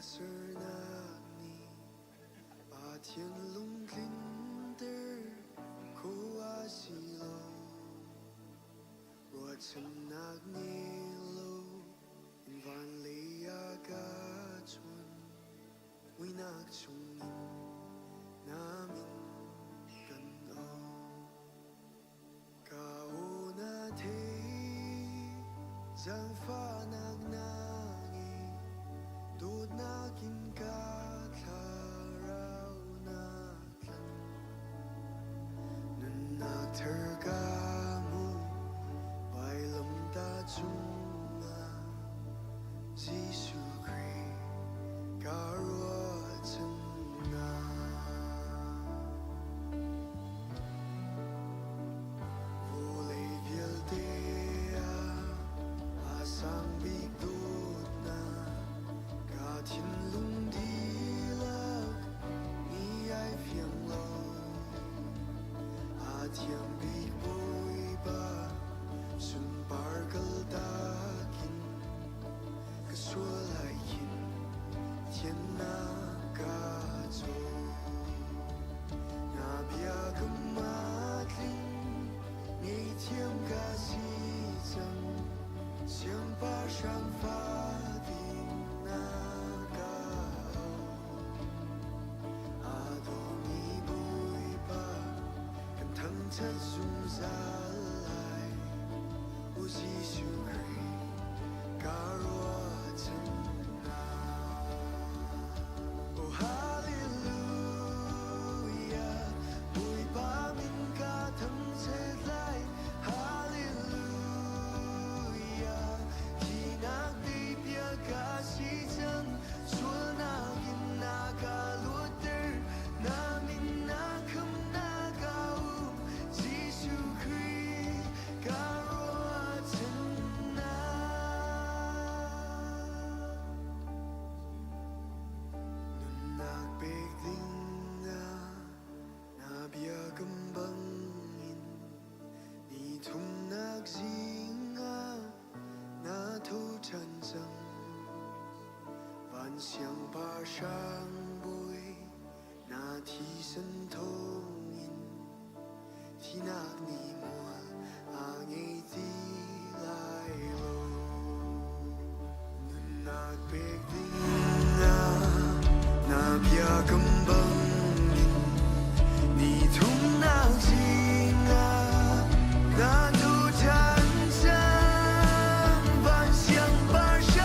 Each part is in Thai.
是那你把天龙拎得苦啊西喽，我曾那你喽，因万里啊嘎春，为那穷人那命根哦，嘎哦那天将发那那。Dod nakin kaklaraw natin Nanagtarga mo Bailam da chunga Jisu Kri Garwatan na Volay Vyaldea Asang Bigdod na 天龙地了，你爱偏了，阿天比不一把，顺巴尔格达金，可说来因天那嘎走，那边个马丁，你天嘎西藏，先把上发的那。它种下来，我继续可以嘎若真啊！哦哈利路亚，为把命嘎腾起来，哈利路亚，提那地别嘎西城，说那因那嘎落得那命那坑那嘎乌。想把上背那提身投影，提那你莫阿你的来喽，那北京啊，那边根本你同那心啊，那都产生万想把上。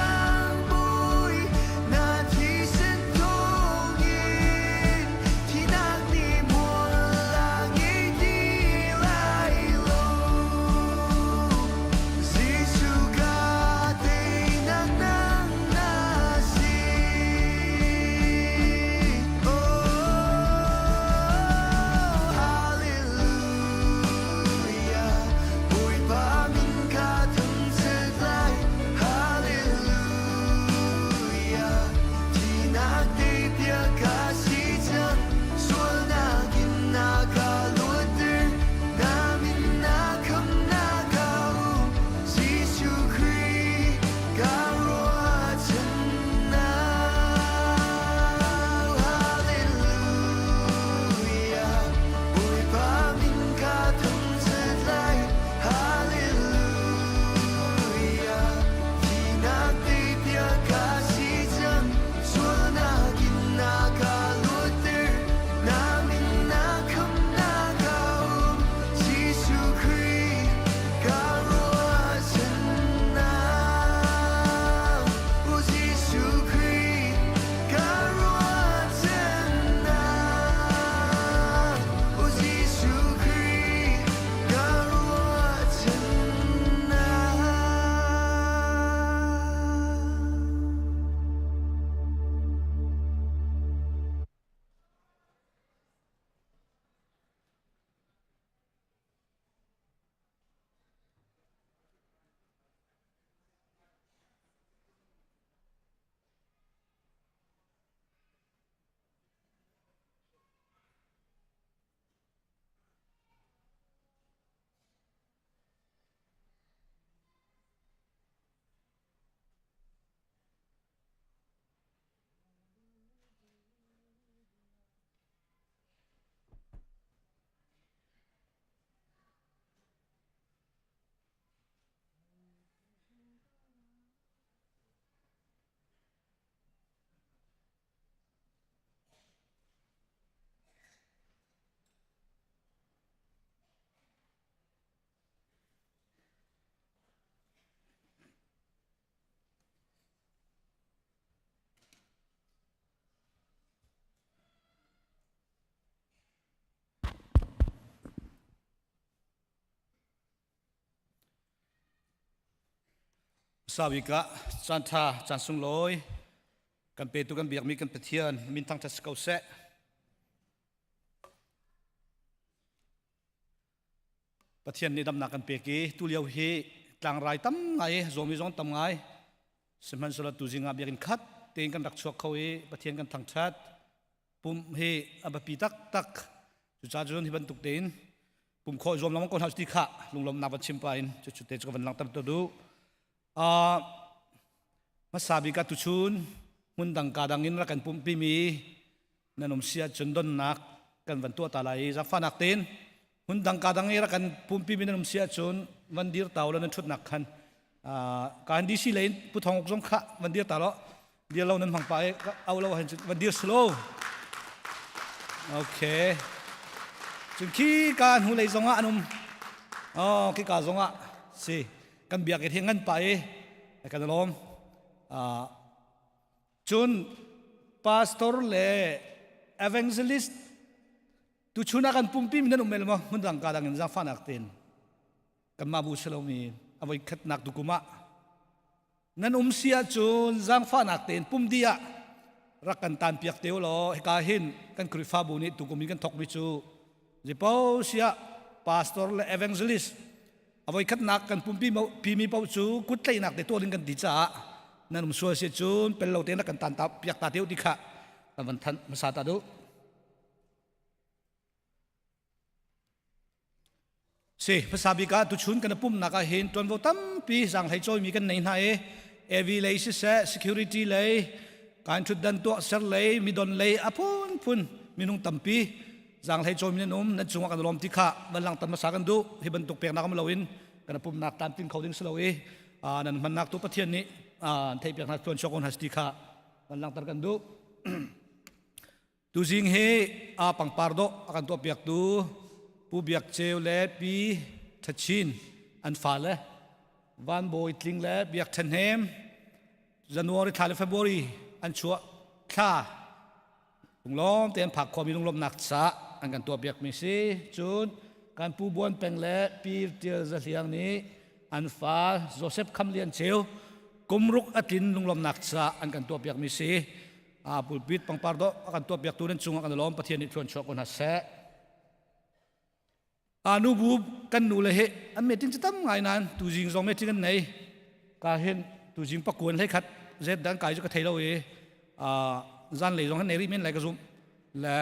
สาวิกะจันทาจันสุงลอยกันเปตุกันเบียกมีกันเปเทียนมินทังทัสเกาเซปะเทียนนี่ดำนักกันเปกีตุเลียวเฮกลางไรตั้มไงโจมีจงตั้มไงสมันสละตุจิงอาเบียกินคัดเตียงกันดักชวกเขาเอปะเทียนกันทางชัดปุ่มเฮอับปีตักตักจุดจ้าจุนที่บรรทุกเตียนปุ่มคอยรวมแล้วมันก็ทำสติขะลุงลมนาบัดชิมไปจุดจุดเตจกันหลังตั้มตัวดูมาสาบิกาตุชุนมุนดังกาดังอินรักันปุ่มปีมีนันอมเสียจนดนนักกันวันตัวตาลายจะฟันักเต้นมุนดังกาดังอินรักันปุ่มปีมีนันอมเสียจนวันเดียร์เต่าแล้วนั้นชุดนักขันการดีสิเลนผู้ทองจงขะวันเดียร์ตาละเดียร์เรานั้นพังไปเอาเราเห็นวันเดียร์สโลว์โอเคจึงขี้การหูเลยจงอ่ะนุ่มขี้การจงอ่ะสิกันเบียกเทียงกันไปกันล้อมจุนพาสตอร์เล่เอเวนเจลิสต์ตุชุนักันปุ่มปีมินันอุเมลมาหุ่นดังกาดังเงินจะฟันักเต็นกันมาบูชลมีเอาไว้ขัดนักตุกุมะนั่นเสียจุนจังฟันักเต็นปุ่มเดียรักกันตันเปียกเตียวล้อให้กาหินกันคริฟาบุนิตุกุมิกันทอกมิจูจิปาวเสียพาสตอร์เล่เอเวนเจลิสต์เอาไว้ขัดนักกันปุ่มปีมีเป้าจูกุดไลนักเตตัวนึงกันดิจ่านั่นส่วนเสียจูนเป็นเราเตียนกันตันตับอยากตาเดียวดิค่ะแต่มันทันมาสาตาดูสิภาษาบิกาตุชุนกันปุ่มนักเห็นตัวเราตั้มปีสังให้จอยมีกันในไหนเอวีเลยสิเส security เลยการชุดดันตัวเสเลยมีดนเลยอพุนมีนุ่งตั้มปีสังให้จอยมีนุ่มนั่นจงกันลมดิค่ะมันหลังตันมาสากันดูให้บรรทุกเปียกนักมันเราอินกันปุ่มนักตันปินเขาดิ้งสลวยนั่นมันนักตัวประเทศนี้เทียบอย่างนั้นส่วนชกคนฮัสติกามันลังtarkan do ตุจิงเฮปังปาร์โดอากันตัวเปียกดูผู้เปียกเจลเล่ปีทัชชินอันฟ้าเล่วันโบยทิงเล่เปียกทันเฮมจันวารีทาเลเฟบรีอันชัวข้าลุงล้อมเตียนผักความมีลุงลมหนักสะอันกันตัวเปียกมิซีจุนการผู้บวนเป็นเล่ปีเตียจะเสียงนี้อันฟ้าโจเซฟคำเลียนเชลกุมรุกอตินลุงลมนักษาอันกันตัวเปียกมิซีปุลปิดปังปาร์โดอันกันตัวเปียกตัวนั้นจุงอันล้อมประเทศนี้ชวนชกคนหัสเสนูบูกันนูเลยอันเมติงจะทำไงนั้นตูจิงสองเมติงกันไหนก็เห็นตูจิงปักกวนให้ขัดเจ็ดดังกายจะกระเทยเราจันเลยสองให้เนริเมนไหลกระซุมและ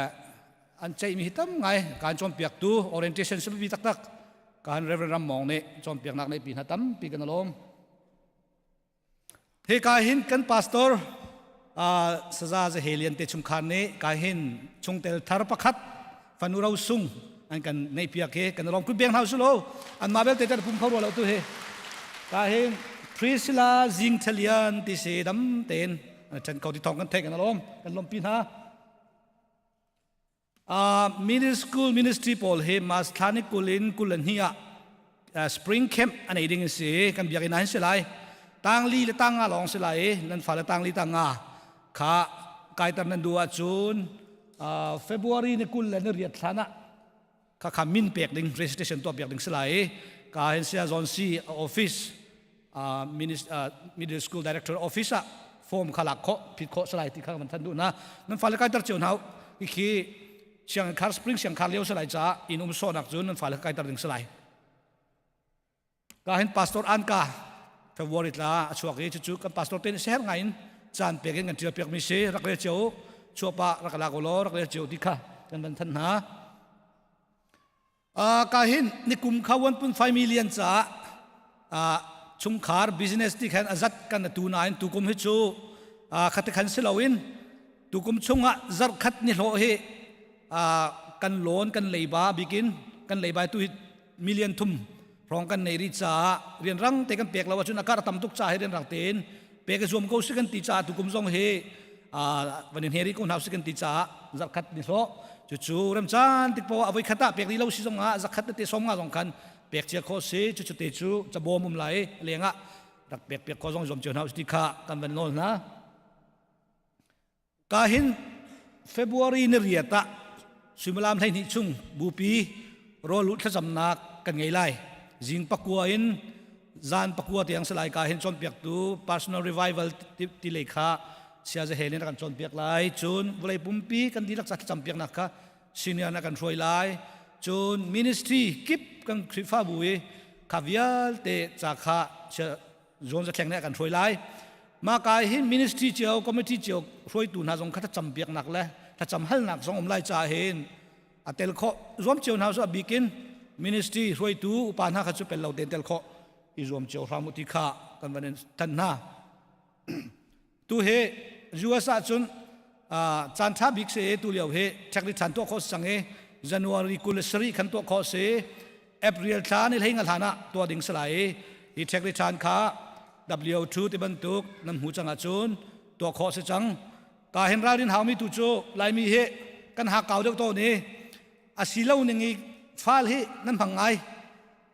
อันใจมีทำไงการจอมเปียกตัว orientation สบิตักการเรเวอร์รัมมองเนี่ยจอมเปียกนักในปีนัดตั้มปีกันล้อมเฮกาหินกันพาสตอร์สซาจะเฮลียนเตชุมขานเนกาหินชงเตลทาร์ปักขัดฟันุราซุงอันกันในเปียกเฮกันลองคุยเบียงเฮาสุโลอันมาเบลเตจัดพุ่มเขารัวเราตัวเฮกาหินพริสลาจิงเทลียนติเสดัมเตนฉันเขาที่ทองกันเทกันลมกันลมปีนามินิสคูลมินิสทรีพอลเฮมาสถานิกุลินกุลันเฮียสปริงแคมป์อันนี้ดิ่งเสียกันเบียกินนั้นเสียไรตั้งลีและตั้งลองสลายนั่นฝ่ายตั้งลีตั้งข้าไกด์ตันนันดูอาจูนเฟบรุอารีนี่กุลเลนเรียดฐานะข้ามินเปียกดิ่ง registration ตัวเปียกดิ่งสลายข้าเห็นเสียจอนซีออฟฟิศmiddle school director office ฟอร์มขลักโคผิดโคสลายที่ข้ามันทันดูนะนั่นฝ่ายไกด์ตันเจ้าหน้าอีกทีเชียงคาร์สปริงเชียงคาร์เลี้ยวสลายจ้าอินุมโซนักจูนนั่นฝ่ายไกด์ตันดิ่งสลายข้าเห็นพาสตอร์อันกาเฟบรุอารีละช่วงนี้จู่ๆกันพาสตอร์เต็นเสียงไงจานเปียกกันเจียวเปียกมิเซ่รักเลี้ยเจียวชัวปะรักลากโลรักเลี้ยเจียวที่ข้ากันบันทันหากาหินนิคุมข้าวันปุ่น5 millionจ้าชุมขาร business ที่แข่งอาจัดกันตูนายตุกุมฮิจูขัดขันเซลวินตุกุมชงอ่ะจัดขัดนี่โลเฮกันโลนกันเลยบาบิกินกันเลยบาตุmillionทุ่มพร้อมกันในริจ้าเรียนรังเตกันเปียกเราว่าชุนอากาศทำทุกจ่าให้เรียนรังเต็นเปียกส่วนเขาสิกันตีจ่าตุกุมซองเฮวันนี้เฮริคนหาสิกันตีจ่าจักขัดนี่โซจู่ๆเริ่มจานติดพอเอาไว้ขัดเปียกนี่เราสิสงจักขัดเตะสงสองคันเปียกเชียร์โคสิจู่ๆเตะจู่จะบวมมุมไหลเลี้ยงรักเปียกเขาสองจอมเจ้าหน้าสิขากันเป็นโน่นนะกาหินเฟบรุอารีนเรียตะสุมาลามไทยนิชุงบูปีรอลุทสำนักกันไงไล่จิงปักกัวอิน จานปักวัวเตียงสลายกาเห็นจนเปียกตู personal revival ที่เลขาเสียจะเห็นในการจนเปียกลายจุนวันปุ่มปีกันดีรักษาจำเปียกนักค่ะซีเนียนักการช่วยลายจุน ministry กิบกันคริฟ้าบุยขวิลเตจากข้าเชื่อโจนจะแข่งในการช่วยลายมากายเห็น ministry เจียว committee เจียวช่วยตูน่าจงข้าจำเปียกนักเลยถ้าจำหัลนักจงอมไล่จ่าเห็นอัตเตลโครวมเจียวน่าจะบิกิน ministry ช่วยตูอุปาหาข้าจะเป็นเราเดนเตลโคอีรวมเจียวรามุติข้ากันวันนั้นทันนาตูเฮจัวซาจุนจันทบิกเสตูเลียวเฮเทคนิคทันตัวข้อสังเอจันวารีกุลสรีขันตัวข้อเสเอพริลทานี่เฮงอัลฮานะตัวดิ่งสลายอีเทคนิคทันข้า W2 ที่บรรทุกน้ำหูจังอาจุนตัวข้อเสจังกาเห็นราดินหามีตุจูลายมีเฮกันหาเก่าเด็กโตนี้อาศิลาหนึ่งอีฟ้าเฮนั่นพังไง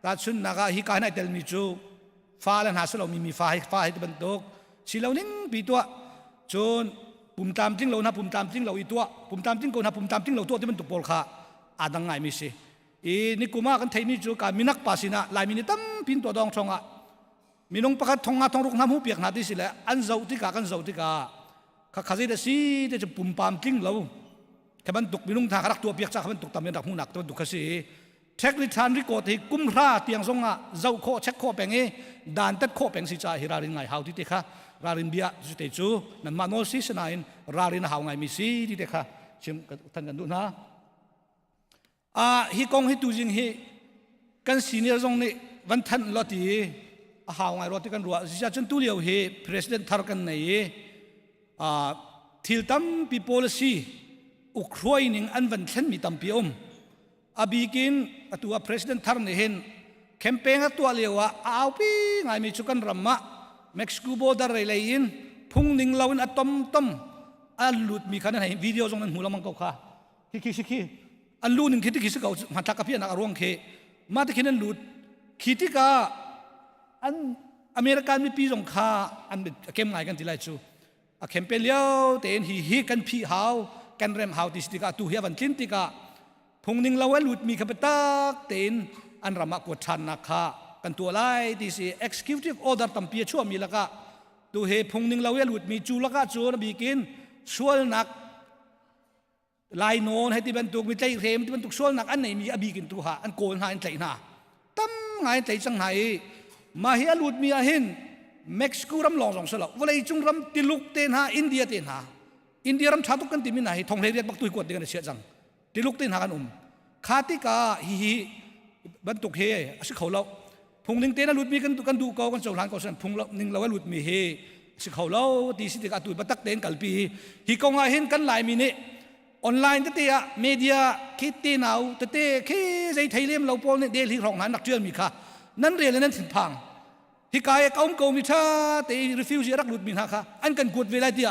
ราชุนนักฮิกาให้เตลมิจูฟ้าแล้วหาสลามีฟ้าให้ที่บรรทุกศิลาหนึ่งปีตัวจนปุ่มตามจริงเรานะปุ่มตามจริงเราอีตัวปุ่มตามจริงกูนะปุ่มตามจริงเราตัวที่มันตุกปอลค่ะอาดังไงมิสิอีนี่กูมากันไทยมิจูการมินักปัสสินะลายมินิตั้มพินตัวดองชงอ่ะมินงประคัดทงงาทงรุกน้ำหูเปียกนาที่สิแหละอันเจ้าที่กากันเจ้าที่กาข้าข้าจะได้สิได้จะปุ่มตามจริงเราแค่มันตุกมินงทางรักตัวเปียกจากมันตุกตามยันรักหูหนักตัวตุกข้าสิเทคนิคทานริโกที่กุมราเตียงทรงอ่ะเจ้าโคเช็คโคแปงเอด่านตัดโคแปงสิจ่าฮิรารินไงหาวที่เตค่ะรารินเบียจุดเตจูนั่นมาโนซิสนายน์รารินหาวไงมิสิที่เตค่ะชิมท่านกันดูนะฮิกงฮิตูจิงฮิกันซีเนียร์ทรงนี่วันทันลอตีหาวไงรอที่กันรัวจะจนตุเลียวฮิประธานทาร์กันนี่ทิลตัมปีโพลิซีอุครอยนิงอันวันทันมีตัมปีอบีกินตัวประธานทาร์นี่เห็นแคมเปญตัวเลียวเอาปีไงมีชุกันรัมมะเม็กซิโกบอดาร์เลยอินพุ่งนิ่งลาวินอัตตมอันลุดมีขนาดไหนวิดีโอตรงนั้นหูเรามังกรค่ะคิอันลุดหนึ่งคิดที่เขาหันทักกับพี่นักร้องเคมาที่คิดนั้นลุดคิดที่กาอันอเมริกันมีปีสงคาอันเป็นเข้มไงกันที่ไรจูเข้มเป็นเลี้ยวแต่เอ็นฮีกันพี่หาวกันเรมหาวที่สติกาตูเฮียวันทิ้งติกาพุ่งนิ่งลาวินลุดมีขับตักแต่เอ็นอันรำมากวดชันนักค่ะกันตัวไล่ที่สิ executive order ตั้มเปียชั่วมีละก็ตัวเหตุพงหนึ่งเราเวลุดมีจูละก็จูนบีกินส่วนนักลายโนนให้ที่บรรทุกมีใจเข็มที่บรรทุกส่วนนักอันไหนมีอบีกินตัวหาอันโกนหาอันใจหน้าตั้มไงใจจังไหนมาเฮียลุดมีอาหินเม็กซิโกรำลองสองสลับวันนี้จุงรำติลุกเตนหาอินเดียเตนหาอินเดียรำชาตุกันติมินไหนทองเรียกบักตุยกวดเดียกันเสียจังติลุกเตนหากันขาติกาฮีบรรทุกเฮอสิเขาเราพงหนึ่งเตนะลุดมีกันดูกอกันเจ้าหลานก็สั่นพงหนึ่งเราว่าลุดมีเฮสิเขาเล่าตีสิติกาตุยบัตักเตนกัลปีฮิกงอาเห็นกันหลายมินิออนไลน์เตะเมีเดียคิดเตนเอาเตะคิดใจไทยเลี้ยมเราปนเนี่ยเดลิของนั้นนักเชื่อมีค่ะนั่นเรียนแล้วนั่นถึงพังฮิกายก้มโกมิชาเตะรีฟิวจีรักลุดมีค่ะอันกันกวดเวลาเดีย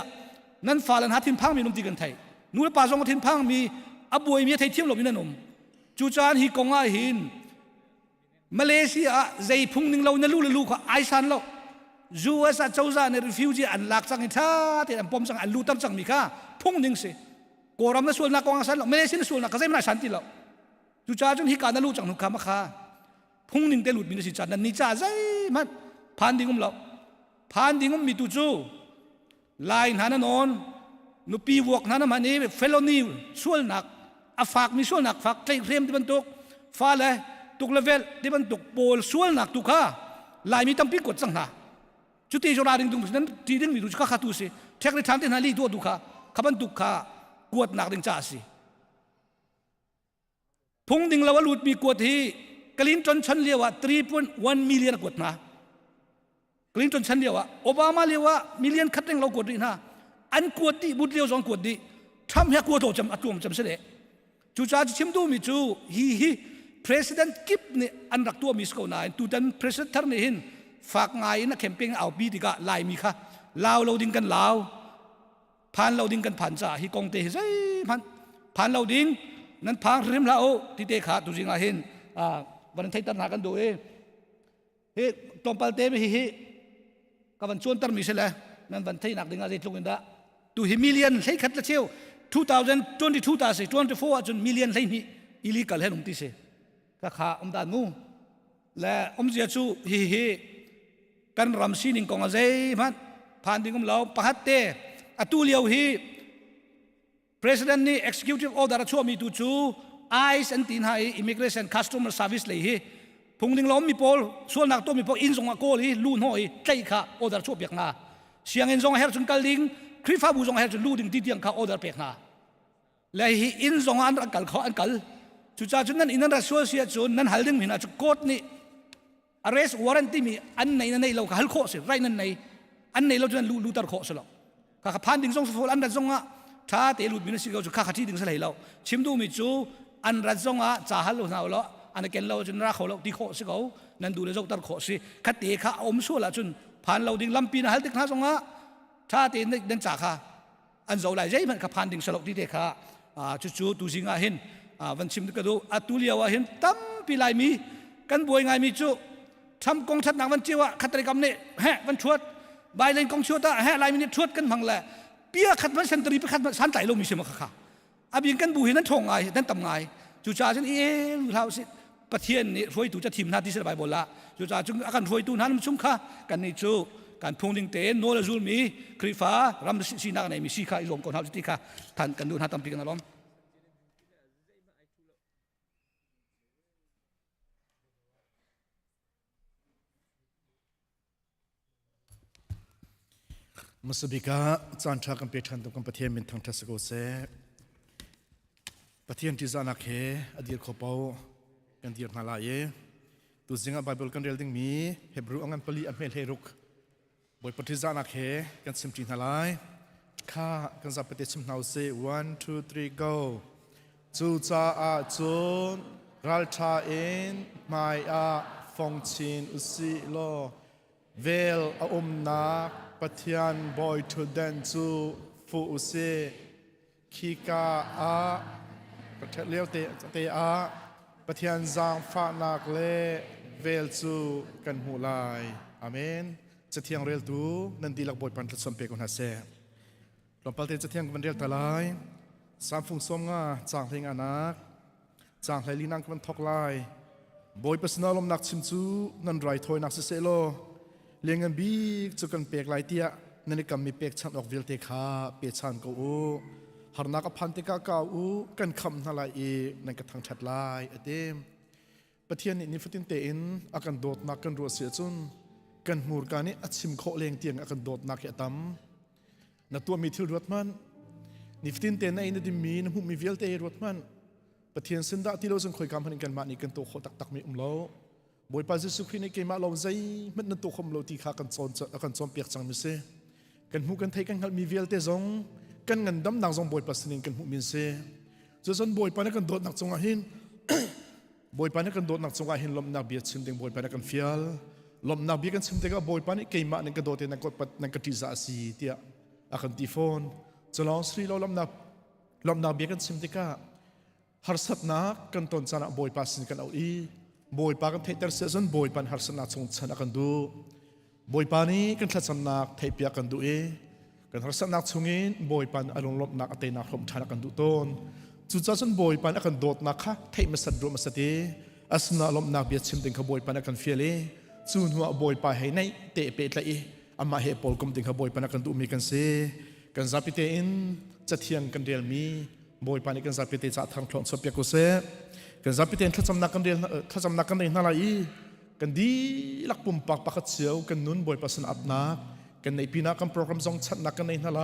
นั่นฝ่าลันหาทิมพังมีนุ่มตีกันไทยนู้นป่าซองทิมพังมีอับวยมีไทยเทียมหลบมีนั่นนุ่มจูจานฮิกงอาเห็นมาเลเซียใจพุ่งหนึ่งเราเนี่ยลูกเขาไอซันเราจูเอสเจ้าจ้าในรีฟิวจีอันหลักสังหิท่าที่อันปมสังอันลูตั้งสังมีค่าพุ่งหนึ่งสิโกรำนั่นส่วนนักกองสันเรามาเลเซียนั่นส่วนนักเขาใจไม่น่าสันติเราจูจ้าจนฮิการนั่นลูจังหนุกขามาค่าพุ่งหนึ่งเตลุดมีนสิจานันนิจ้าใจมันผ่านดิ่งเราผ่านดิ่งมีตุจูลายหานั่นนอนนุปีวกนั้นมันนี่เฟลนิวส่วนนักอาฝากมีส่วนนักฝากใจเคลมที่บรรทุกฟ้าเลยตุกเลเวลที่มันตุกโปลส่วนหนักตุกข้าลายมีตั้มปีกดสังหาจุดที่จราดิงตุงนั้นที่ดิงมีตุกข้าตุสิเทคนิคทางที่นาลีตัวตุกข้าขับันตุกข้ากวดหนักดิงจ่าสิพงดิงละวลุดมีกวดที่กลินจนชั้นเรียกว่า 3.1 มิลลิอน์กวดนะกลินจนชั้นเรียกว่าโอบามาเรียกว่ามิลลิอน์คัดเร่งเรากวดดีนะอันกวดที่บุตรเรียวสองกวดดีทำให้กวดโตจำอัตวมจำเสด็จจุจ้าจิมดูมีจูฮีPresident Kip ni an rak tua mis ko na tu dan President Thar ni hin fak ngai na camping au bi diga lai mi kha lao loading kan lao phan loading kan phan cha hi kong te zai phan loading nan phang rim lao ti te kha tu jinga hinวันไทยตันหากันดูเฮ้ตอมปัลเตมฮิกับวันชวนตันมีเสร็จแล้วนั่นวันไทยหนักดึงอะไรทุกอย่างได้ตัวฮิมิเลียนใช้ขัดละเชียว2022ตาสิ24จนมิเลียนใช้มีอิลิกัลให้หนุ่มที่เสก็ขาดานมูและเสียชูฮิ กันรำซีนิงกองอาเจมันผ่านดิ่งเราประหัตเตอตุเลียวฮี President ni executive order chu mi tu chu ICE and tin hai immigration customer service le hi phungling lom mi pol sual nak to mi pol in zong a ko li lu noi tlai kha order chu pek na siang in zong her chun kaling khrifa bu zong her chun lu ding ti tiang kha order pek na le hi in zong an kal kho an kal chu cha chun nan in ra sual sia chun nan hal ding mi na chu court ni arrest warrant mi an nei na nei lo ka hal kho se right nan nei an nei lo chun lu tar kho se lo ka phan ding zong so an da zong aถ้าเตลุดมินสิกาจุข้าขัดที่ดึงสลายเราชิมดูมิจูอันรัดจงอ่ะจ่าฮัลโหลน่าเราอันนั้นเกณฑ์เราจนรักเขาเราที่โคสิเขานั่นดูเลยจกตัดโคสิขัดเตะข้าอมชั่วละจนผ่านเราดิ่งลำปีนฮัลติกน่าจงอ่ะถ้าเตะนั่นจ่าข้าอันเจ้าไหลใจมันขับผ่านดิ่งสลบที่เตะข้าจู่ๆดูสิงาเห็นวันชิมดูกระดูอัตุเลียวเห็นตั้มปีลายมีกันบวยไงมีจูทำกองทัดหนังวันเจียวขัดตริกรรมเนี่ยแห่วันชวดใบเลนกองชวดแห่ลายมีเนี่ยชวดกันพังแหละเปียขัดมันเซนตรีไปขัดมันสันใจลงมีเสียมาค่ะอาบินกันบุหินั้นทงไงนั้นตำไงจู่จ้าฉันเราสิประเทศนี้ช่วยตู่จะทีมนาที่สบายบนละจู่จ้าจึงอาการช่วยตู่นั้นชุ่มค่ะกันนี่จู่การพงดิงเตนโนละจูมีคริฟ้ารำสีนักในมีสีค่ะอีหลงก่อนเท่าที่ค่ะท่านกันดูท่านตำปีกันนะล้อมมุสบิกาจานชากันเปทันตุกันประเทศมินทางทัศกุเสประเทศที่จานักเฮอดีตขบเอากันดีมาลายตุสิงห์ไบเบิลกันเรียลดิ้งมีเฮบรูอังกันปลีอันเมลเฮรุกบอยประเทศจานักเฮกันสิมจีนาลายข้ากันจะประเทศชิมนาวเซ one two three go จูจาอาจูนรัลชาเอ็นไมอาฟงชินอุสิโลเวลอานาปะเทียนบอยทูเดนจูฟูอุเซคีกาอาปะเทเลียวเตอาปะเทียนจางฟานักเลเวลจูกันหูลายอาเมนจะเที่ยงเรียลตูนันดีลักบอยปันทศมเปกุนฮาเซหลวงพ่อเตจะเที่ยงกันเรียลตะลายสามฟุงสมงาจางเพลงอนักจางไหลลีนังกันทอกลายบอยปัสนาลมนักชิมจูนันไรถอยนักเซโลเลี้ยงกันบีจุกันเปียกลายเตียนั่นก็มีเปียกชันออกวิลเตคาเปียกชันกูหานักพันติกาเก่ากันคำนั่นลายนั่นก็ทางชัดลายเต็มประเทศนี้นิฟตินเตอินอากันโดดนักกันรัวเสียจุนกันมูรการนี้อัดชิมโคเลียงเตียงอากันโดดนักเหตัมนักตัวมีทิลรวดมันนิฟตินเตนในนั้นดิมีน้ำหูมีวิลเตรวดมันประเทศสินดาที่เราจึงคอยกำพันกันมานี่กันตัวโคตักมีเล้าบอยปาเจสุขีในเกมาเราใจมันนั่นตัวคมเราที่ขากันโซนกันโซนเปียกจังมิเซกันหูกันไทยกันหัดมีเวลเตจงกันเงินดำนางจงบอยปาสนิงกันหูมิเซจะจนบอยปานักกันโดดนักจงอาหินบอยปานักกันโดดนักจงอาหินลมนาเบียดชิมเต็งบอยปานักกันฟิลลมนาเบียกันชิมเต็งก็บอยปานี่เกมานักกันโดดเตนักกันติซาซีเตียอากันตีโฟนจะลองสรีเราลมนาเบียกันชิมเต็งก็ฮาร์สัตนักกันต้นจานะบอยปาสนิงกันเอาอีบอยปากันเทเตอร์เซซันบอยปันฮาร์สนาชงชนะกันดูบอยปานี้กันทัศนักเทปียกันดูกันฮาร์สนาชงอินบอยปันอารมณ์ลบนักเตนักลมชนะกันดูต้นจุดจ้าสันบอยปันกันโดดนักค่ะเทมัสดรมัสเตอัสนาลมนักเบียดชิมติงขบอยปันกันเฟียเลจูนหัวบอยปาให้ในเตะเปตละอามาเฮปอลกมติงขบอยปันกันดูมีกันเซกันซาปิเตอินจะเทียงกันเรียลมีบอยปันกันซาปิเตจะทางคลองสเปียกุเซกันจับพิเศษถ้าจำนักกันเรียนถ้าจำนักกันเรียนอะไรกันดีลักปุ่มปากปากเสียวกันนุ่นบอยปัสนับนักกันในปีนักกันโปรแกรมส่งชัดนักกันเรียนอะไร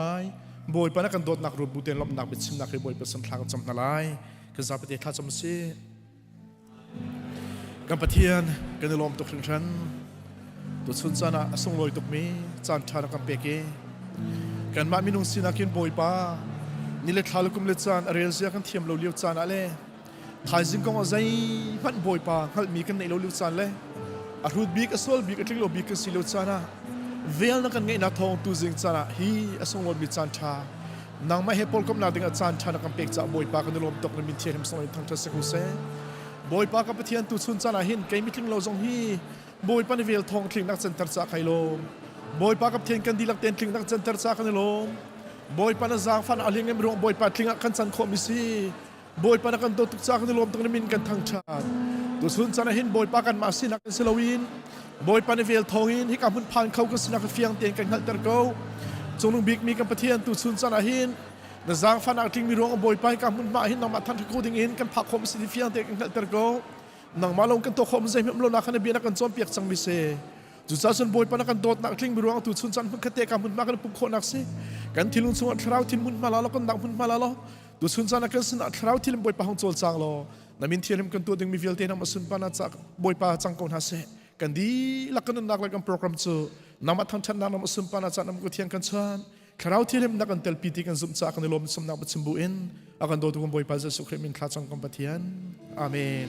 บอยปันนักกันโดดนักรูดบุเตนลบนักเป็นชิมนักให้บอยปัสนักกันจำอะไรกันจับพิเศษถ้าจำซีกันปะเทียนกันในลมตกถึงชั้นตัวชุนจานะส่งลอยตกมีจานชานักกันเปกกันมามีนุ่งสีนักกินบอยปานี่เล็กทาลุกุมเล็กจานเรียนเสียกันเทียมเราเลี้ยวจานอะไรทายซิงกงอะไรมันบอยปาฮัลมีกันในโลลิวซันเลยอารูดบีกับโซลบีกับทิ้งโลบีกับซิลิวซันะเวลนักกันไงนักทองตูซิงซันะฮีอส่งวันบิจันทานางไม่ให้พอลกับนาดึงอาจารย์ชานักกันเป็กจากบอยปากันในลมตกในมินเทียนส่งในทางทัศกุเซบอยปากับเทียนตูซุนซันะหินไกมิทิ้งโลซงฮีบอยปาในเวลทองทิ้งนักเซนเตอร์จากไฮโลบอยปากับเทียนกันดีลักเตนทิ้งนักเซนเตอร์จากกันในลมบอยปาในจางฟันอาเลียงเอ็มรวงบอยปาทิ้งกันสันโคมิซีบอยปานักกันโดตุกจากกันรวมตรงนี้มินกันทางชาติตัวสุนทรหินบอยปากันมาสินักเซลวิน bồi pan vel thongin hi kam hun phan khâu ka sina ka fiang ten kan hal ter ko chunung big mi kan pathian tu sun sana hin na zang fan acting mi rong bồi pai kam hun ma hin na ma than ko ding in kan phak khom si fiang ten kan hal ter ko nang malong kan to khom zai mem lo na khan bi na kan chom piak chang mi se chu cha sun bồi pan kan dot na tling mi rong tu sun chan hun ka te kam hun ma kan pu kho nak se kan thilun chung thrau tin mun ma la lo kan dang hun ma la lo tu sun chan kan sin thrau thil bồi pa hong chol chang lo na min thirim kan tu ding mi vel te na ma sun pa na chak bồi pa chang kon ha se kan di lakan nak la kan program chu nama thang than na ma sun pa na cha nam ko thiang kan chan thrau thirim na kan tel pt kan zum cha kan lom sam na ba chimbu in akan do tu kon bồi pa jesu christ min tha chang kon pathian amen.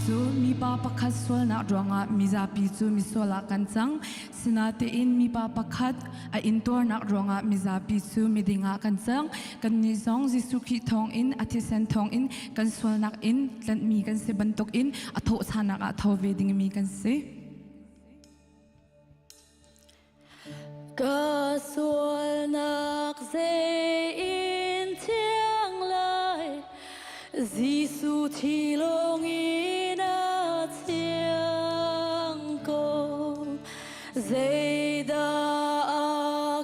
chu mi pa pakhat sol na ronga mizapi chu mi sola kanchang sinate in mi pa pakhat a intor na ronga mizapi chu midinga kanchang kan ni zong jisu khi thong in athisen thong in kan sol nak in tlan mi kan se bantok in atho chana ka tho veding mi kan se ca suol nak dê in thiêng lai Giêsu thi long in a thiêng cô dây da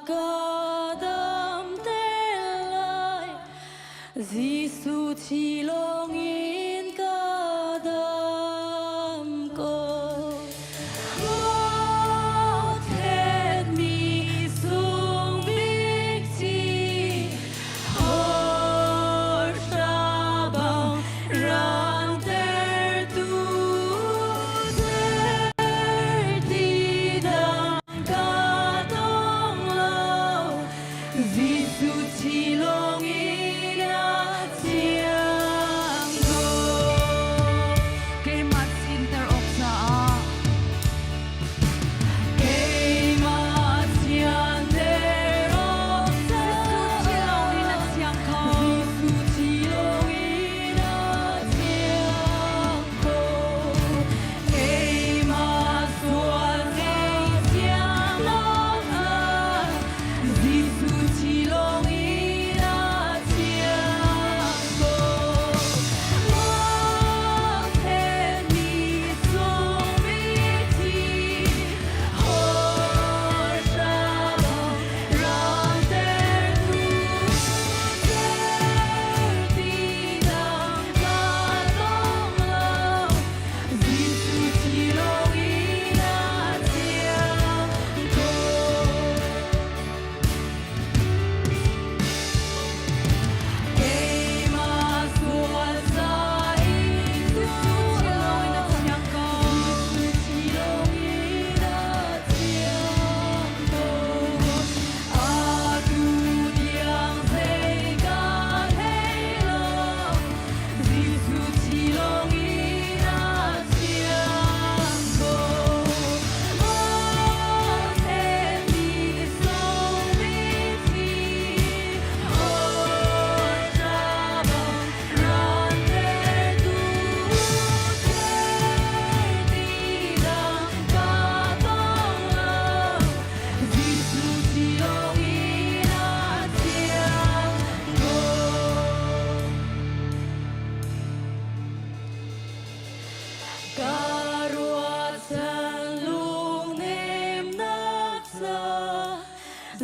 ca đam tê lai Giêsu thi long in ca đam cô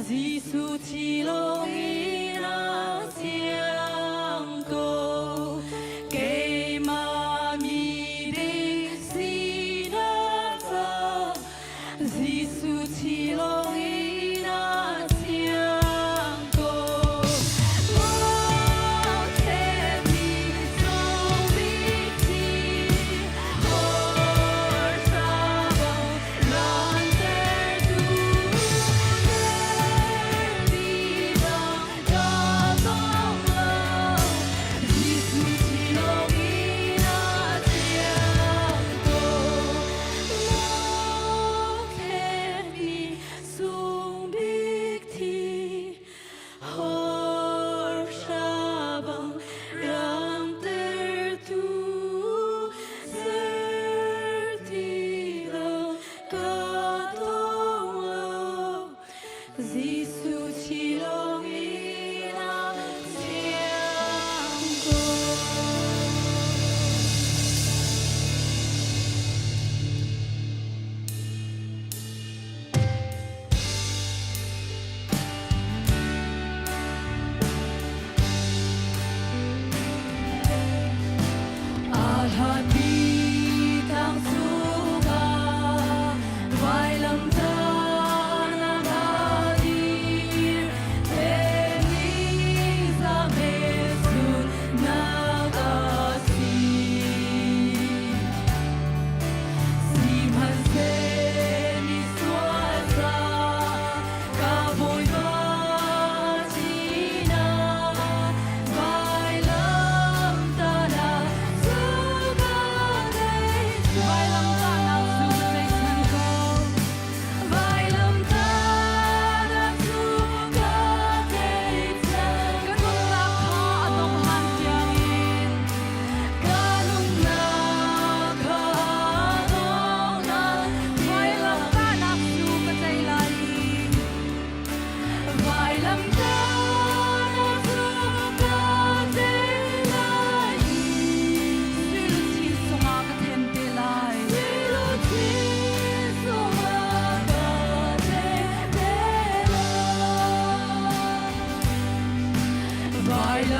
Giêsu thi long in a thiêng cô cây mà mi đi xin ta Giêsu thi long in a thiêng cô một thế mi sâu bi chi hor sa bao lan ter du đi đàng ca tông lâu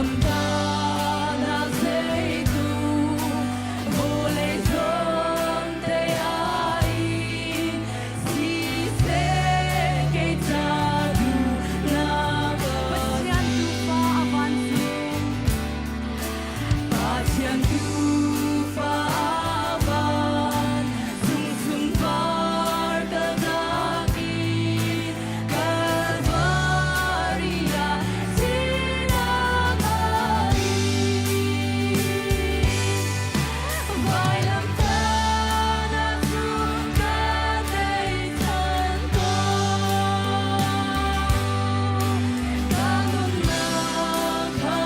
lâm ta na dây tu vô lệ dồn te ai si se ke ta du na pasian tu fa avan pasian tu fa avan sung sung var ka daki kalvaria sinagari vai lam ta na su ka dei tan ko kanun na kha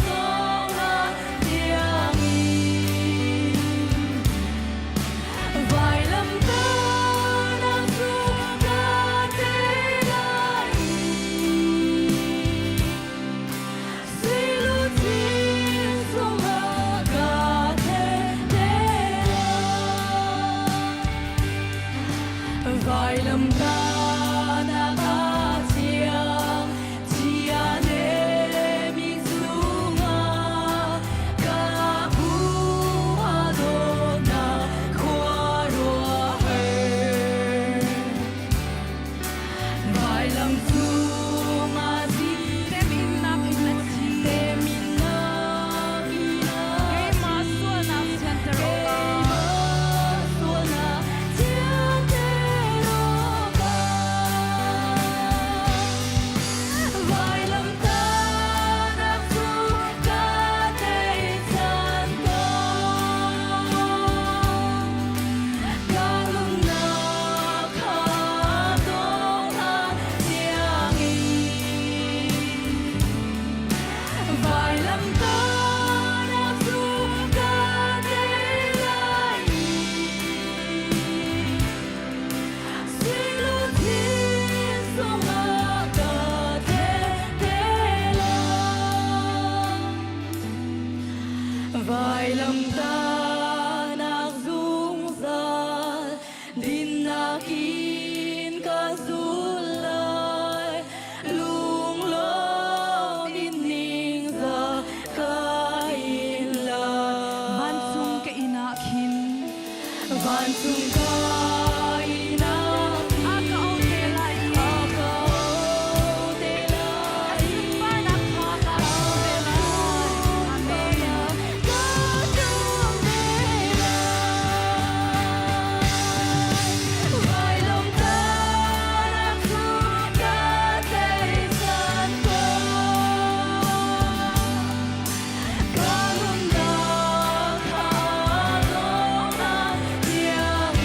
dong na tiang vai lam ta na su ka dei lai silu tin song ha ka te vai lam ta na ka chiang chia ne mi zunga ka pu ha do na khwa ro her vai lam tu ma si te min na ina chi te min na ina ke ma so na chen te ro ka so na chen te ro ka vai lam ta na su ka te chan ko kalung na kha dong na tiang vai lam ta na su ka te lai silu tin song ha ka te la vai lam ta nak dung zal din nakin ka zulai lung long in ning za ka in la van sung ke ina khin van sung ka ina aka o te lai aka o te lai pa na kha ka o te lai ameya ka tung te lai vai lam ta na su ka te san ko kalung na kha dong na tiang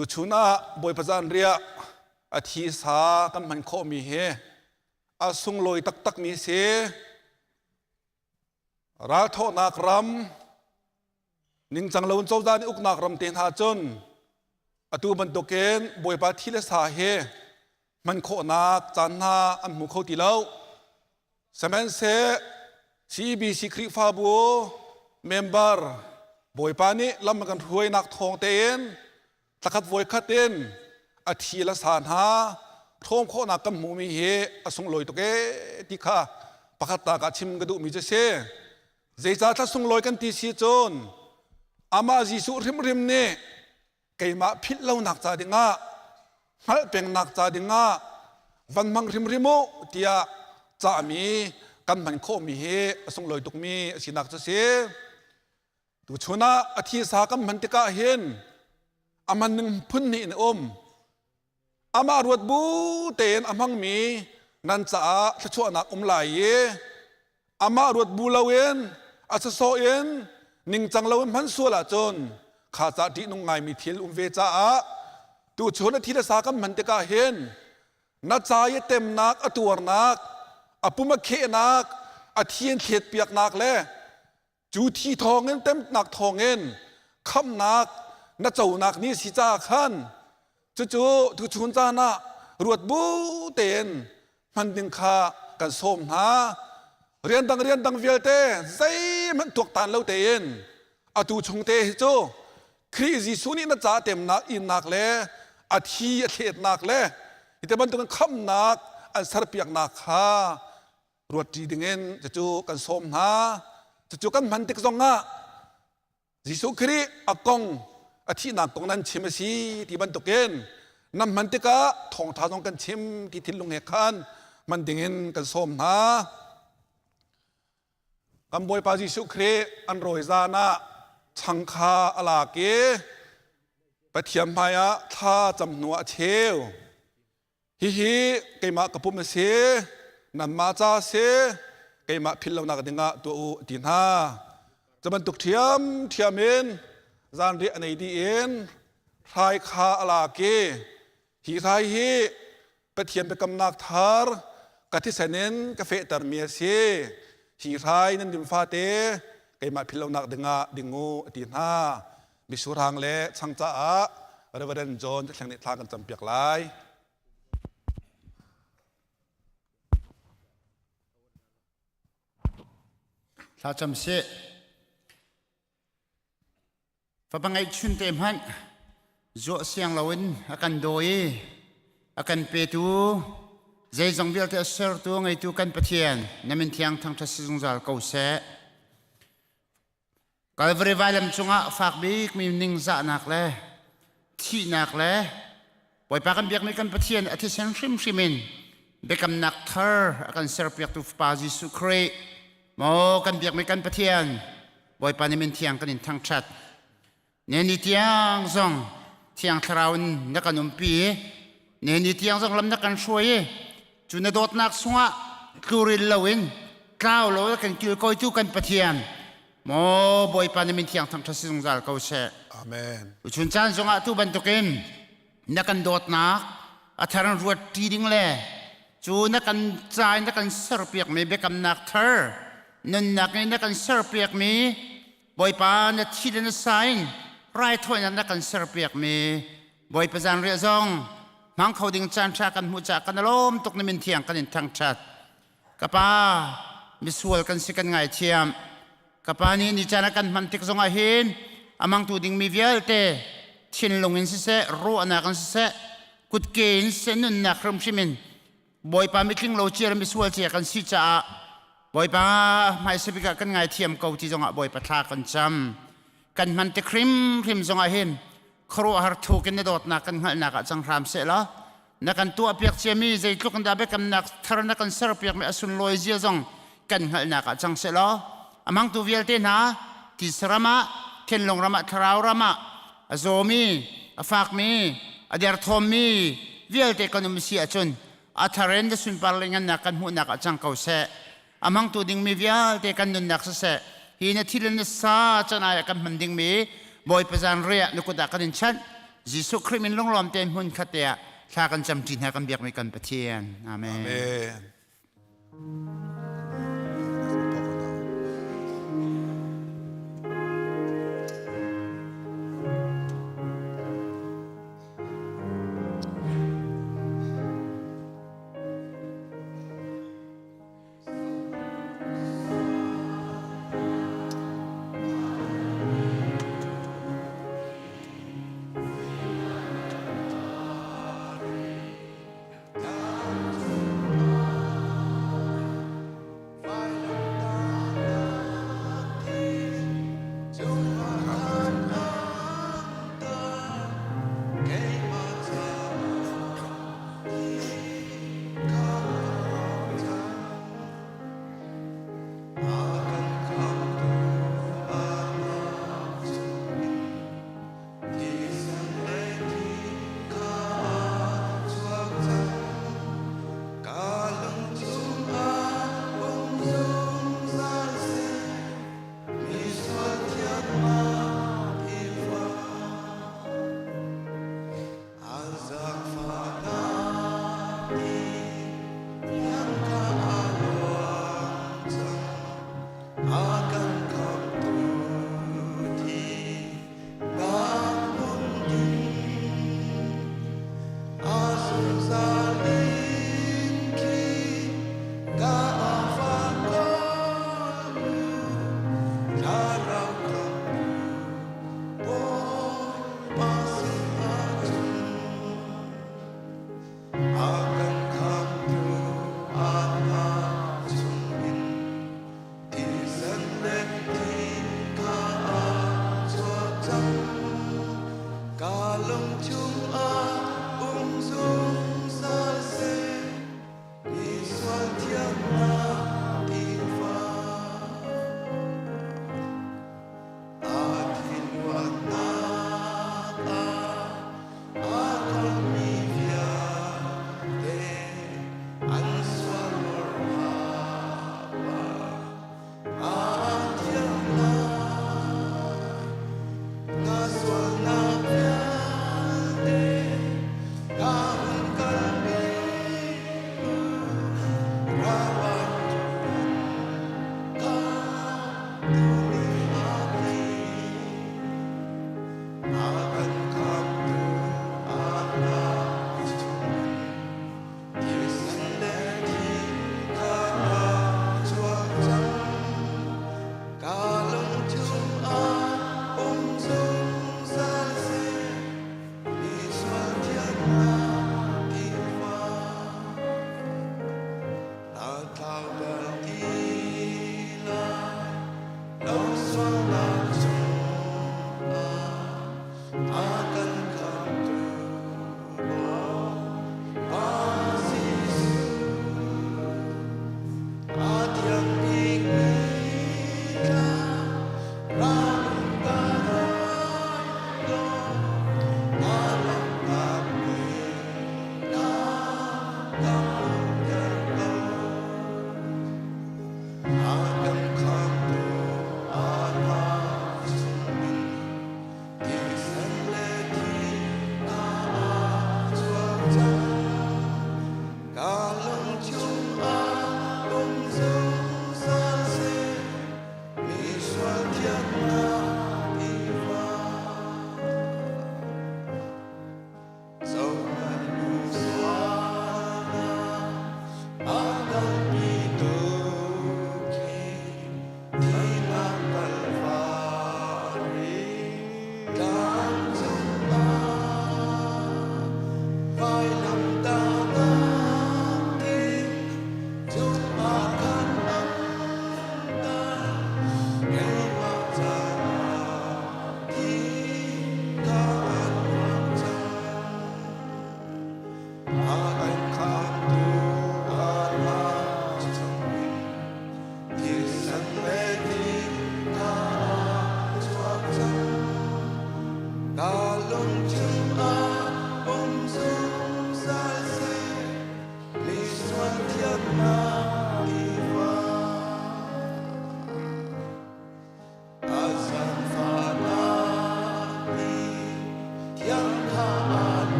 ดูชุนะบอยประจานเรียอาทิสากันมันโคมีเฮอาสุงลอยตักมีเสราโทนักรำนิ่งจังเลวนโจจานอุกนักรำเตียนหาจนอตูบันตุเกนบอยปาทีเลสาเฮมันโคนักจันนาอันมุขติเลวสมัยเสCBC คริฟาบัวเมมเบอร์บอยปานี้ลำกันรวยนักทองเตียนตะกัดวอยขัดเต็นอาทิละสานหาทอมโคนักกำมูมีเฮอสุงลอยตุเกติข้าปะกัดตากาชิมกระดูมีเจเซเจจ้าถ้าสุงลอยกันตีสีจนอามาจิสุริมริมเน่ไก่มาพิลเล่าหนักจ่าดิงะฮัลเป็นหนักจ่าดิงะวันมังริมริมุเตียจ่ามีกันมันโคมีเฮอสุงลอยตุกมีสินักเจเซดูชนะอาทิสากันมันติกาเห็นอามันนึงพุ่นนี่นอามารวดบูเตนอามังมีนันจ่าทชวนักไหลอามารวดบูลาเวนอาสโซเอ็นนิ่งจังลาเวนพันสัวละจนข้าจะดีนุ่งไงมีเทียลเวจ้าดูชนที่ละสากันมันติกาเห็นนัดใจเต็มนักอตัวนักอปุมาเคนักอเทียนเขียดเปียกนักเลยจูที่ทองเงินเต็มหนักทองเงินคำนักนัดเจ้านักนี่สิจ้าขันจู่ๆทุกชุนจ้านะรวดบูเตนมันดึงข้ากันส้มหาเรียนดังเวลเตใจมันตกตันเล่าเตนอาตูชงเตจู่คริสิสุนีนัดจ้าเต็มนักอินนักเลยอาทีเทียดนักเลยแต่มันต้องคำนักอันสารเปียกนักข้ารวดจีดึงเงินจู่ๆกันส้มหาจู่ๆกันมันติกซองงะยิสุคริอากงอาทินักกงนั้นชิมสีที่บรรทุกเกนนำมันติกะทองท้าทองกันชิมที่ทิ้งลงเหคันมันดึงเงินกันส้มหากำบวยปาจิสุครีอันโรยซานะชังคาอลาเกปะเทียมพายะท่าจำนัวเชวฮิเกมากระปุมเสนันมาจ้าเสเกมาพิลลนักดิงะตัวอุดินาจะบรรทุกเทียมเอ็นจานเรียนในดีเอ็นไทยคาอลาเกฮีไทยฮีปะเทียมไปกำนักทาร์กะทิเสนนกาเฟตาร์เมียเซฮีไทยนั้นดิมฟาเตเกมาพิลลนักดิงะดิงูดินามิสุรังเล่ช่างจ้าเรเวเรนจอนจะแข่งในทางกันจำเปียกไลถ้าจำเสียฝรั่งไอชุนเต็มหันจ่อเสียงลาวินอากันโดยอากันเปตูใจจงเบียลเตอร์เซอร์ตัวไงตัวกันปะเทียนนั่นเป็นเทียงทางทัศน์จงจัลเก่าเสะกาลบริวารลำจงอ่ะฝากบีกมีนิ่งจะนักเลยที่นักเลยปล่อยปากันเบียกไม่กันปะเทียนอาทิตย์เซนชิมินเบกำนักเธออากันเซอร์เปียกตุฟปาจิสุครีโมกันเบียกไม่กันปะเทียนปล่อยปานี่เป็นเทียงกันอินทางชัดเนี่ยนี่เทียงซองเทียงคราวนักการนมปีเนี่ยนี่เทียงซองลำนักการช่วยจุนโดดนักสวะคูริลลาวินก้าวโลกันกิลคอยจูกันปะเทียนโมบอยปานี่เป็นเทียงทางทัศน์จงจัลเขาเสะอาเมนชุนจันทร์จงอาตุบันตุกินนักการโดดนักอัธรันรวดทีดิ้งเล่จูนักการใจนักการเสิร์ฟเปียกมีเบกำนักเธอนั่นนักนักการเสิร์ฟเปียกมีบอยปาเนที่เดินสายไรถ้วยนักการเสิร์ฟเปียกมีบอยประจานเรียซองมังเขาดิ่งจันทร์กันหูจักกันล้มตกในมินเทียงกันอินทางชัดกับป้ามิสวลกันสิกันไงเทียมกับป้านี้นิจานักันมันติกซองอาหินอามังตูดิ่งมีเวลเตชินลงอินเสะรู้อนากันเสะกุดเกนเซนุนนักรำชิมินบอยปามิคลิงโลเชียร์มิสวลเชียกันสิจ้าบอยปาไม่สบิกกันไงเทียมเกาที่จงอาบอยปะทากันจำกันมันติคริมจงอาหินครัวหาร์ทูกินในดอดนักกันหันนักจังรามเสะละนักกันตัวเปียกเชียมีใจทุกคนดาเบกันนักทารนักกันเสิร์ฟเปียกไม่อสุนลอยเจียจงกันหันนักจังเสะละอามังตูเวลเตนะติสรามะเทนลงรามะทราวรามะอโซมีอฟากมีอเดียร์ทอมมีเวลเตกันมิเสียจนอาทารันจะสุนปาร์ลิงันนักกันหัวนักจังเขาเสะอามังตูดิ่งมีเวลเตกันนุนนักเสะฮีนที่เลนซาจันายกันมันดิ่งมีบอยประจานเรียนุกุดากันชัน ยิสุคริสต์มินลงล้อมเต็มหุ่นขัดเตะชากันจำจีนหากันเบียกไม่กันประเทียนอาเมน เมน เ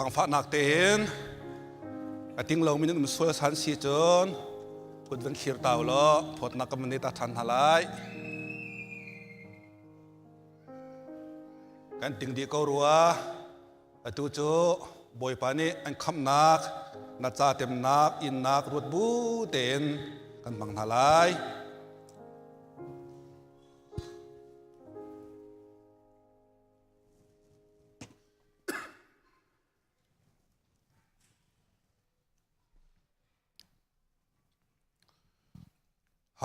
giang pha nak ten ating lo min um so san si chon put ven khir taw lo phot na kam ni ta than halai kan ting di ko ruwa atu chu boi pa ni an kham nak na cha tem nak in nak rut bu ten kan bang halai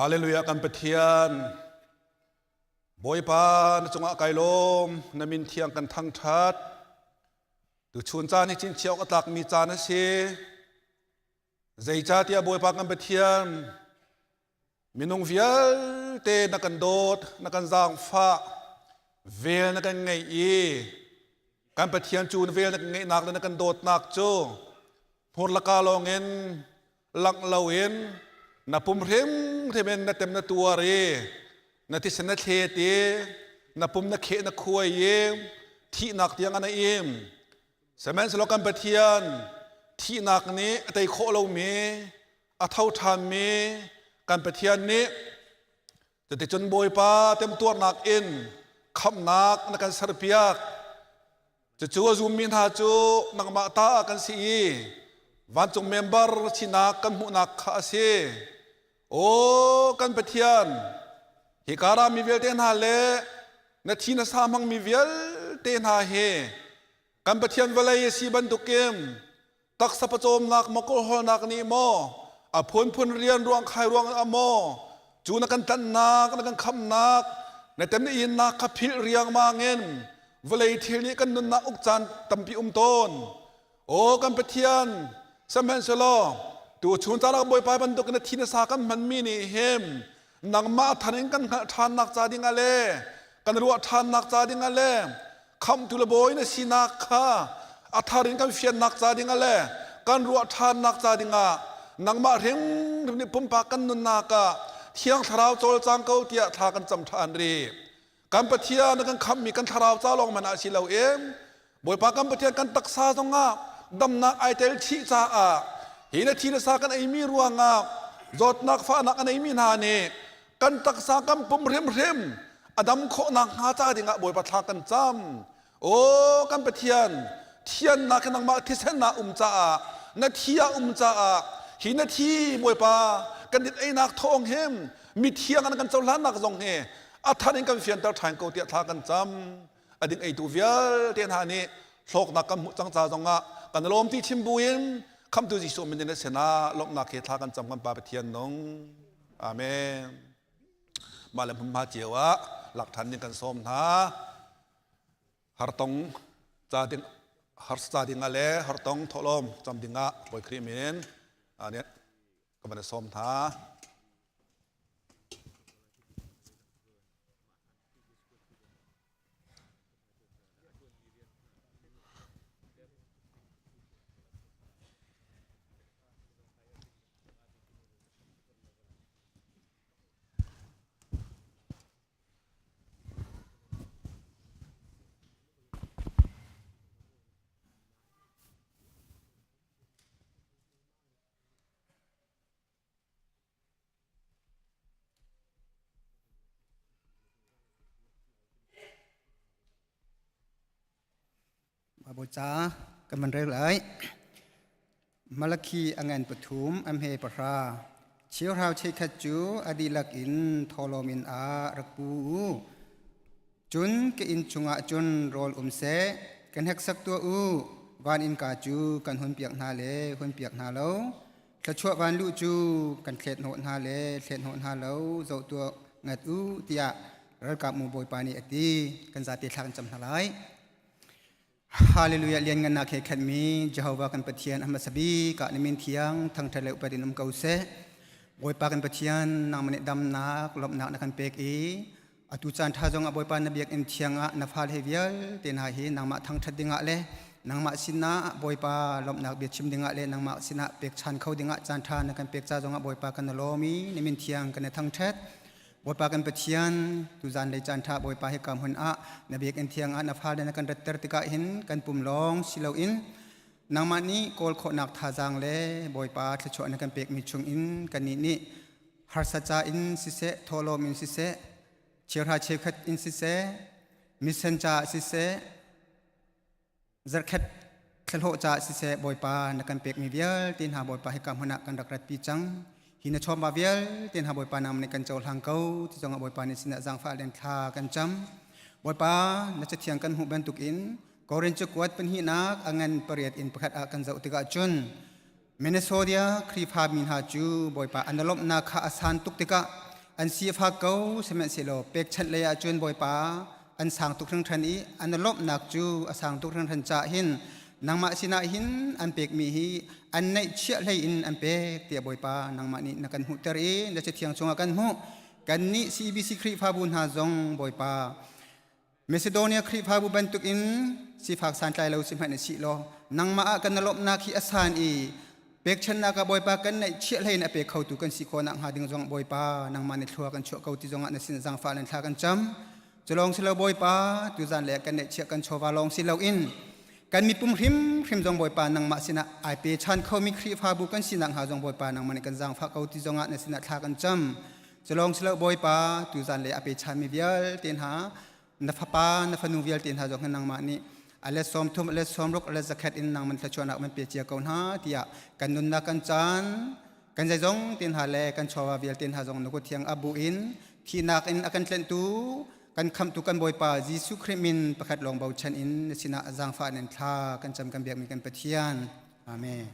Hallelujah kan petian boy pa na chunga kailom na min thiang kan thang that tu chun cha ni chin chiao ka tak mi cha na se zai cha tia boy pa kan petian minung vial te na kan dot na kan zang fa vel na kan ngai e kan petian chun vel na ngai nak na kan dot nak chu phor la ka longen lak lawen na pum rem remen na tem na tuare na ti sen na the te na pum na khe na khuai ye thi nak tiang ana em semen slokan pathian thi nak ni atai kho lo me a thau tham me kan pathian ni te chon boy pa tem tuar nak in kham nak na kan sar piak chu zum min ha chu nak ma ta kan si van chung member china kan mu nak kha se o kan pathian hi kara mi vel ten ha le na thina samang mi vel ten ha he kan pathian valai si ban tukem tak sa pachom nak makol hol nak ni mo a phun phun rian ruang khai ruang amo chu na kan tan nak na kan kham nak na tem ni in nak kha phil riang mangen valai thil ni kan nun na uk chan tampi ton o kan pathian samhen selo tu chun ta rak boy pa ban dok na thina sa kan man mi ni hem nang ma thanin kan than nak cha ding ale kan ruwa than nak cha ding ale kham tu le boy na sina kha atharin kan fian nak cha ding ale kan ruwa than nak cha dinga nang ma reng ni pum pa kan nun na ka thiang tharau chol chang ko tia tha kan cham than ri kan pathia na kan kham mi kan tharau cha long man a si lo em boy pa kan pathia kan taksa zonga dam na ai tel chi cha a hina thina sa kan ai mi ruanga จดนักฟ้านักอันไหนมีนาเนกันตักษากันปุ่มเร็มอดัมโคนักหาจ้าดิ่งบอยปัทากันจำโอ้กันไปเทียนนักนักมาที่เส้นนาจ้านาทีจ้าหินนาทีบอยปากันดิดไอ้นักทองเฮมมีเทียงกันเจ้าล้านนักทรงเฮอัฐานิกันเฟียนเตอร์ทางกูเตียทากันจำอดิ่งไอ้ตัวเวียเตียนหานี่โลกนักกันจังจ้าจงกันลมที่ชิมบุญคำตัวจิสุมินเนสนาลกนักเหตุกันจำกันปาไปเทียนน้องอาเมนมาแล้วผมมาเจียวหลักฐานในการส้มนะฮาร์ตงจาดิงฮาร์สจาดิงอะไรฮาร์ตงทอลมจำดิงะบอยครีมินอันนี้ก็มาได้ส้มนะมาบูชากันมันเรื่อยเลยมาลคีอังเงินปฐุมอัมเฮปราเชียวราวเชคจูอดีลักอินทอลมินอารักปูจุนกอินจุงะจุนโรลเสกันเฮกสักตัววานอินกาจูกันหุ่นเปียกนาเลหุ่นเปียกนาเลวกระชัววานลูจูกันเคล็ดโหนนาเลเคล็ดโหนนาเลวโจตัวงัดเตียรักกับมูบอยปานีอดีกันจะติดทางจำทลายฮาเลลูยาเลียนกันนักเฮขันมีเจ้าว่ากันปะเทียนอัมสบีกะนิมินเทียงทั้งทะเลอุปดินเกาเสบอยปากันปะเทียนนางมันดำนักลบนักนักกันเปกอตุจันท่าจงอบอยปานนบีกอินเทียงนับฟาเลเวียลเตนหาฮีนางมาทั้งทัดดิงะเลนางมาสินะบอยปาลบนักเบียดชิมดิงะเลนางมาสินะเปกชันเขาดิงะจันท่านักกันเปกจ้าจงอบอยปากันนโลมีนิมินเทียงกันในทั้งเท็ดบอยปากันปะเทียนตุจันเลยจันท่าบอยปาให้กำหุนนบีกอินเทียงนับฟาเลนักกันรัตเตอร์ติกะหินกันปุ่มลองสิเลวอินนางมานี้โกลโคนักท่าจางเลบอยปาทชวนักกันเปกมีชุงอินกันนี่ฮาร์สัจจาอินสิเสทอโลมินสิเสเชียร์ฮาเชคัดอินสิเซมิเซนจาสิเซจักรคัดขลุ่จาสิเซบอยปานักการเปกมีเวียลตินหาบอยปาให้กำหัวหน้ากันรักรัดปีจังหินชอมบาเวียลตินหาบอยปานำในการโจลทางเก้าที่จงบอยปาในสินะจังฟ้าเลียนคากันจำบอยปานักจะเทียงกันหูบรรทุกอินกอรินจุกวัดเป็นหินักอังเงินเปรียดอินประคัดอากันเจ้าติกาจุนเมเนโซเดียครีพามินฮาจูบอยปาอันดลบนาคาอาสานตุกติกาอันเสียฟ้าเก่าเสมสิโลเป็กชัดเลยอาจวนบอยปาอันสางตุกทั้งทันอีอันลบนักจูอสางตุกทั้งทันจ่าหินนางมาสินาหินอันเป็กมีฮีอันในเชี่ยเลยอินอันเป็กเตียบอยปานางมานี่นักกันหุตรีและจะเทียงชงกันหูกันนี้ซีบีซีครีพาบุญหาจงบอยปาเมซิโดเนียครีพาบุบันตุกอินสีฝากสานใจเราสิมันสิโลนางมากันลบนาคีอสานอีเป็กชนะกับบอยปากันในเชี่ยเลยนะเป็กเขาตุกันสิโคนักหาดิ่งจงบอยปานางมาในทัวกันชั่วเขาที่จงอันสินจังฟ้าเล่นทากันจำจะลองสิเราบอยปาตุจันแหลกกันในเชี่ยกันโชวาลองสิเราอินกันมีปุ่มริมจงบอยปานางมาสินะไอเปชันเขามีครีพาบุกันสินังหาจงบอยปานางมาในกันจังฟ้าเขาที่จงอันสินทากันจำจะลองสิเราบอยปาตุจันแหลกไอเปชันมีเวียลเตียนหานับปานฟนูเวียลเตียนหาจงนางมานี่อะไรสมทุมอะไรสมรุกอะไรสักแค่อินนางมันจะชวนนักมันเปียเจียกอนหาที่กันนุนนักกันจันกันใจจงเตียนหาเลกันชาวเวียลเตียนหาจงนกเทียงอบูอินที่นักอินอากันเล่นตูกันคำตุกันบอยปาจิสุคริมินประคัดลองเบาชันอินสินะจางฟ้าเนนทากันจำกันเบียกมีกันเปทียนอาเมน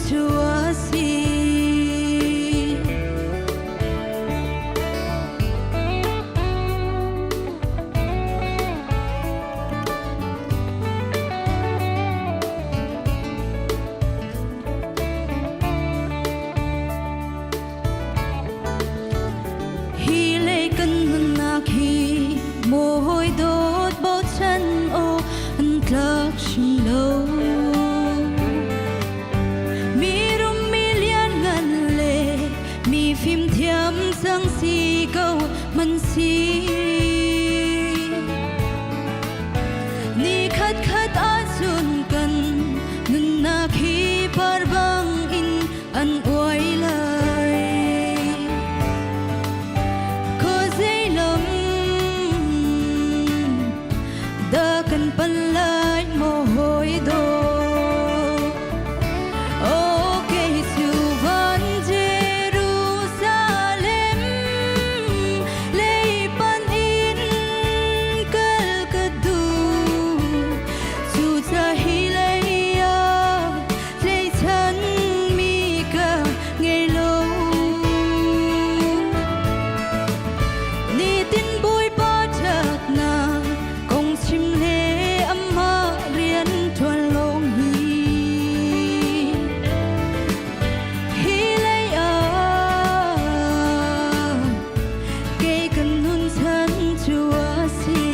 Chúa xin. Hi lệ cần nạc hi mồ hôi đốt bao chân ô ăn lạc xin lâu. Mi rum mi lian ngàn lệ mi phim thiam sang si câu man si. Ni khát khát á chun cần nun nạc hi par bang in an oai lai. Da kan palay mo hoy do. Okay to van Jerusalem, lay pan in kalkadu. Chu cha hilaya, lay chan mi ka ngay lâu. Ni tin bui ba chak na kong chim le amma rian thuan long hi. Hi lay a kay kan nun chan Chúa xin.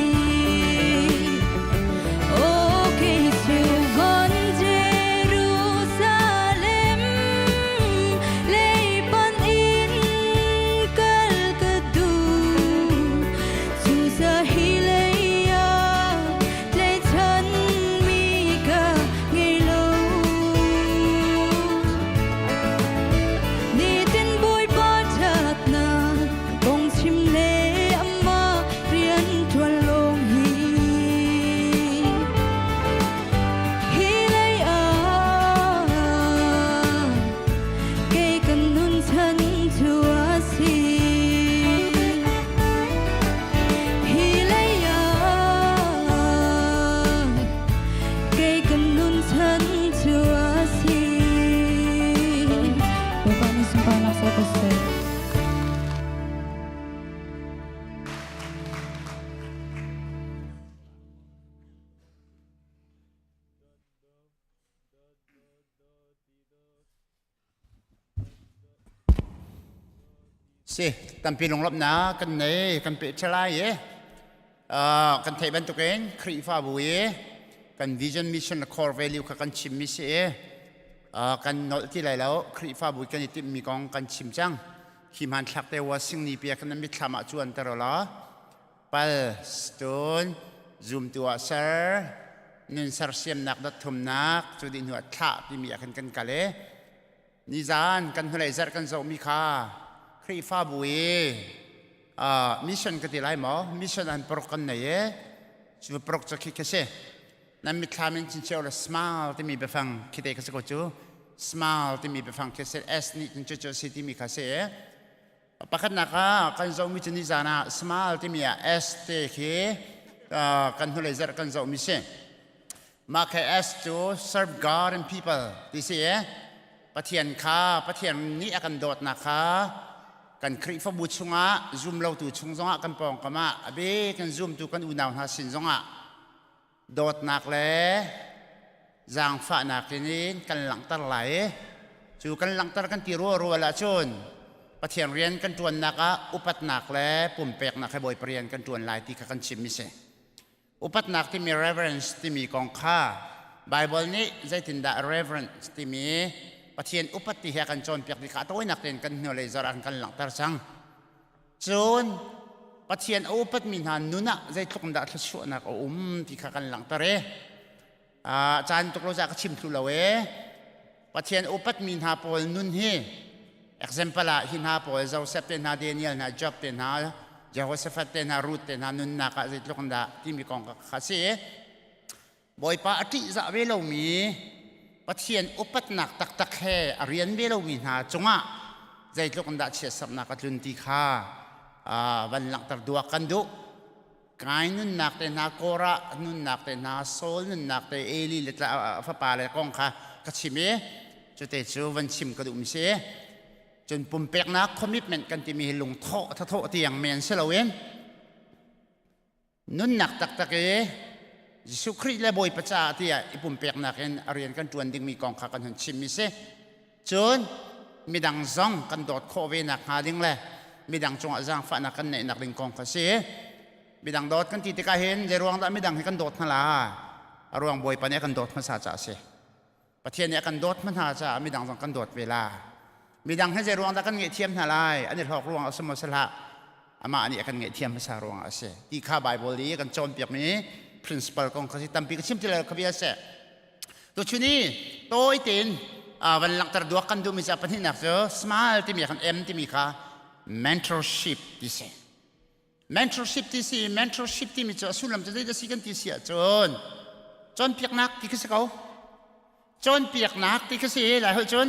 Okay to van Jerusalem, lay pan in kalkadu. Chu sa hilaya, lay chan mi ka ngay lâu. Ni tin bui ba chak na kong chim le amma rian thuan long hi. Hi lay a kay kan nun chan Chúa xin. Hi lay a kay kan nun chan Chúa xin. Bapak ni sumpah nak saya pesan. Si tampi long lop na kan nei kan pe chalai ye kan thei ban tuken khri fa bu ye kan vision mission core value ka kan chim mi se kan nol ti lai lo khri fa bu kan ti mi kong kan chim chang khi man thak te wa sing ni pia kan mi thama chuan tarola pal stone zoom to sir nin sar siam nak dat thum nak chu din hu tha ti mi kan kan kale ni zan kan hulai zar kan zo mi khaครีฟ้าบุยมิชชั่นก็ที่ไรหมอมิชชั่นอันโปรกันไหนช่วยโปรจะคิดแค่เช่นั่นมีคำนึงที่เชื่อว่าสมาร์ทที่มีไปฟังคิดเองก็จะกูจูสมาร์ทที่มีไปฟังแค่เช่เอสนี่ที่เชื่อสิที่มีแค่เช่ปกตินะคะกันจะมีชนิดจานะสมาร์ทที่มีเอสเตคีกันหุ่นเลยจะกันจะมีเช่มาแค่เอสจู serve God and people ที่เช่ปะเทียนค่ะปะเทียนนี่อากันโดดนะคะกันคริฟบุชงะซูมเราตูชงซงะกันปองกมาอเบกันซูมตูกันอุณาวหาสินซงะโดดนักเลยจางฝานักนี้กันหลังตะไหลจูกันหลังตะกันตีรัวละชนปะเทียนเรียนกันจวนนักอุปัตนักเลยปุ่มเปกนักให้บ่อยเปลี่ยนกันจวนลายที่กันชิมมิเสอุปัตนักที่มี reverence ที่มีกองค่าไบเบิลนี้ใจถึงได้ reverence ที่มีปะเทียนอุปติเหตุกันจนเปียกดิขาตัวนักเรียนกันเหนื่อยจรันกันหลังตาสังจนปะเทียนอุปติมินหันนุนะใจทุกคนได้ทศวรรษนักที่ขากันหลังตาเร่จานตุกโลจากชิมทุลาเวปะเทียนอุปติมินหาปอลนุนเฮ example ละหินหาปอลเจ้าเซปเตนหาเดนิเอลหาจ็อบเตนหาเจ้าเซฟเตนหารูทเตนหานุนนักใจทุกคนได้ที่มีกองกับข้าเสียบ่อยปะอธิจะเวลามีปะเทียนอุปนักตักตักแห่เรียนเวลาวินาจงะใจลูกกันได้เชื่อสับนักจุนตีข้าวันหลังตัดดัวกันดุกายนุ่นนักแต่นาโกระนุ่นนักแต่นาโซลนุ่นนักแต่เอลีเลตฟ้าป่าเลยกองข้ากัชิเม จุดเตจูวันชิมกระดุมเสียจนปุ่มเป็กนักคอมมิชเมนต์กันที่มีลงโทษทะโทษที่ยังเมียนเสลเวนนุ่นหนักตักตะเกยสุครีและบอยประจาที่ไอปุ่มเป็กนักเอ็นเรียนกันจวนดึงมีกองขากันหันชิมมิเสจนมีดังซองกันโดดโคเวนักหาดิ้งเลยมีดังจงอาจารย์ฝันนักกันในนักดึงกองขาเสียมีดังโดดกันที่ตะกาเห็นจะรวงได้มีดังให้กันโดดนั่นละรวงบอยปะเนี่ยกันโดดมาซาจ่าเสียประเทศเนี่ยกันโดดมันหาจ่ามีดังต้องกันโดดเวลามีดังให้ใจรวงตะกันเงียเทียมนาลายอันนี้หอกรวงเอาสมสละอามาอันนี้กันเงียเทียมภาษารวงเอาเสที่ข้าไบเบิลนี้กันโจมเปียกนี้ principle ของเขาที่ตั้มปีกชิมที่เราขบีเสตัวชุนี้โตอีตินวันหลังตระดวกันดูมีจะเป็นที่หนักเจอ small ที่มีกัน M ที่มีค่ะ mentorship ที่เส mentorship ที่เส mentorship ที่มีจะสุลมจะได้จะสิกันที่เสียจนเปียกนักที่เขาจนเปียกนักที่เขาเสียหลายคนจน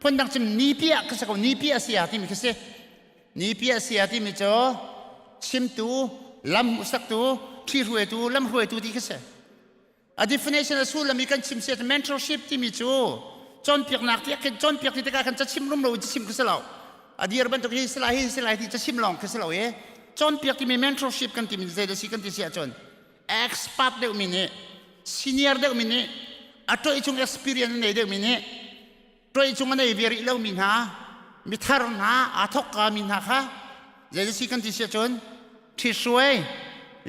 พนดังจำนีเปียก็สักนีเปียเสียที่มีแค่เสนีเปียเสียที่มีจ่อชิมตูลำสักตูที่รวยตูลำรวยตูที่แค่เสa definition สูลมีกันชิมเสีย mentorship ที่มีจ่อจนเปียกหนักที่กันจนเปียกที่ตะการจะชิมลุ่มเราจะชิมก็สลาวอดีตบันทึกที่สลายที่จะชิมลองก็สลาวจนเปียกที่มี mentorship กันที่มีเจดสิกันที่เสียจน expert เด็กมินิ senior เด็กมินิอัตโตอีจง experience ในเด็กมินิโดยจงในเวรีเล่ามินหามิทารนาอาทกกามินหาค่ะเจดสิกันที่เสียจนที่ช่วย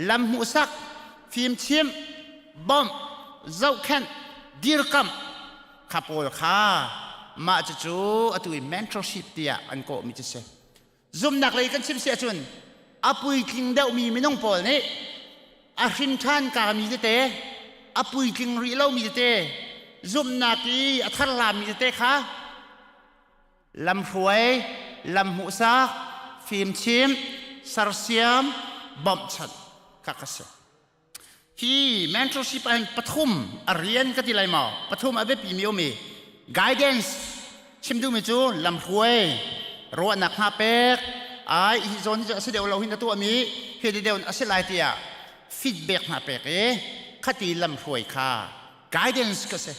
ลำหูสักฟิล์มชิมบอมเจ้าแคนดีรกัมขับโอลค่ะมาจะจูอตุย mentorship เดียอันโกมิจะเสียซุ่มนักเลยกันชิมเสียจนอปุยกิงเดามีไม่น้องปอลนี่อาชินท่านกามีเตะอปุยกิงรีเล่ามีเตะซุ่มนักที่อัทลามีเตะค่ะลำหวยลำหูซักฟิล์มชิมสารเสียมบอมชัดกักเสียที่ mentorship อันปฐมเรียนกันที่ไรมาปฐมอาเบปีมีโอมี guidance ชิมดูมิจูลำหวยรัวนักหาเป็กไอ้ฮิโซนจะเสด็จเราหินตัวมีเฮดิเดลอาศัยไรที่อ่ะ feedback หาเป็กขัดลำหวยค่ะ guidance ก็เสีย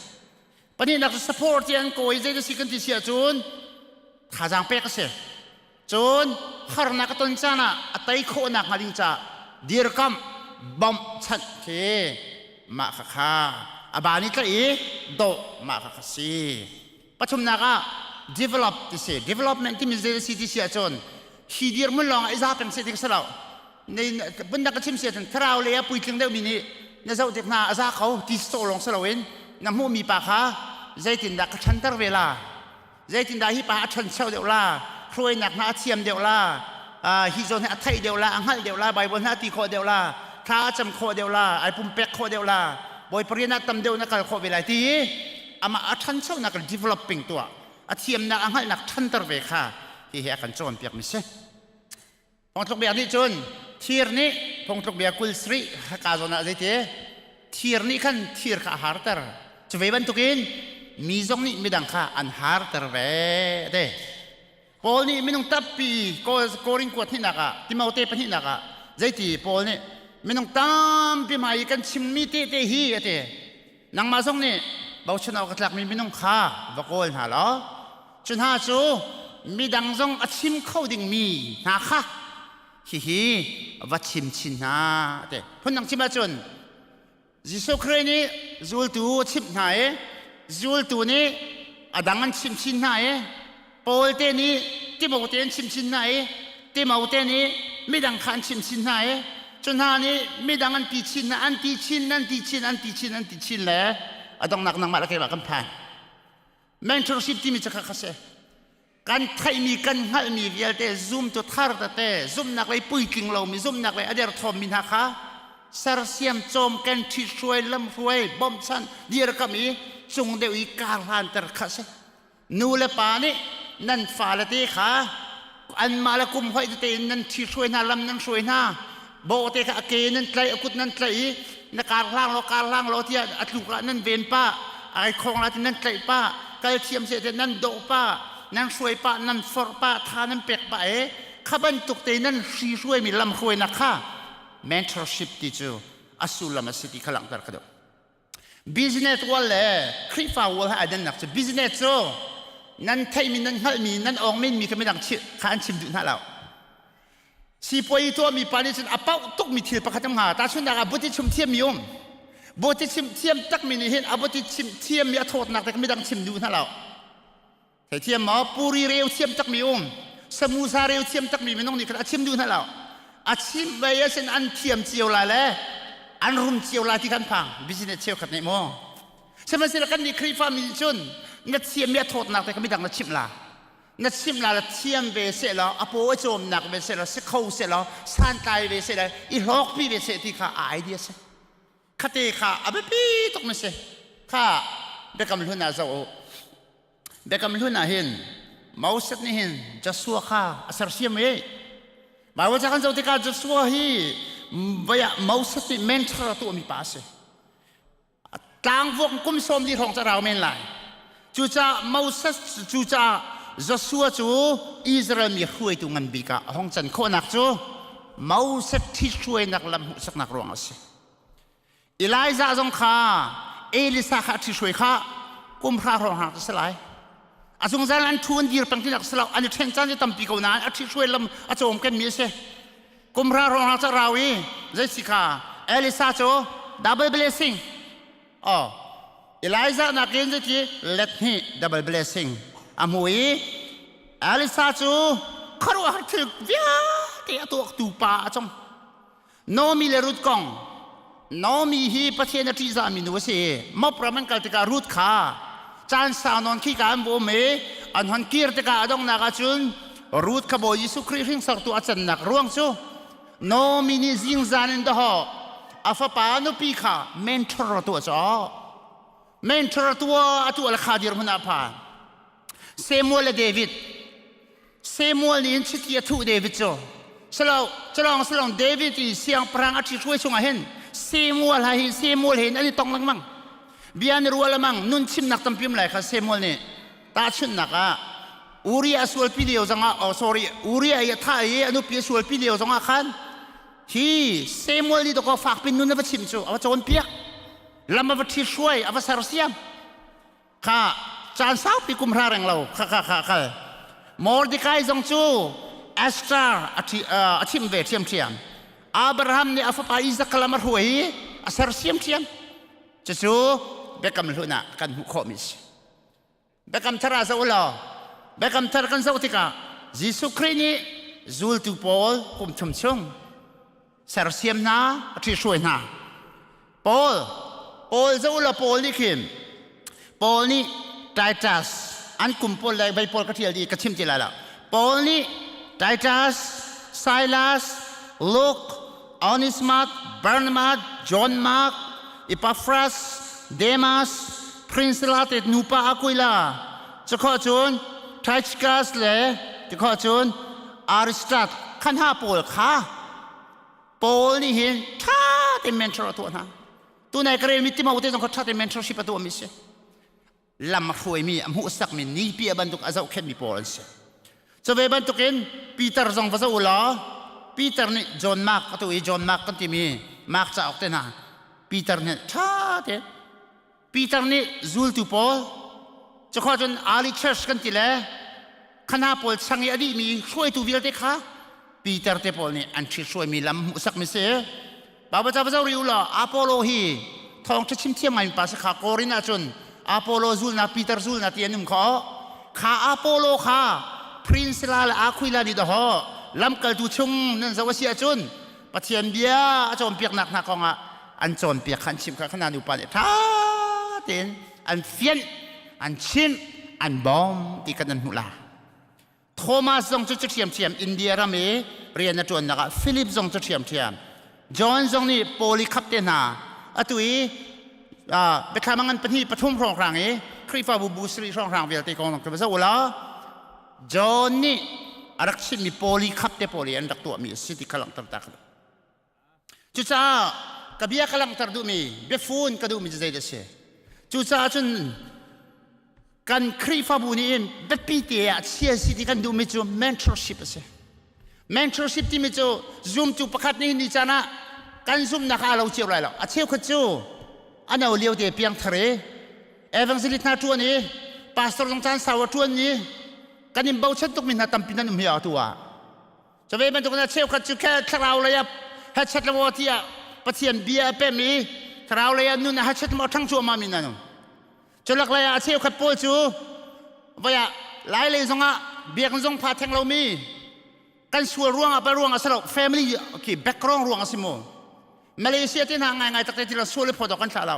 ปนินัก support ที่อันโกยใจจะสิกันที่เสียจูนข้าจังเป็กก็เสียจูนขารนักต้นจานะอัตย์โคนักมาลิงจ้าดีรกัมบอมชัดเคมาค่ะอาบานิกอีโดมาค่ะสิปัจจุบันนัก develop ที่เสีย development ที่มีเจสิที่เสียจนฮีดีร์มันลองไอ้ซาเป็นเสียที่สลาวในบรรดาชิมเสียจนคราวเลยปุยจึงได้มินิในเจ้าเด็กนาอาซาเขาที่โตลงสลาวินน้ำมูมีปากค่ะใจตินดักชันตร์เวลาใจตินดาฮิปาชันเช่าเดียวลาครวยหนักนาเทียมเดียวลาฮิโซนอัไทยเดียวลาอังฮัลเดียวลาใบบนหน้าตีโคเดียวลาท้าจำโคเดียวลาไอปุ่มเป็กโคเดียวลาบอยปริญญาตำเดียวนักโคเวลาที่อามาอัชันเช่านัก developing ตัวอาเทียมนักอังฮัลนักชันตร์เวค่ะที่เฮียกันโจนเปียกมิเซ่พงตกเบียนี่จนทีร์นี้พงตกเบียกุลสรีกาโซนาใจเตทีร์นี้ขันทีร์ข้าฮาร์เตอร์จะไปบรรทุกินมีซองนี้มีดังข้าอันฮาร์เตอร์เวเด้พอนี่ไม่ต้องตับปีก็ริงกวดที่นักที่มาเตปที่นักใจที่พอนี่ไม่ต้องตามปีมาอีกันชิมมีเตฮีเตนังมาซองนี่บ่าวชนเอากระลักมีไม่ต้องข้าบกโกนหาล้อชนหาจูมีดังซองอัดชิมเข้าดิ่งมีนาค่ะฮิวัดชิมชินนาเตพนังชิมาจนจิสุครีนี่จูลตูชิมไหนจูลตูนี่อดังอันชิมชินไหนโปลเตนี่ที่มาเตนชิมชินไหนที่มาเตนี่ไม่ดังขันชิมชินไหนจนหานี่ไม่ดังอันตีชินอันตีชินอันตีชินอันตีชินอันตีชินแหละอดังนักนังมาละเกล้ากันผ่าน mentorship ที่มีจะขัดเสียกันไทยมีกันหัลมีเวลเตซุ่มตัวทาร์ตเตซุ่มนักเลยปุยกิงเรามีซุ่มนักเลยอเดียร์ทอมมินฮักะสารเสียมโจมกันที่ช่วยลำช่วยบอมสันเดียร์ก็มีจงเดียวอีการหันตร์ขัดเสียนูเลปานี่นั่นฟาลเตค่ะอันมาละกุมห้อยเตนั่นที่ช่วยน่าลำนั่นช่วยน่าโบเตค่ะเกนั่นไกลอกุดนั่นไกลนักการล่างเราที่อัดลูกละนั่นเวนป้าไอคองละที่นั่นไกลป้าไกลเทียมเสียนั่นโดป้านั่นช่วยป้านั่นฟอร์ป้าทานั่นเป็กป้าข้าบันตุกเตนั่นชีช่วยมีลำช่วยนักข้า mentorship ที่จูอสุลมาสิทธิขลังตระกระโด business วัลเลยคริฟ้าวัลให้อันนั้นนักจะ business โซ่นั่นไทยมีนั่นฮัลมีนั่นอองมินมีก็ไม่ดังชิขานชิมดูน่าเราสีปอยตัวมีปานิชนอป้าตุกมีทีประคัตมหาตาชุนนักบุตรชิมเทียมมีองบุตรชิมเทียมตักมีนี่เห็นบุตรชิมเทียมมีโทษนักแต่ก็ไม่ดังชิมดูน่าเราแต่เทียมหมอปูรีเร็วเทียมตักมีองสมูซาเร็วเทียมตักมีไม่น้องนี่ก็ชิมดูน่าเราอาชิมไปยันอันเทียมเจียวลายเลยอันรุมเจียวลายที่กันพังบิสเนสเชียวขัดในโมใช่ไหมสิละกันนี่คริฟ้ามีชนนัดเทียมมีโทษนักแต่ก็ไม่ดังนัดชิมลานัดชิมลาเทียมเวเสแล้วอโปโจมนักเวเสแล้วสเข้าเสแล้วสานตายเวเสแล้วอีหลอกพี่เวเสที่ข้าไอเดียเสข้าเตะข้าอเบปีตกมันเสข้าเบกำลุนอาเจ้าเบกำลุนอาเห็นมาอุสนี่เห็นจะสัวข้าอาศัยเสียมเอบ่าวจะกันเจ้าที่ข้าจะสัวฮีบ่อยมาอุสนี่เมนทราตัวมีปัสต่างวงกุมสมดีของจะเราเมนไลจูจ่ามาอุสจูจ่าจะสัวจูอิสราเอลมีช่วยตัวเงินบีกาห้องจันโคนักจูมาอุสที่ช่วยนักลำหุสักนักรวงสิอีไลซาจงข้าเอลิซาข้าที่ช่วยข้ากุมพระรองหักสลายอาจงจะอันทวนดีตั้งที่นักสลาวอันเทนจันจะทำปีกนานอาที่ช่วยลำอาจงกันมีเสกุมพระรองหักจะเราอีใจสิข้าเอลิซาจูดับเบิลเบลซิงอ๋ออีไลซานักเรียนจะที่ let me double blessing อามุยเอลิซาจูคารวะถึงวิาเตียตัวตูปาจงโนมีเลรุดกองโนมีฮีประเทศนาทีสามินวเสมอบประมันกัลติการุดขาจานสาวนนขี้การโบเมอันหันกีร์ติกาดงนักจุนรูดขบยิสุคริสต์สักตัวจันนักร่วงจูโนมีนิซิงจานินดะฮออาฟปานุปีขาเมนทรตัวจ้าเมนทรตัวตัวละขาดิรมุนาพาเซมูลเดวิดเซมูลนี่ชิติทูเดวิดจ้าสลองเดวิดที่เสียงพระอาทิตย์ช่วยชงเห็นเซมูลให้เซมูลเห็นอันนี้ต้องลังมั่งเบียนรัวละมั่งนุ่นชิมนักตั้มพิมพ์เลยค่ะเซมูลนี่ตาชุนนักอ่ะอูริอาสวลพิเดียวจังอ่ะอ๋อ sorry อูริอาท่าเออนุพิสวลพิเดียวจังอ่ะคันฮีเซมูลนี่ต้องฝากเป็นนุ่นนับชิมจูเอาโจนเปียกลำมาบัดที่ช่วยเอาสารเสียมค่ะจานสาวปีกุมพระแรงเราค่ะมอร์ดิกายจงจูเอสตราอาทิมเวทียมอับราฮัมเนี่ยอาฟปาอิซักลามาหวยอาสารเสียมจะจูเบกำลุนะกันหุคอมิสเบกำทาราซาอุลาเบกำทารากันซาอุติกายิสุครีนีจูลตูปอลคุมชมชงสารเสียมนะที่ช่วยนะปอลซาอุลาปอลนี่คิมปอลนี่ไททัสอันคุมปอลเลยใบปอลกระเทียดีกระชิมจิลาละปอลนี่ไททัสไซลัสลูกออนิสมัสบาร์นมาดจอห์นมาร์กอิปาฟรัสเดมัสพรินซ์ลาเตนูปาอากุยลาจะขอจูนไทชิกัสเลยจะขอจูนอาริสตัสขันห้าปอลค่ะปอลนี่เห็นท่าเต็มเมนทร์ตัวนะตัวไหนก็เรียนมิติมาอุตส่าห์เขาท่าเต็มเมนทร์ชิปตัวมิเช่ลำมาคุยมีอมุสักมินี่ปีบันทุกอาเจ้าเข้มมีปอลเช่จะเวบันทุกินปีเตอร์จงภาษาอุลาปีเตอร์นี่จอห์นมาร์กตัวอีจอห์นมาร์กกันที่มีมาร์กจะออกเตนะปีเตอร์นี่ท่าเด็ดปีเตอร์นี่จูลตูปอลจะขอจนอาลีเชิร์ชกันที่เลยคณะปอลสังเกตดีมีช่วยตัววิลเตค่ะปีเตอร์เตปอลนี่อันที่ช่วยมีลำสักมิเซ่บาบาจ้าภาษาริวลาอพอลโลฮีทองจะชิมเทียมไงภาษาข้าโครินาจนอพอลโลจูลนะปีเตอร์จูลนะเตียนนุ่มข้าอพอลโลข้าพรินซ์ลาละอาคุยลาดิดฮอลำกัลตุชงนั่นสวัสดิ์จุนปะเทียนเบียจอมเปียกหนักของอันจอมเปียกขันชิมขนาดอุปาเนท่าเต็นอันเฟียนอันชิมอันบอมที่กันนั่นหุลาโทมัสจงจุดเทียมอินเดียรามีเรียนจนนะครับฟิลิปจงจุดเทียมจอห์นจงนี่โพลีคัพเตนาตุยเบคามังอันเป็นที่ปฐมรองครั้งนี้คริฟาบูสรีรองครั้งเวลตีกองของภาษาอุลาจอห์นนี่อารักชิมีโพลีคัพเตโพลีอันดักตัวมีสิทธิกลังตักจุดจ้ากระเบียกลังตัดดูมีเบฟูนกระดูมีจะได้เดชจุดจ้าจนกันคริฟาบูนี่เบปีเตียเชียสิทธิกันดูมีจูเมนทอร์ชิพเสเมนทอร์ชิพที่มีจูซูมจูประคัดนี่นี่จ้านะกันซูมนักอาเราเชี่ยวไรหรออาเชี่ยวขจู อันเอาเลี้ยวเดียเปียงทะเลเอวังสิลิตนาชวนนี้ปาสตอร์ตรงจานสาวชวนนี้กันยิมเบาชันตุกมินหาตัมปินันอุมเหี่ยวตัวจะเว้ยมันตรงนั้นเชี่ยวขัดจุแค่ทราวเลยอะฮัดชัดละวที่อะปะเทียนเบียเป้มีทราวเลยอะนู่นฮัดชัดมาทั้งชัวมามินันจะหลักเลยอะเชี่ยวขัดปูจูว่าหลายเลยสงะเบียกันสงพาแทงเรามีกันชัวร่วงอะไปร่วงอะสลับ family โอเค background ร่วงอะสิโมมาเลเซียที่นางไงตักที่เราชัวเลยพอดกันชาเรา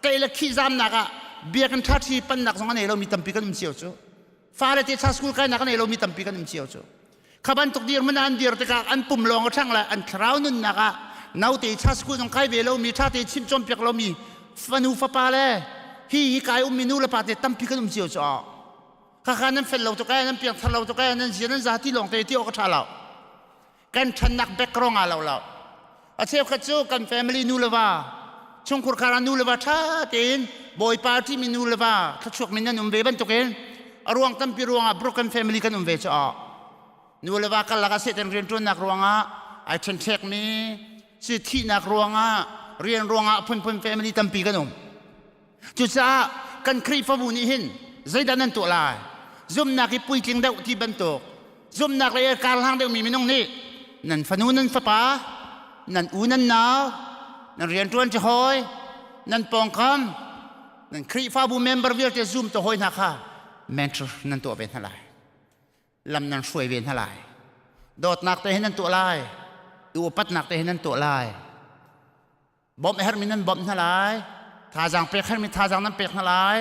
ไกลละขี้จามนักอะเบียกันทัดที่ปันนักสงะเนี่ยเรามีตั้มปีกันมุ่งเชี่ยวจูฟ้าเลยที่ชาสกุลกันนักเนี่ยเรามีตั้มปีกันมุ่งเชี่ยวจูขบันตกดีมันอันเดียร์แต่กอันปุ่มลองก็ช่างละอันคราวนึงนักอะนาวที่ชาสกุลตรงไกลเวเรามีชาติชิมจอมเปียกเรามีฟันูฟ้าปาเลยฮีกายมินูละปาเตตั้มปีกันมุ่งเชี่ยวจูข้าขนั้นเฟลเราตัวแกนั้นเปียกทะเลาตัวแกนั้นเสียนั้นจะที่หลงเตที่ออกชาเรากันชันนักแบกกรองเราอาเชียวขัดจูกันแฟมิลี่นูเลว่าช่วงคุรคารานูเลว่าท่าเต็นบอยปาร์ตี้มินูเลว่าถ้าช่วงมินันเวบันตัวแกรวงตั้มปีรวงบรูกันแฟมิลี่กันเวจ้านูเลว่ากันลักษณะเรียนตัวนักรวงไอเชนเทคมีสิทธินักรวงเรียนรวงพุ่นแฟมิลี่ตั้มปีกันจุดจ้ากันครีฟบุนีหินใจดันนั่นตัวลายซุ่มนักปุยจิงเดาที่บรรทุกซุ่มนักเรียนการหางเดามีมินงนี่นั่นฟนูนั่นฟ้านั่นอูนั่นหนาวนั่นเรียนตัวจะหอยนั่นปองคำนั่นครีฟ้าบุเมมเบอร์วิลจะซุ่มตัวหอยนักค่ะเมนทร์นั่นตัวเป็นอะไรลำนั่นช่วยเป็นอะไรโดดนักแต่เห็นนั่นตัวลายอุปัตนักแต่เห็นนั่นตัวลายบอมเฮร์มินั่นบอมนั่นลายท่าจังเปียกเฮร์มิท่าจังนั่นเปียกนั่นลาย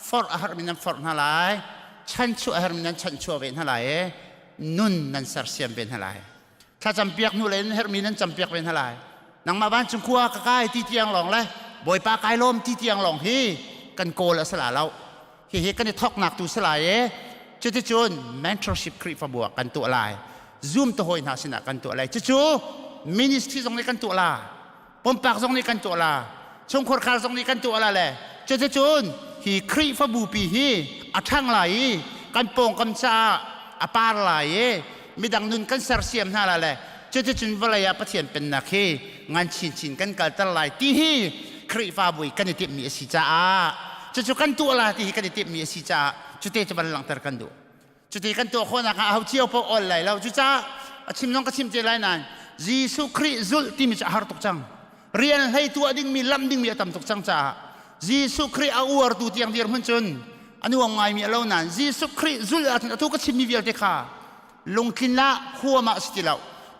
ฟอร์เฮร์มินั่นฟอร์นั่นลายฉันชั่วเฮร์มินั่นฉันชั่วเป็นนั่นลายนุ่นนั่นสารเสียมเป็นนั่นลายถ้าจำเปียกนู่นเลยเฮร์มินั่นจำเปียกเป็นอะไรนังมาบ้านจุงคัวกะไก่ที่เตียงหลงเลยบอยปลาไก่ล้มที่เตียงหลงฮีกันโกละสละเราฮีกันในทอกหนักตัวสลายจุดจุน mentorship ครีฟบวกกันตัวลาย zoom ตัวหอยนาสินะกันตัวลายจุด ministry ตรงนี้กันตัวลาปมปากตรงนี้กันตัวลาชงคนคาตรงนี้กันตัวลาเลยจุนฮีครีฟบูปีฮีอัช่างไหลกันโป่งกันชาอปาร์ไหลมีดังนุนกันเสียเสียมหน้าละเลยจุนวลายปะเทียนเป็นนักเฮงานชินกันกันตลายที่ฮีครีฟ้าบุยกันติดมีสิจ้าจุกันตัวละที่กันติดมีสิจ้าจุดจะบันลังตะกันดูจุดกันตัวคนนักเอาเที่ยวพอออนไลน์เราจุจ้าชิมน้องก็ชิมเจริญนั่นยิสุคริซุลที่มีจะหาตุกจังเรียนให้ตัวดิ่งมีลำดิ่งมีตำตุกจังจ้ายิสุคริเอาอวดดูที่ยังเดียร์มันจนอันนี้ว่าไงมีเล่านั่นยิสุคริซุลอันนั้นตัวก็ชิมมีเวียร์เด็กค่ะลงกินละหัวมาสติเรา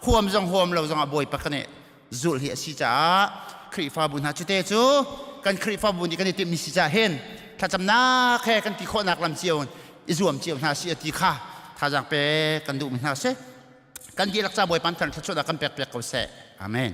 หัวมจังหัวมเราจังบอยปักเนี่ยจุลเฮียสิจ้าครีฟ้าบุญหาจุดเตจูกันครีฟ้าบุญนี่กันติดมิสิจ้าเห็นถ้าจำนักแค่กันที่คนนักลำเจียวอิจวมเจียวหาเสียตีข้าถ้าจังเปกันดูมันหาเสกันยีรักษาบอยปันทันถ้าชุดกันเปียกเขาเสอาเมน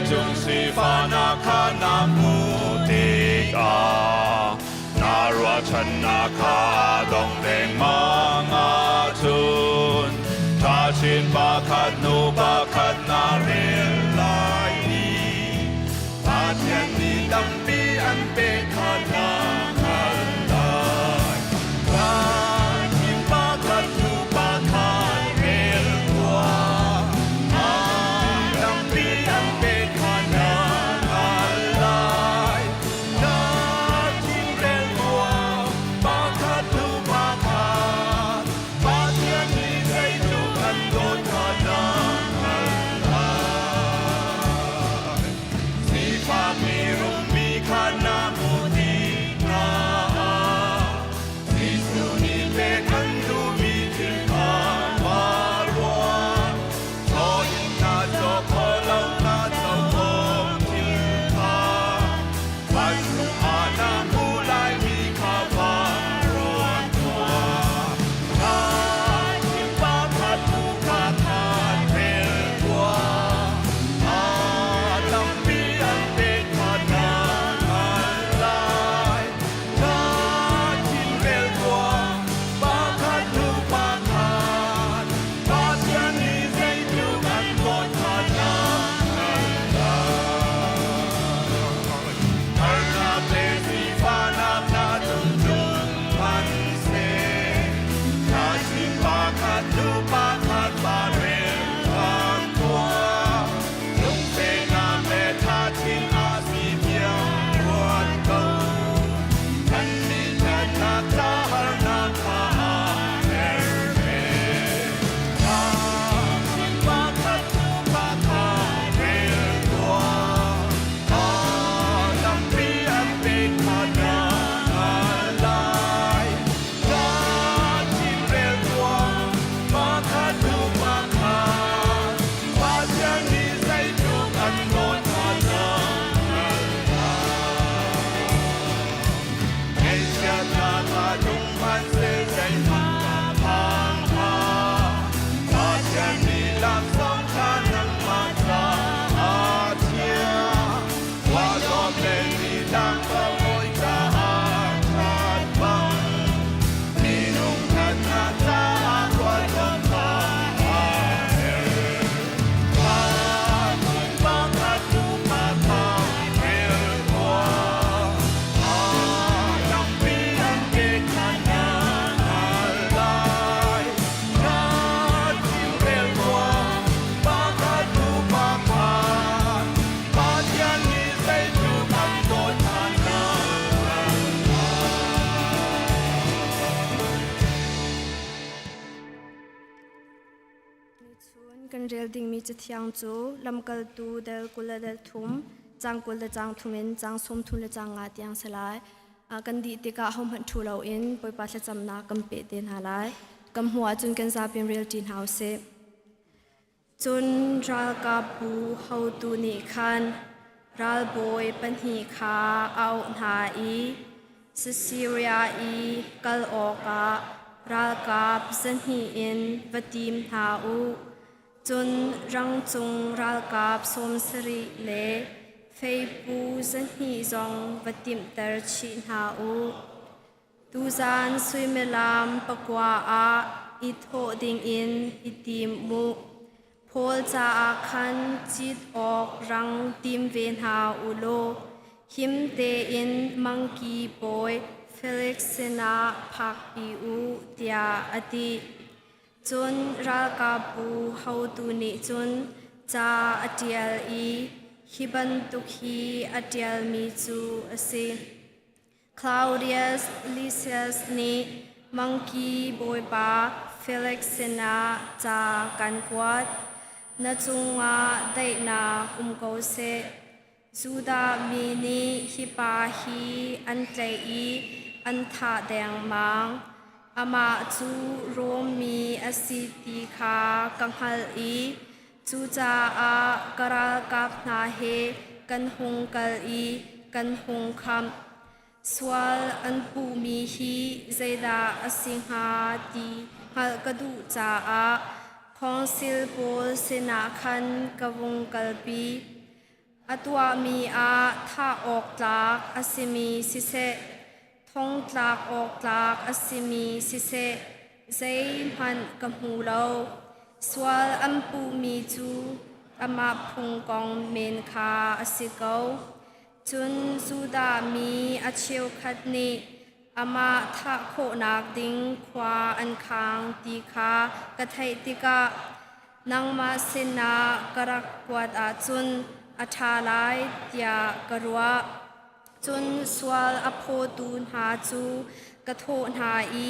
Jungsi fana kana mutika narwa channa ka dong deng manga chun ta chin ba khat nu ba khat na rel lai ni pa thian ni dam pi an pe khat na khat lai pa chin ba khat nu ba khat rel kwa Hãy subscribe cho kênh Ghiền Mì Gõ Để không bỏ lỡ kan rel ding mi cha thiang chu lamkal tu del kula del thum chang kul da chang thumin chang som thun le chang nga tiang salai kan di te ka hom han thu lo in poi pa sa cham na kam pe ten halai kam huwa chun kan sa pin real tin house chun ral ka pu ho tu ni khan ral boy pan hi kha au na i Syria i kal oka ral kap zan hi in vatim ha u chun rang chung ral kap som sari le fei pu zan hi zong vatim tar chi ha u tu zan sui melam pakwa a i tho ding in itim mu phol cha a khan chit ok rang tim ven ha u lo him te in monkey boy Felix sena phak pi u tia ati chun ral ka pu ho tu ni chun cha atial i hiban tuk hi atial mi chu ase Claudius Lysias ni monkey boy pa Felix sena cha kan kwat na chunga dai na ko se Juda mi ni hi pa hi an tlai i an tha deng mang ama chu rom mi asiti kha kanghal i chu cha a karal kap na he kan hung kal i kan hung kham swal an pu mi hi zaida asingha ti hal kadu cha a khongsil pol sena khan kawung kalpi atwa mi a tha ok tlak asimi sise thong tlak ok tlak asimi sise zai man kamu lo swal ampu mi chu ama phung kong men kha asiko chun suda mi acheu khat ni ama tha kho nak ding khwa an khang ti kha ka thai tika nangma sena karak kwat a chun athalai tia karwa chun swal apho tu na chu katho na i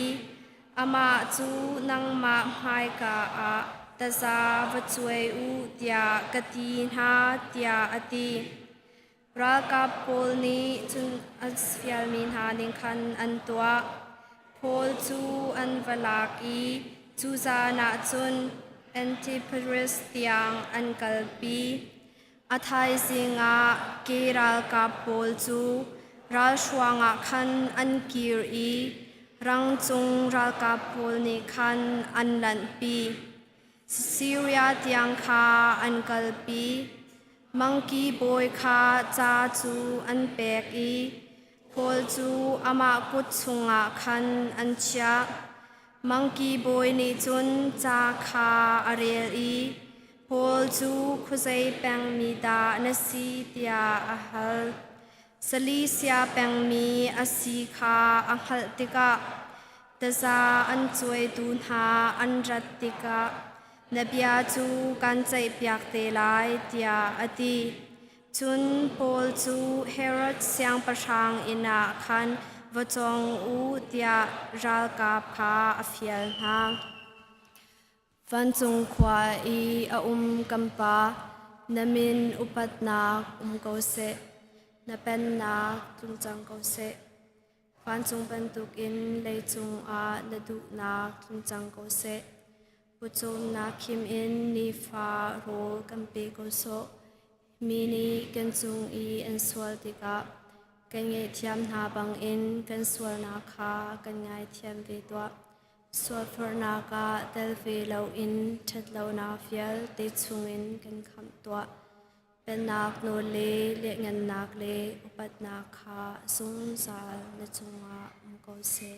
ama chu nangma mai ka a taza vchuai u tia kati na tia ati ra ka pol ni chun asfial min ha ning khan an tua pol chu an valak i chu za na chun antiparis tiang an kalpi athai singa keral ka pol chu ral shwanga khan an kir i rang chung ral ka pol ni khan an lan pi Syria tiang kha an kalpi monkey boy kha cha chu an pek i pol chu ama kut chunga khan an chia monkey boy ni chun cha kha arel i Pol chu khuzai peng mi da nasi tia ahal Salisia peng mi asi kha ahal tika taza an chuai tu na an rat tika nabia chu kan chai piak te lai tia ati chun pol chu Herod siang pasang ina khan vachong u tia ral kap kha afial na Van chung khwa i a kampa namin upat nak ko se na pen nak tung chang ko se van chung ban tuk in lei chung a na du nak tung chang ko se pu chung na kim in ni fa ro kampe ko so mi ni kan chung i an swal tika kan nge thiam na bang in kan swal na kha kan ngai thiam ve to Swal for naka tel ve lo in that lo na fial te chung in kan kham tua pen nak no le ngan nak le upat nak kha sung sal na chunga ko se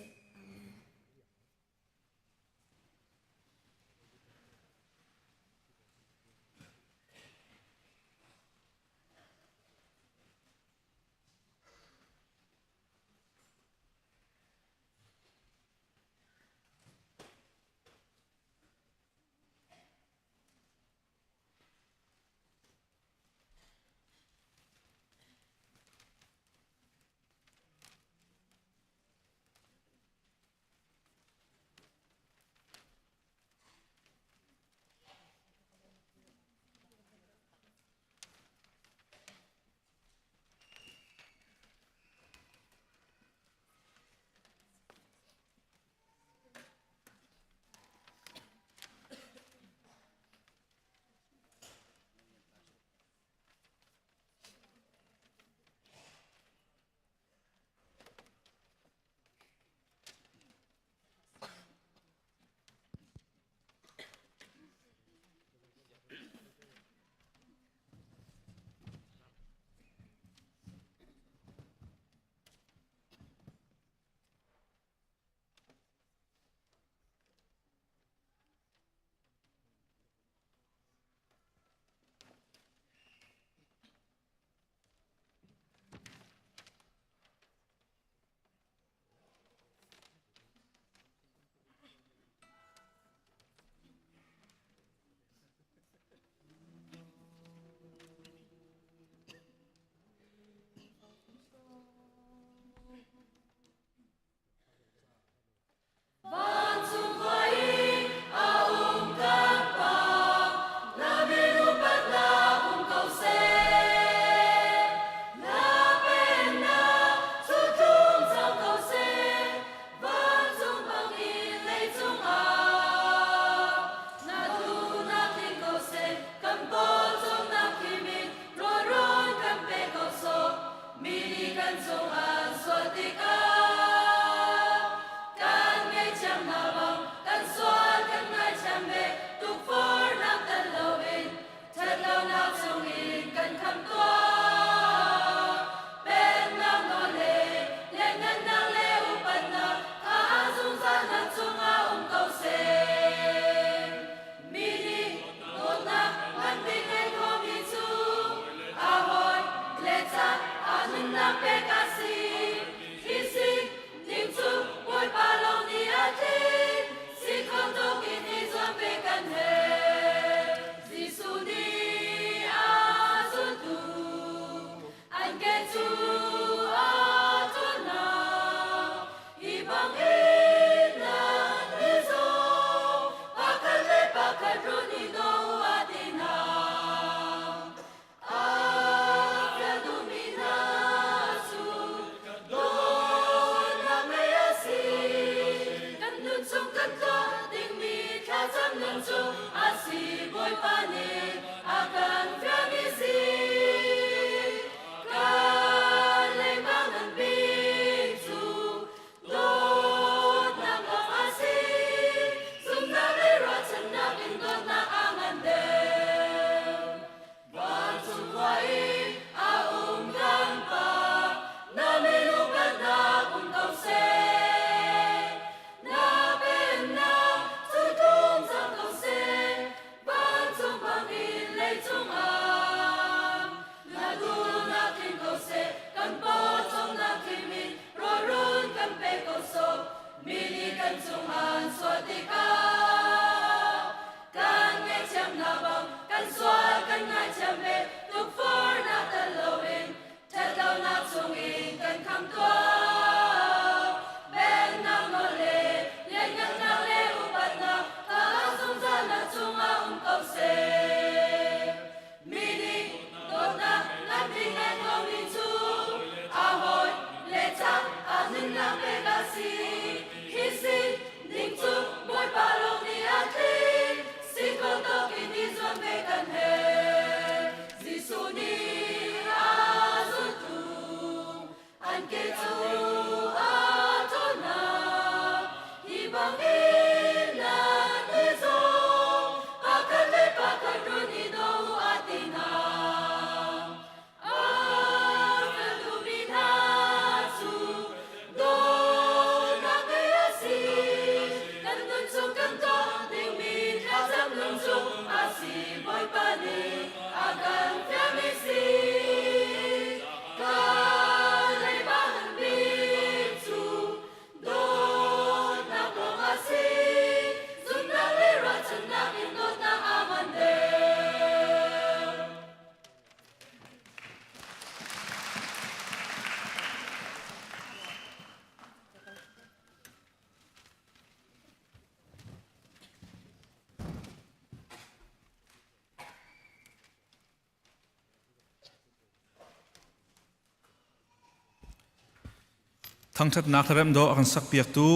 ทั้งทัดนักเริ่มโดอันสักเปียกตู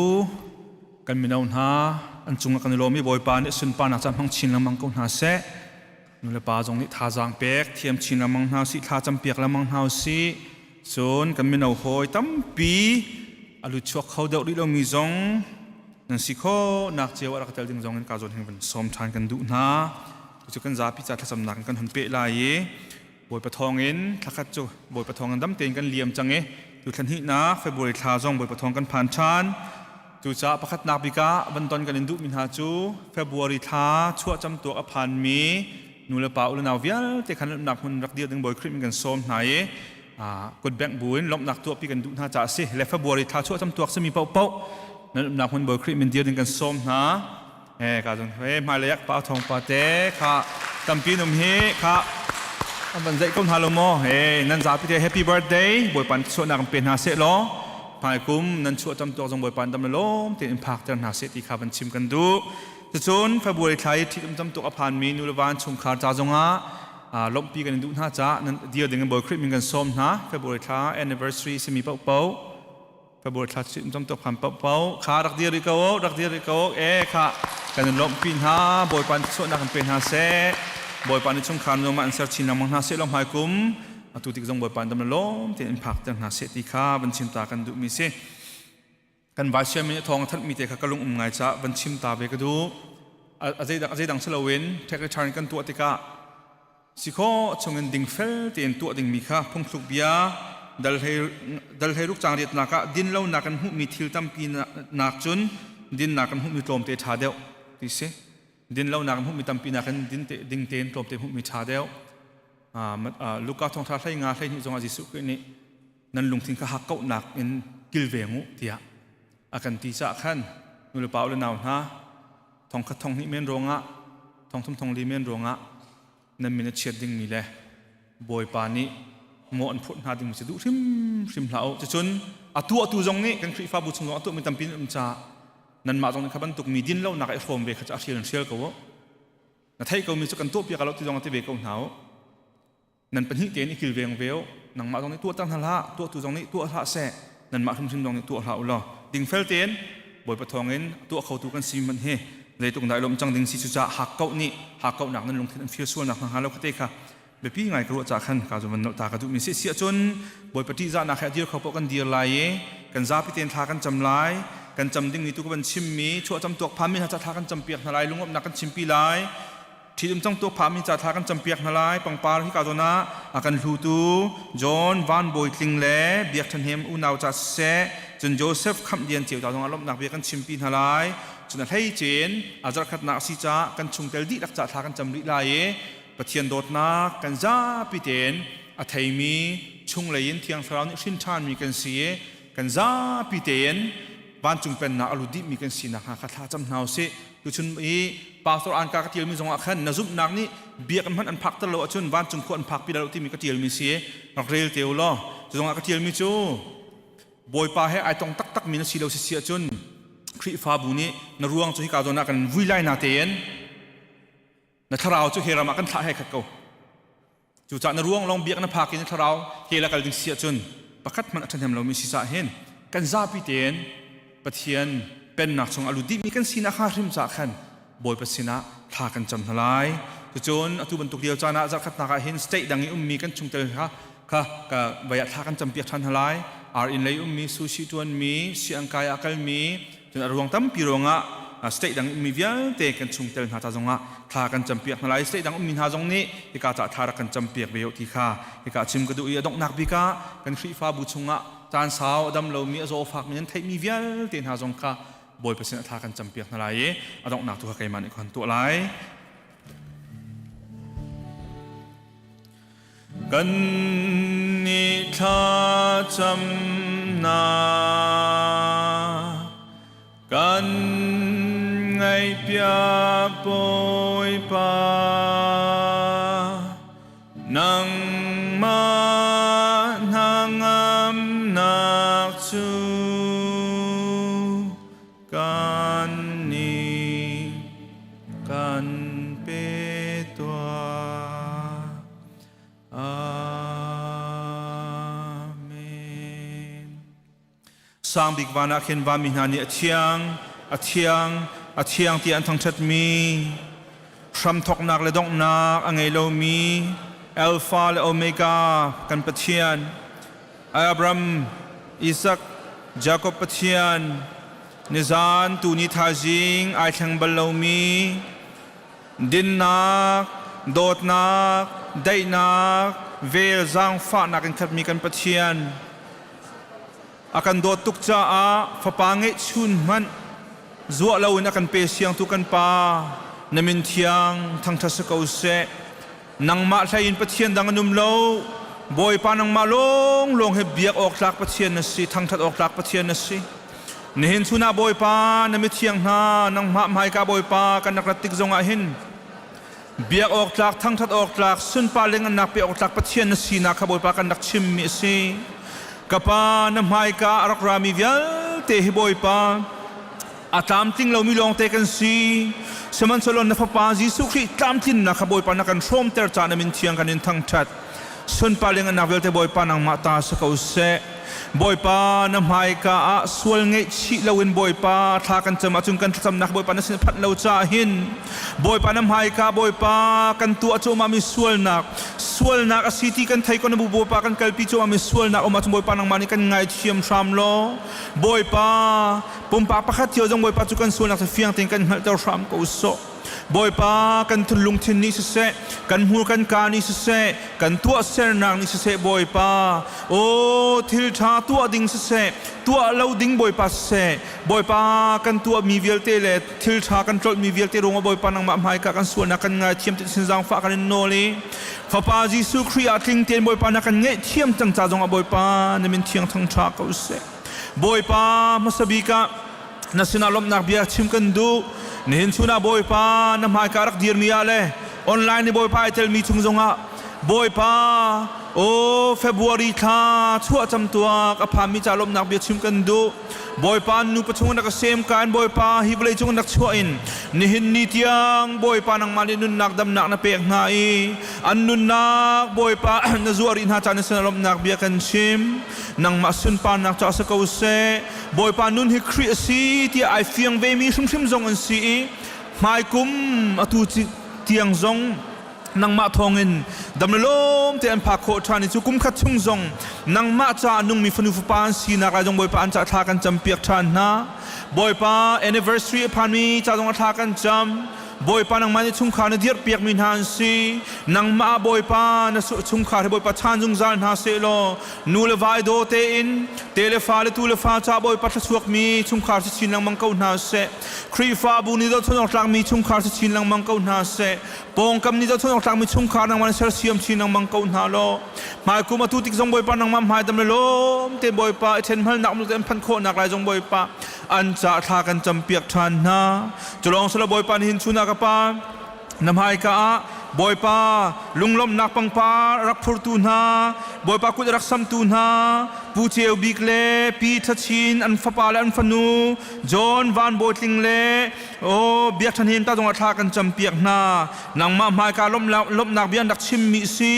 กันมีนาวนาอันจุงกันโลมีบอยปานสุนปานักจำพังชินละมังกุนหาเสนุเลปาจงนิท่าจางเปียกเทียมชินละมังหาสิท่าจำเปียกละมังหาสิส่วนกันมีนาวหอยตั้มปีอลุชวกเขาเดาดิเรามีจงนั่นสิข้อนักเจ้ารักเตลดิงจงเงินการจนแห่งเป็นสมทานกันดูนาจุกันจ่าพิจารณาสำนักกันหันเปลายบอยปะทองเงินทักขัดจูบอยปะทองกันดำเต็งกันเลี่ยมจังดูทันหินะเฟบริทาจงบอยปะทองกันผ่านชานจูจ่าประคัดนักบิกาบันตอนกันอินดุมินหาจูเฟบริทาชั่วจำตัวอภันมีนูเลปาอุลนาวเวียลแต่ขันนักคนรักเดียวดึงบอยคริมกันสมไหนกดแบงบุญล้มนักตัวปีกันดูน่าจะสิและเฟบริทาชั่วจำตัวจะมีเป้านั่นนักคนบอยคริมมันเดียวดึงกันสมนะการจงมาเลยกป่าทองป่าเตะค่ะตั้มปีนุ่มเฮค่ะวันใจก้มฮาโลโมนั่นจ่าพิเศษ Happy Birthday บอยปันช่วยนักเป็นหาเสล้อภายกุมนั่นช่วยจำตัวจงบอยปันดำล้มที่อิมพักต์หาเสที่ข้าบันชิมกันดูจะชนเฟบริไทยที่จำตัวอภันมีนุรวานชงคาร์จ่าจงล้มปีกันดูน่าจะนั่นเดียวดึงกันบอยคริมกันส้มนะเฟบริไทย Anniversary สมีเป้าเฟบริไทยจำตัวผ่านเป้าขารักเดียวริโก้ค่ะกันล้มปีน่าบอยปันช่วยนักเป็นหาเสบอยปันในช่วงคานลงมาอันเซอร์ชินนำมังนาเสลงหายกุมตุติกจงบอยปันดำล้มที่อิมพักต์นาเสติข้าบัญชิมตากันดูมีเสกันวาเชียมิทองทัดมีเตะขกลุงไงจ้าบัญชิมตาเบกดูอาใจดังเสลวินเทคชาร์กันตัวติกาสิโคชงเงินดิ่งเฟลที่อินตัวดิ่งมีข้าพงสุกเบียดัลเฮรุกจางเรียดนักดินเล่านักกันหุมีทิลตั้มปีนักจุนดินนักกันหุมีโลมเตะชาเดียวดิเสดินเล่านักหุมีตั้มปีนักกันดินเตะดิ่งเตนโลมเตะหุมีชาเดียวลูกกาทองท้าใช้งาใช้นี่จงอาจิสุกนี่นั่นลุงทิ้งข้าหักเก้านักอินกิลเวงูเตียอากันตีจะขันนุลเปล่าเลยนาวนะทองขัดทองนี่เมียนโรงะทองทุ่มทองลีเมียนโรงะนั่นมีนัดเชียดดิ่งมีเลยบอยปานี้หมอนพุทธนาดิ่งมันจะดูริมเหลาจะจนตัวจงนี้กันคริฟ้าบุษงตัวมันตั้มปีนจ่านั่นมาตรงนี้ขับบันตุกมีดินเล่านักไอ้โฟมเบกจะเชียร์เชียร์เขาแต่ถ้าเขามีสุกันตัวเปียกเราที่ตรงที่เบกเขาหนาวนั่นเป็นหิเตียนอีกิลเวงเวลนังมาตรงนี้ตัวตั้งทละตัวตรงนี้ตัวละแสนั่นมาทุ่มตรงนี้ตัวละอุลอดิ่งเฟลเตียนบอยปะทองเงินตัวเขาตัวกันซีมันเฮเลยตรงไหนลมจังดิ่งซีจุจ่าหักเก้านี่หักเก้าหนักนั่นลงที่นั่นฟิวส่วนหนักหาเราก็เตะค่ะเบปี้ไงกลัวจากขันการจุมันตากระดุมีเสียจนบอยปฏิจานักแค่เดียวเขาพบกันเดียร์ไล่กันซาพิเตียนทากันจำไล่กันจำดิ่งนี้ตัวกันชิมมีชั่วจำตัวพามิหาจะทากันจำเปียกทลายลุงอบนักกันชิมปีไล่ที่จังตัวพามิจะทากันจำเปียกทลายปังปาที่กาโจนะอากันลูตูจอห์นวานบอยคลิงเล่เบียกทันเฮมอุนาวจัดเซจนโจเซฟคำเดียนเจียวตาตรงอารมณ์นักเบียกันชิมปีทลายจนให้เจนอาจจะขัดนักสิจ้ากันชุงเตลดีรักษาทากันจำริไล่ปะเทียนโดดนักกันจ้าพิเตนอัฐยมีชุงเลยยินเทียงสลาวนิชินชานมีกันเสียกันจ้าพิเตนบ้านจุงเป็นนักอลุดิมีกันสีนักหาคาถาจำนาวเสดูชุนอีปาสตอร์อันกากระเทียมมีสองอักขันนาซุบนักนี้เบียกันพันอันพักตลอดชุนบ้านจุงคนพักปีดาลุที่มีกระเทียมมีเสียนักเรียลเตียวล้อจะสองอักกระเทียมมีจูบอยปาให้ไอตองตักมีนักสีเหลวเสียชุนคริฟ้าบุนี้นรวงจุฮิกาโดนักกันวิไลนาเตียนนัทราวจุเฮรามากันท่าให้ขัดเขาจู่จากนรวงลองเบียกันพักกินนัทราวเฮรากันดึงเสียชุนประคัดมันอันทำเรามีศีรษะเห็นกันซาพิเตียนปะเทียนเป็นนักชงอลุดิมีกันสีนักหาริมจากขันบอยปัสสินะทากันจำทลายจุจนอตุบันตุกเดียวจานะจากขัดนักเห็นสเตดังนี้มีกันชงเตลค่ะกับใบทากันจำเปียกทันทลายอินเลยมีซูชิตวนมีเสียงกายอักลมีจนรวงตั้มปีรวงสเตดังมีเวียเตกันชงเตลหาตาจงทากันจำเปียกทลายสเตดังมีหาจงนี้ที่กาจะทากันจำเปียกเบียวที่ข้าที่กาชิมกระดูอีดอกนักบิกากันครีฟ้าบุชงจานสาวดำเรามีอโซฟักมีนั้นไทยมีเวียเตนหาจงข้าบอยเปอร์เซ็นต์ทากันจำเปียกทลายอดอกนักตัวใครมันอีกคนตัวไรกันนิทาจำนากันไงเปียปอยปานังมานางามนักจูกันนี้กันเปตัวอาเมน สร้างบิกวานาเข็นวามินานีอาเทียงที่อันทั้งชัดมีพรำทอกนักและดอกนักอังเอโลมีอัลฟาและโอเมกากันปะเทียนอับรามอิสักยาโคบปะเทียนนิซานตูนิทาจิงไอทังบัลโลมีดินนักโดดนักได้นักเวลจางฟ้านักกันขัดมีกันปะเทียนakan do tuk cha a fapange chun man zuwa lawin akan pe siang tukan pa namin thiang thang tha sa kau se nang ma thain pathian dang anum lo boy pa nang ma long he biak ok tlak pathian na si thang that ok tlak pathian na si nihin chuna boy pa namit thiang na nang ma mai ka boy pa kan nakratik zonga hin biak ok tlak thang that ok tlak sun pa lengan nak pe ok tlak pathian na si na ka boy pa kan nak chim mi si kapa namhai ka arak rami vial te hiboy pa atam ting lo milong te kan si saman solon na papa Jesu Christ tam tin na kaboy pa na kan from ter cha na min thiang kanin thang chat sun pa lengan na vel te boy pa nang mata sa kause boy pa namhai ka a swal ngai chi lawin boy pa tha kan cham achung kan cham nak boy pa na sin phat lo cha hin boy pa namhai ka boy pa kan tu achoma mi swal nak a city kan thai ko na bu pa kan kalpi choma mi swal nak oma boy pa nang mani kan ngai chiam thram lo boy pa pum pa pakhat yo jong boy pa chu kan swal nak fiang ting kan hal tar thram ko so boy pa kan thulung thin ni se kan hur kan ka ni se kan tua ser nang ni se boy pa o thil tha tua ding se tua lo ding boy pa se boy pa kan tua mi vial te le thil tha kan trol mi vial te rong boy pa nang ma mai ka kan suan na kan nga chiam te sin jang fa kan no le fa pa Jesu Christ atling ten boy pa na kan nge chiam tang cha jong boy pa na min thiang thang tha ko se boy pa masabi ka na sinalom nak bia chim kan du nihin chuna boy pa na mai karak dir mi ale online ni boy pa tel mi chung zonga boy pa o February tha chua cham tua ka phami chalom nak bia chim kan du boy pa nu pachung nak sem kan boy pa hi blai chung nak chua in nihin ni tiang boy pa nang mali nun nak dam nak na pek ngai an nun nak boy pa na zuari na chan sinalom nak bia kan chim nang masun pa nak cha sa kau se boy pa nun hi kri si ti ai fiang ve mi shum zong an si mai kum atu tiang zong nang ma thongin damlom te an pha kho thani chu kum khat chung zong nang ma cha nung mi fanu pa an si na ka jong boy pa an cha tha kan cham piak than na boy pa anniversary phan mi cha jong tha kan cham boy pa nang mani chung kha na dir piak min han si nang ma boy pa na chung kha boy pa chan jung zal na se lo nu le vai do te in te le fa le tu le fa cha boy pa chuak mi chung kha si chin lang mang kau na se kri fa bu ni do thon tlang mi chung kha si chin lang mang kau na se pong kam ni do thon tlang mi chung kha nang man ser siam chin lang mang kau na lo mai ku ma tu tik jong boy pa nang ma mai dam le lo te boy pa chen hal nak mu te phan kho nak lai jong boy pa an cha tha kan cham piak than na cholong sala boy pa hin chuna ka pa namhai ka boy pa lunglom nak pang pa rak phur tu na boy pa ku rak sam tu na pu cheu bik le pi thachin an fa pa le an fanu John van boitling le o biak than hin ta jong tha kan cham piak na nang ma mai ka lom nak bian dak chim mi si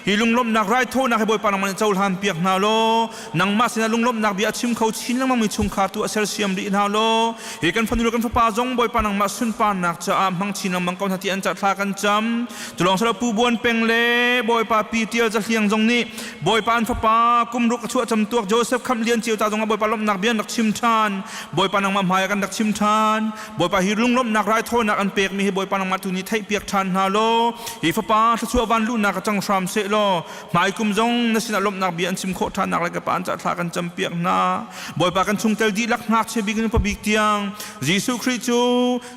hi lunglom nak rai tho na he boy pa nang man chaul han piak na lo nang ma sina lunglom nak bia chim khau chin lang mang mi chung kha tu asel siam ri na lo hi kan fanu kan fa pa jong boy pa nang ma sun pa nak cha mang chin mang kau hati an cha tha kan cham tulong sala pu buan peng le boy pa pi tial cha hiang jong ni boy pa an fa pa kum ruk chu cham tuak Joseph kham lian chiu ta jong boy pa lom nak bian nak chim than boy pa nang ma mai kan dak chim than boy pa hi lung lom nak rai tho nak an pek mi hi boy pa nang ma tu ni thai piak than na lo hi fa pa chu van lu nak chang shram se lo mai kum jong na sin lom nak bian chim kho than nak la ka pa an cha tha kan cham piak na boy pa kan chung tel di lak nak che bigin pa big tiang Jesu Christ chu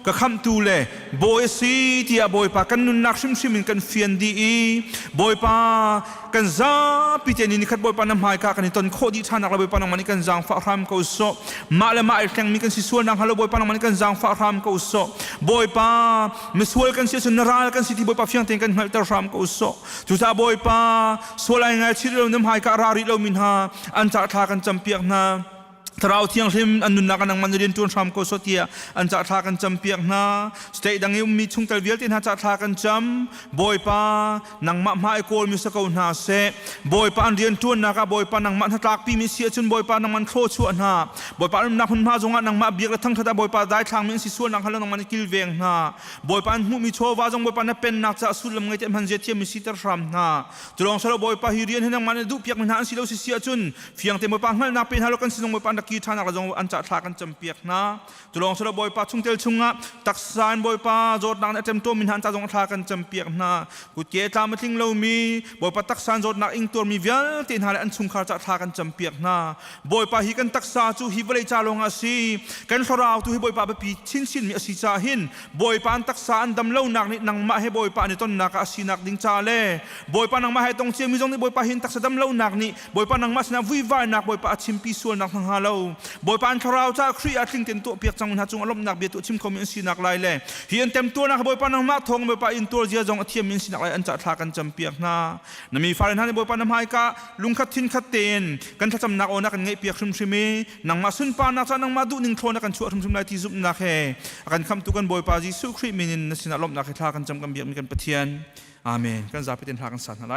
ka kham tu le boy si ti a boy pa kan nun nak sim kan fian di boy pa kan za pi te ni khat boy pa na mai ka kan ton kho di than nak la boy pa nang mani kan jang fa ram ko so ma le ma tang mi kan si sual nang halo boy pa nang mani kan jang fa ram ko so boy pa mi sual kan si general kan si ti boy pa fiang teng kan hal tar ram ko so chu sa boy pa sual ai ngai chi lo nam hai ka ra ri lo min ha an cha tha kan cham piak na ทราวเทียงริมอันนุนนักนังมันเรียนตัวทำโกสเตียอันจะทากันจำเปียกนาสเตดังยิ่งมีชุงเตลเวียลที่น่าจะทากันจำบอยปานังมาไอโกลมิสกาวนาเซบอยปาอันเรียนตัวนักบอยปานังมาทักปีมิเสียจนบอยปานังมันโคชวนนาบอยปาอันนักหุ่นมาจงนังมาเบียกทั้งทัดบอยปาได้ทางมิสิส่วนนังฮัลโหลนังมันกิลเวงนาบอยปาอันมุมิโชวาจงบอยปานับเป็นนักจะสุดลำไงเต็มหันเจเทียมิสิตรามนาจุลองสระบอยปาฮิเรียนให้นังมันดูเปียกมันหาสิเลวสิเสียจนเฟียงเต็มบอยปาหันนักเป็นฮัลโหลกันสินงบอยปานักกีทานักจงอันจะทากันจำเปียกนาจุลองสระบอยปาชุงเตลชุงะตักสานบอยปาโจดนังเต็มตัวมินหันจะจงทากันจำเปียกนากุเจตามมาทิ้งเรามีบอยปาตักสานโจดนักอิงตัวมีเวียลตินหาอันชุงขาจะทากันจำเปียกนาบอยปาฮิกันตักสาจูฮิวเลยจาลงอาศีกันสราวตูฮิบอยปาไปปีชินชินมีอาศีจาหินบอยปาอันตักสานดำเล่านักนี่นังมาให้บอยปาในต้นนักอาศีนักดิ้งจาเล่บอยปานังมาให้ตรงเชียงมีจงนี่บอยปาหินตักสดำเล่านักนี่บอยปานังมาสนาวิวายนักบอยปาชิมปีส่วนนักทางฮาโลบอยปาอันสราวจ้าครีอาทิงเต็มตัวเปียกจังมันหาจงอารมณ์นักเบียตัวชิมคอมินสีนักลายเล่เฮียนเต็มตัวนักบอยปานังมาทองบอยปาอินตัวเจียจงเทียมมินสีนักลายอันจะทากันจำเปียกนานามีฟาเรนฮันบอยปานำให้กะลุงขัดทินขัดเตนกันทัดจำนักโอนักกันไงเปียกชุมชิมีนังมาสุนปานักจะนังมาดูนิ่งโทนักกันชั่วชุมชิมลายที่ซุบนักเฮกันคำตุกันบอยปาจิสุครีมินินนสินักลมนักให้ทากันจำกันเบียกมีกันปะเทียนอาเมนกันจะไปเต็นทากันสัตว์อะไร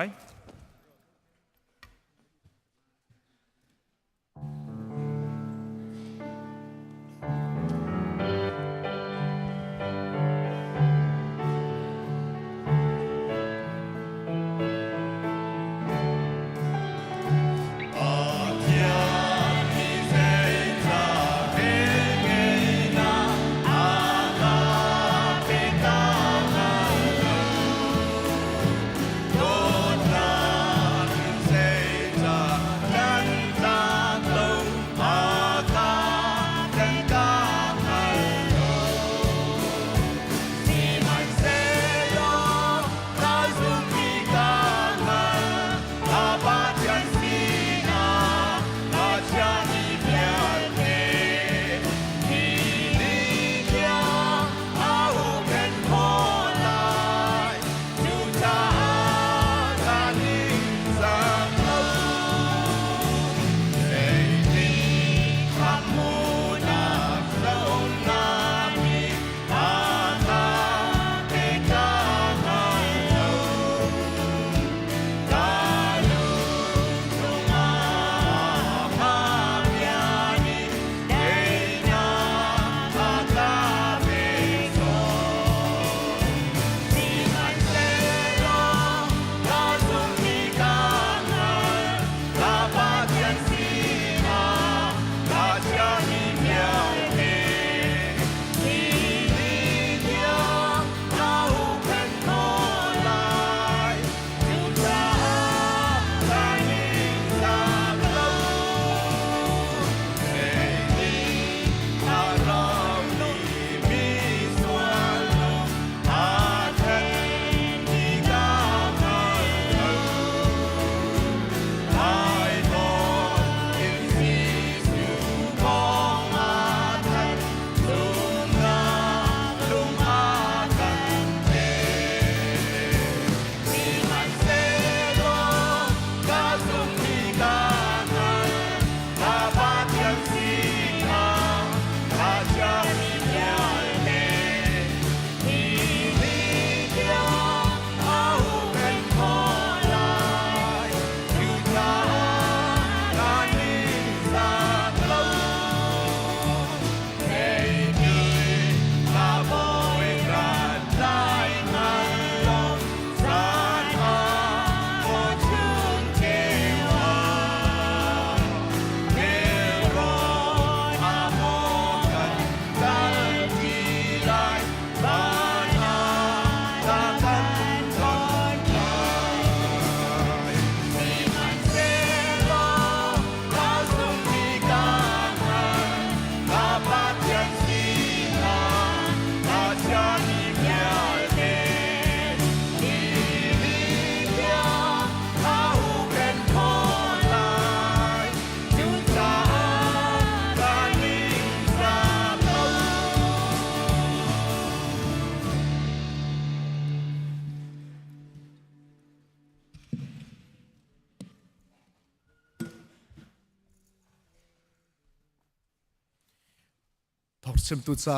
พอกเซมตุจ้า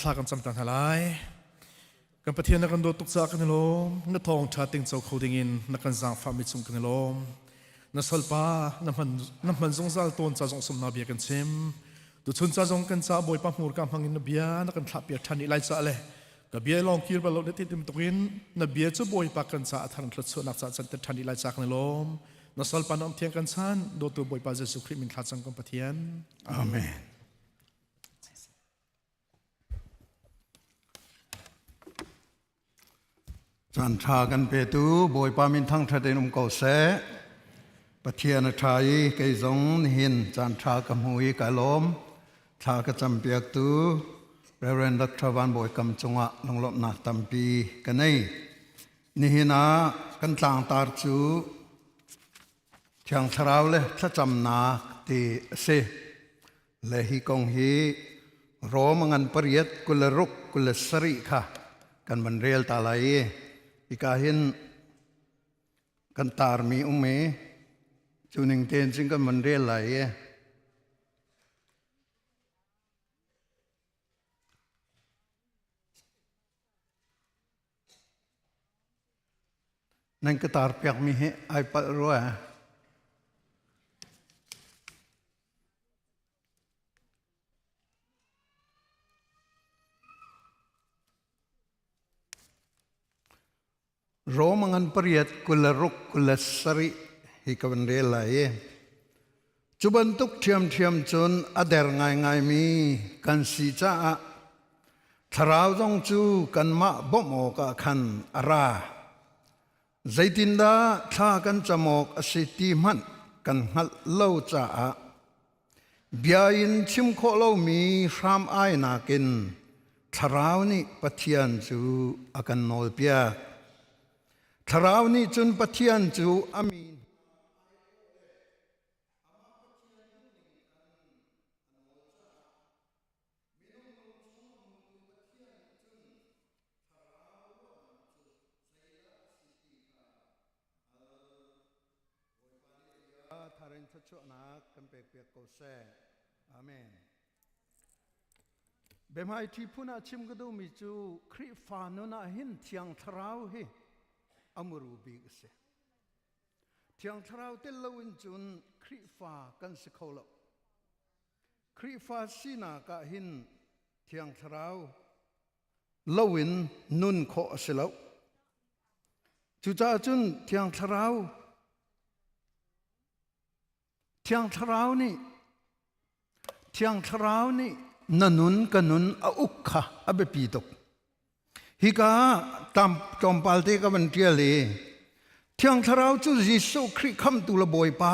ทลากันจำตันหลายกันประเทศนักโดตุกจ้ากันลมนักทองชาติงเจ้าเขาดิ่งนักจางฟามิจุงกันลมนักสลปาน้ำมันจงซาลต้นจ้าจงสมนาเบียกันเซมตุชุนจ้าจงกันจ้าบอยปั๊มหูกำหังอินนเบียนักกันทับเบียทันอิไลจ้าเลยกับเบียลองคิดว่าเราได้ติดติมตุกินนเบียจะบอยปักกันจ้าทันทศนักจ้าจันททันอิไลจ้ากันลมนักสลปาน้ำเทียงกันชันโดตัวบอยปาเจสุคริมินทัดสังกันประเทศอาเมนจันทรากันเปตูบอยปามินทั้งทะเลนุ่มเก่าเสปะเทียนทรายไกจงหินจันทรากำหุยกะลมทากระจำเปียกตูเรเรนดักทรวันบอยกำจงะลงลบนาตัมปีกันนี่นี่หินากันต่างตาจูเชียงทราวเลยถ้าจำนาตีเสเลหิกงฮีโรมังันปริยตกุลรุกกุลสริค่ะกันมันเรียลตาไลอีกาหินกันตารมีอุเมจูนิงเตนซิงกันมันเรียลไหลนั่นก็ตารเปียกมีเหไอปัดรัวโรมังันปริยตกุลรุกกุลสริฮิกวันเรลัยจุบันตุกเทียมจนอเดร์ง่ายมีกันสีจ้าทราวจงจูกันมาบ่มอกขันอาราใจตินดาท่ากันจมอกอสิติมันกันหัดเล่าจ้าเบียอินชิมโคเล่ามีรามไอนากินทราวนี่ปะเทียนจูอากันโนลเปียทราวนี้จนปะเทียนจูอามีนทารินทัชวนักกันเปียกเปียกโกเซอาเมนเบมไอที่พูน่าชิมก็ดูมิจูคริฟานุน่าหินเทียงทราวเฮอมรูบีกเสเทียงทราวเตลวินจุนคริฟากันสกอลคริฟาสีนากะหินเทียงทราวลวินนุนโคอสลาวจุจ้าจุนเทียงทราวนี่นันุนกันนุนอุกขะอเบปีตกฮิกาตามจอมปาลเตกับมันเทียเลยเทียงทราวจูยิสุคริคำตุลบอยปา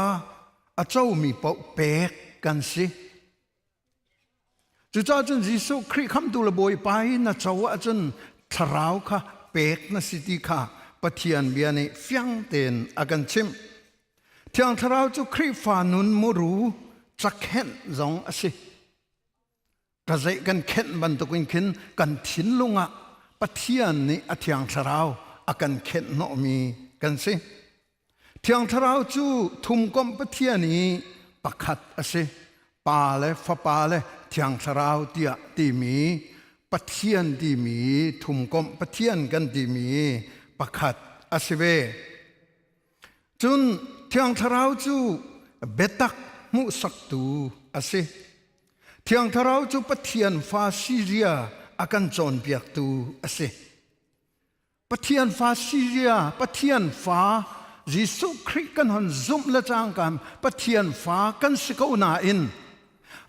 อาเจ้ามีปอกเปกกันสิจุจ้าจุนยิสุคริคำตุลบอยปาน่าเจ้าว่าจุนทราวค่ะเปกน่าสิติค่ะปะเทียนเบียนี่ฟังเต็นอากันชิมเทียงทราวจูคริฟานุนมูรูจักเห็นจงอสิกระใจกันเข็นบรรทุกขินกันทิ้นลงอ่ะปะเทียนนี่อเทียงทราวอากันเข็นโนมีกันสิเทียงทราวจูทุ่มกอมปะเทียนนี้ปักขัดอสิปาเลฟ้าปาเลเทียงทราวเตียตีมีปะเทียนตีมีทุ่มกอมปะเทียนกันตีมีปักขัดอสิเวจุนเทียงทราวจูเบตักมุสักตูอสิเทียงทราวจูปะเทียนฟาซีเรียอากันจอนเปียกตูอสิปะเทียนฟาซีเรียปะเทียนฟ้ายิสุคริกันหันซุมละจางกันปะเทียนฟ้ากันสกาวนาอิน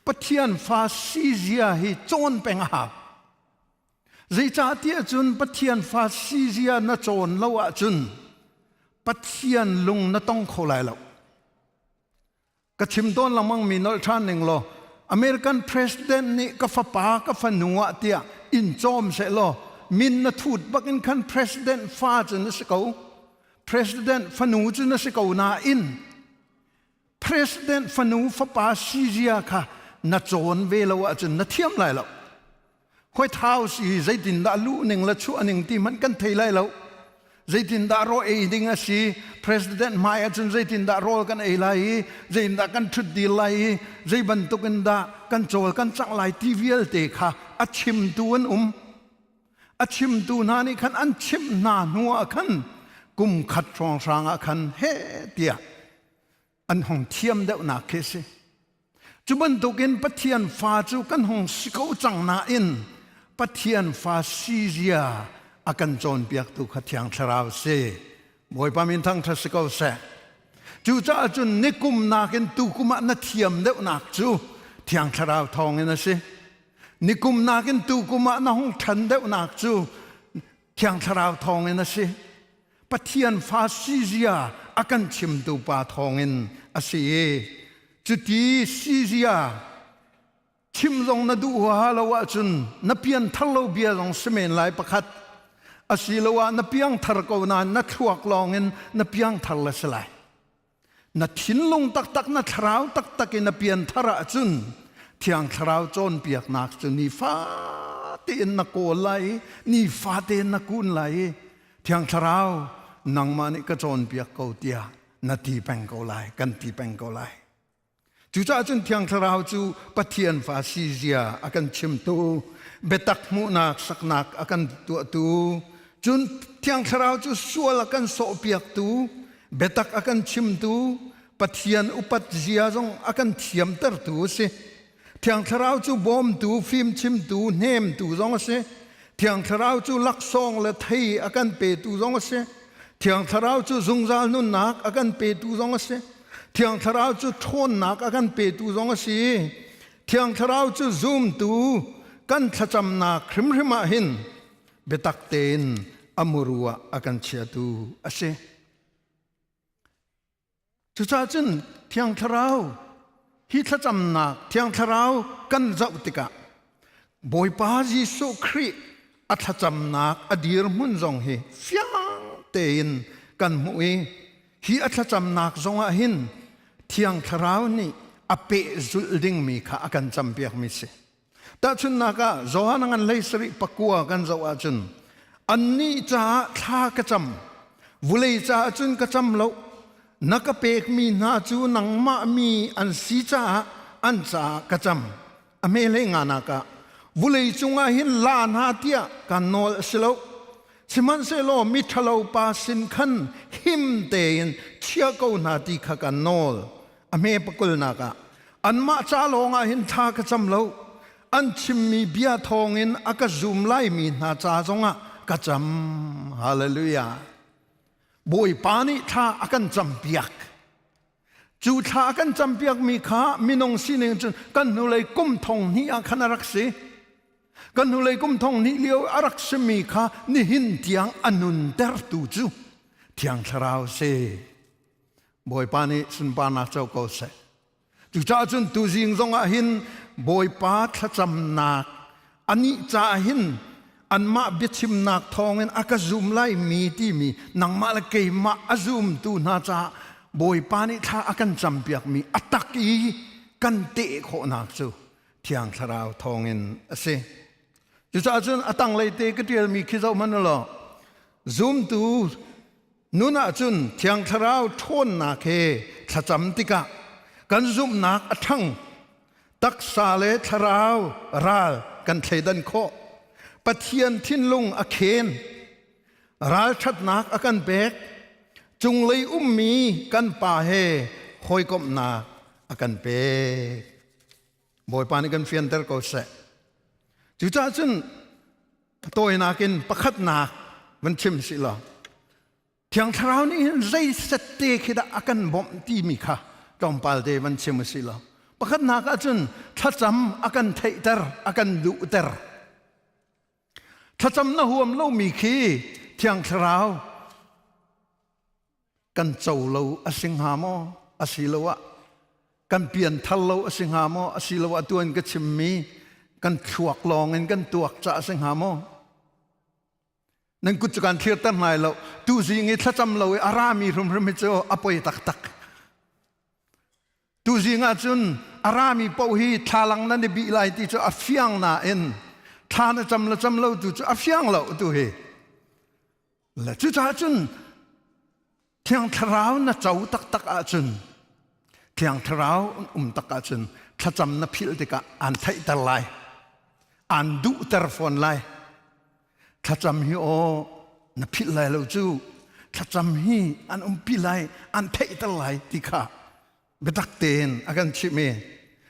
ปะเทียนฟ้าซีเรียฮิจอนเป็งหับจิจ่าเตียจุนปะเทียนฟ้าซีเรียน่ะจอนละวะจุนปะเทียนลุงน่ะต้องเขาไหลแล้วกระชิมต้นละมั่งมีนอลท่านหนึ่งโลอเมริกันประธานาธิบดีนี่ก็ฟ้าป่าก็ฟ้าหนัวเตียอินจอมเสร็จแล้วมินนัทูดบักอินคันประธานาธิบดีฟ้าจะนึกเขาประธานาธิบดีฟ้าหนูจะนึกเขาหน้าอินประธานาธิบดีฟ้าหนูฟ้าป่าซีเรียค่ะนัดโจนเวลว่าจะนัดเทียมไรแล้วห้อยเท้าสีใจดินดาลุหนึ่งละชั่วหนึ่งที่มันกันเทไรแล้ว zaitin da ro e ding a si president mai achun zaitin da rol kan e lai zain da kan thut di lai zai ban tu kan da kan chol kan chak lai tvl te kha achim tuan achim tu na ni khan an chim na nuwa khan kum khat chong sang a khan he tia an hong thiam deuh na ke se chu ban tu kin pathian fa chu kan hong siko chang na in pathian fa sizia akan chon piak tu khathiang tharau se moi pamin thang thasiko se chu cha chun nikum na ken tu kuma na thiam deuh nak chu thiang tharau thong ina se nikum na ken tu kuma na hong than deuh nak chu thiang tharau thong ina se pathian fa sizia akan chim tu pa thong in ase chu ti sizia chim zong na du ha lawa chun na pian thalo bia zong semen lai pakhat asilawa na piang thar ko na na thuak longin na piang thar la salai na thinlung tak tak na thrau tak tak in na pian thara chun thiang thrau chon piak nak chu ni fa te na ko lai ni fa te na kun lai thiang thrau nang mani ka chon piak ko tia na ti peng ko lai kan ti peng ko lai chu cha chun thiang thrau chu pathian fa sizia akan chim tu betak mu nak sak nak akan tu chun thiang thrau chu sual akan so piak tu betak akan chim tu pathian upat zia jong akan thiam ter tu se thiang thrau chu bom tu phim chim tu nem tu jong se thiang thrau chu lak song le thei akan pe tu jong se thiang thrau chu zungjal nun nak akan pe tu jong se thiang thrau chu thon nak akan pe tu jong se thiang thrau chu zoom tu kan thacham na khrim rima hin betak ten amurua akan chia tu ase chu cha chun thiang thrau hi thacham na thiang thrau kan zau tika boy pa Jesu Christ athacham nak adir mun zong he fyang ten kan mui hi athacham nak zonga hin thiang thrau ni ape zul ding mi kha akan champiak mi se ta chun naka zohanangan leisri pakua kan zawa chun anni cha tha ka cham vulei cha chun ka cham lo naka pek mi na chu nang ma mi an si cha an cha ka cham ame le nga naka vulei chunga hin la na tia kan nol silo siman se lo mi thalo pa sin khan him tein chia ko na ti kha kan nol ame pakul naka anma cha longa hin tha ka cham lo an chim mi bia thongin aka zoom lai mi na cha zonga ka cham hallelujah boy pani tha akan cham piak chu tha akan cham piak mi kha minong sining chun kan nu lei kum thong ni a khana rak se kan nu lei kum thong ni leo arak se mi kha ni hin tiang anun ter tu chu tiang tharau se boy pani sun pa na chau ko se chu cha chun tu jing zong a hin boy pa thacham nak ani cha hin anma bichim nak thongin aka zoom lai mi ti mi nang ma la ke ma azum tu na cha boy pa ni tha akan champiak mi ataki kan te kho nak chu thiang tharau thongin ase chu cha chun atang lai te ka tial mi khizau man lo zoom tu nuna chun thiang tharau thon na khe thacham tika kan zoom nak athang tak sa le tharau ral kan thleidan kho pathian thin lung a khen ral that nak akan bek chung lei mi kan pa he hoi kom na akan pe boy pani kan fian ter ko se chu cha chun toy na kin pakhat na van chim si la thiang tharau ni zai set te khida akan bom ti mi kha tom pal de van chim si la pakhat na ka chun thacham akan thei ter akan du ter thacham na huam lo mi khi thiang tharau kan chau lo asing ha mo asilawa kan pian thal lo asing ha mo asilawa tuan ka chimmi kan thuak long en kan tuak cha asing ha mo nang kut kan thir tan mai lo tu zingi thacham lo arami rum rum cho apoi tak tak tu zinga chun arami po hi thalang na ni bi lai ti cho afiang na en thana cham lo tu cho afiang lo tu he และจุจ้าจุนเทียงทราวน่ะเจ้าตักอาจุนเทียงทราวตักอาจุนถ้าจำนับพิลติกะอันไทยตะไลอันดูเตอร์ฟอนไลถ้าจำฮิโอนับพิลไลเราจูถ้าจำฮิอันพิลไลอันไทยตะไลติกะเบตักเตนอากันชิเม